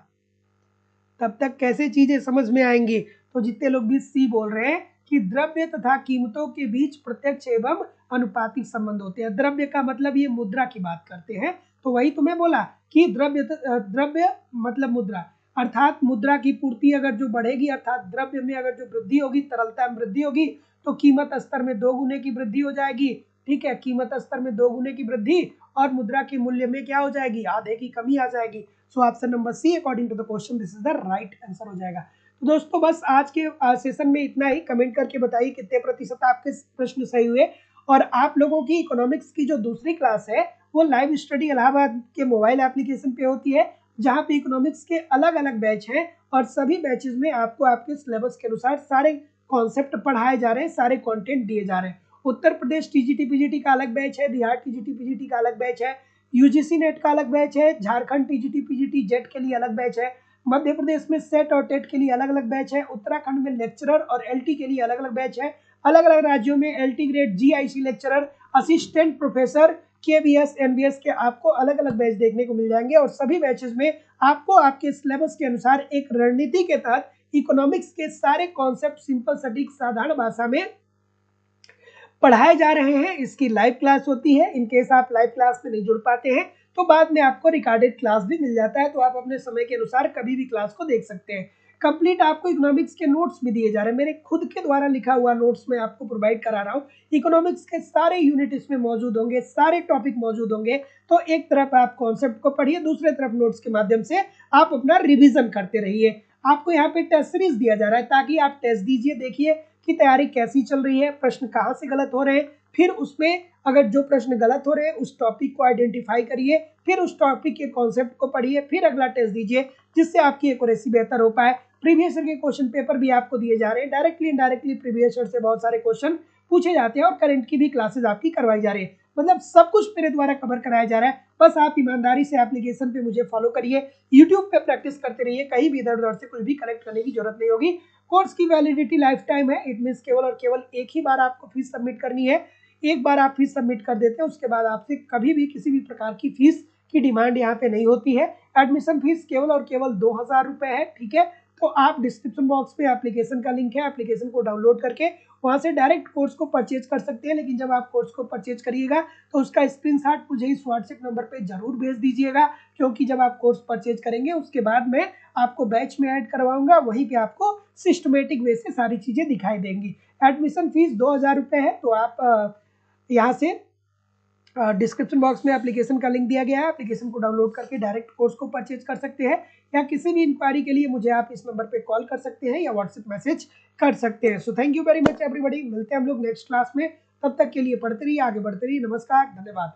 तब तक कैसे चीजें समझ में आएंगी। तो जितने लोग भी सी बोल रहे हैं कि द्रव्य तथा कीमतों के बीच प्रत्यक्ष एवं अनुपातिक संबंध होते हैं। द्रव्य का मतलब ये मुद्रा की बात करते हैं। तो वही तुम्हें बोला कि द्रव्य मतलब मुद्रा, अर्थात मुद्रा की पूर्ति अगर जो बढ़ेगी अर्थात द्रव्य में अगर जो वृद्धि होगी, तरलता में वृद्धि होगी तो कीमत स्तर में 2 गुने की वृद्धि हो जाएगी। ठीक है, कीमत स्तर में 2 गुने की वृद्धि और मुद्रा के मूल्य में क्या हो जाएगी? आधे की कमी आ जाएगी। So option number C according to the question this is the right answer हो जाएगा। तो दोस्तों बस आज के सेशन में इतना ही। कमेंट करके बताइए कितने प्रतिशत आपके प्रश्न सही हुए। और आप लोगों की इकोनॉमिक्स की जो दूसरी क्लास है वो लाइव स्टडी इलाहाबाद के मोबाइल एप्लीकेशन पे होती है, जहाँ पे इकोनॉमिक्स के अलग अलग बैच हैं और सभी बैचेस में आपको आपके सिलेबस के अनुसार सारे कॉन्सेप्ट पढ़ाए जा रहे हैं, सारे कंटेंट दिए जा रहे हैं। उत्तर प्रदेश टीजीटी पीजीटी का अलग बैच है, बिहार टीजीटी पीजीटी का अलग बैच है, यूजीसी नेट का अलग बैच है, झारखंड टीजीटी पीजीटी जेट के लिए अलग बैच है, मध्य प्रदेश में सेट और टेट के लिए अलग अलग बैच है, उत्तराखंड में लेक्चरर और एलटी के लिए अलग अलग बैच है, अलग अलग राज्यों में LT grade, GIC lecturer, assistant professor, KBS, NBS के आपको अलग अलग बैच देखने को मिल जाएंगे। और सभी बैचेस में आपको आपके सिलेबस के अनुसार एक रणनीति के तहत इकोनॉमिक्स के सारे कॉन्सेप्ट सिंपल, सटीक, साधारण भाषा में पढ़ाए जा रहे हैं। इसकी लाइव क्लास होती है। इनकेस आप लाइव क्लास में नहीं जुड़ पाते हैं तो बाद में आपको रिकॉर्डेड क्लास भी मिल जाता है, तो आप अपने समय के अनुसार कभी भी क्लास को देख सकते हैं। कंप्लीट आपको इकोनॉमिक्स के नोट्स भी दिए जा रहे हैं, मेरे खुद के द्वारा लिखा हुआ नोट्स मैं आपको प्रोवाइड करा रहा हूँ। इकोनॉमिक्स के सारे यूनिट इसमें मौजूद होंगे, सारे टॉपिक मौजूद होंगे। तो एक तरफ आप कॉन्सेप्ट को पढ़िए, दूसरे तरफ नोट्स के माध्यम से आप अपना रिविजन करते रहिए। आपको यहाँ पे टेस्ट सीरीज दिया जा रहा है ताकि आप टेस्ट दीजिए, देखिए कि तैयारी कैसी चल रही है, प्रश्न कहाँ से गलत हो रहे हैं, फिर उसमें अगर जो प्रश्न गलत हो रहे हैं उस टॉपिक को आइडेंटिफाई करिए, फिर उस टॉपिक के कॉन्सेप्ट को पढ़िए, फिर अगला टेस्ट दीजिए जिससे आपकी एक्यूरेसी बेहतर हो पाए। प्रीवियस ईयर के क्वेश्चन पेपर भी आपको दिए जा रहे हैं, डायरेक्टली इनडायरेक्टली प्रीवियस ईयर से बहुत सारे क्वेश्चन पूछे जाते हैं और करंट की भी क्लासेस आपकी करवाई जा रही है। मतलब सब कुछ मेरे द्वारा कवर कराया जा रहा है। बस आप ईमानदारी से एप्लीकेशन पे मुझे फॉलो करिए, यूट्यूब पे प्रैक्टिस करते रहिए, कहीं भी इधर उधर से कुछ भी कलेक्ट करने की जरूरत नहीं होगी। कोर्स की वैलिडिटी लाइफ टाइम है, इट मीन्स केवल और केवल एक ही बार आपको फीस सबमिट करनी है। एक बार आप फीस सबमिट कर देते हैं उसके बाद आपसे कभी भी किसी भी प्रकार की फीस की डिमांड यहाँ पे नहीं होती है। एडमिशन फीस केवल और केवल 2000 रुपए है, ठीक है। तो आप डिस्क्रिप्शन बॉक्स में एप्लीकेशन का लिंक है, एप्लीकेशन को डाउनलोड करके वहां से डायरेक्ट कोर्स को परचेज कर सकते हैं। लेकिन जब आप कोर्स को परचेज करिएगा तो उसका स्क्रीनशॉट मुझे इस व्हाट्सएप नंबर पे जरूर भेज दीजिएगा, क्योंकि जब आप कोर्स परचेज करेंगे उसके बाद मैं आपको बैच में ऐड करवाऊंगा, वहीं पे आपको सिस्टमेटिक वे से सारी चीजें दिखाई देंगी। एडमिशन फीस 2000 रुपए है। तो आप यहाँ से डिस्क्रिप्शन बॉक्स में एप्लीकेशन का लिंक दिया गया है, एप्लीकेशन को डाउनलोड करके डायरेक्ट कोर्स को परचेज कर सकते हैं, या किसी भी इंक्वायरी के लिए मुझे आप इस नंबर पे कॉल कर सकते हैं या व्हाट्सएप मैसेज कर सकते हैं। So thank you very much everybody, मिलते हैं हम लोग नेक्स्ट क्लास में। तब तक के लिए पढ़ते रहिए, आगे बढ़ते रहिए। नमस्कार, धन्यवाद।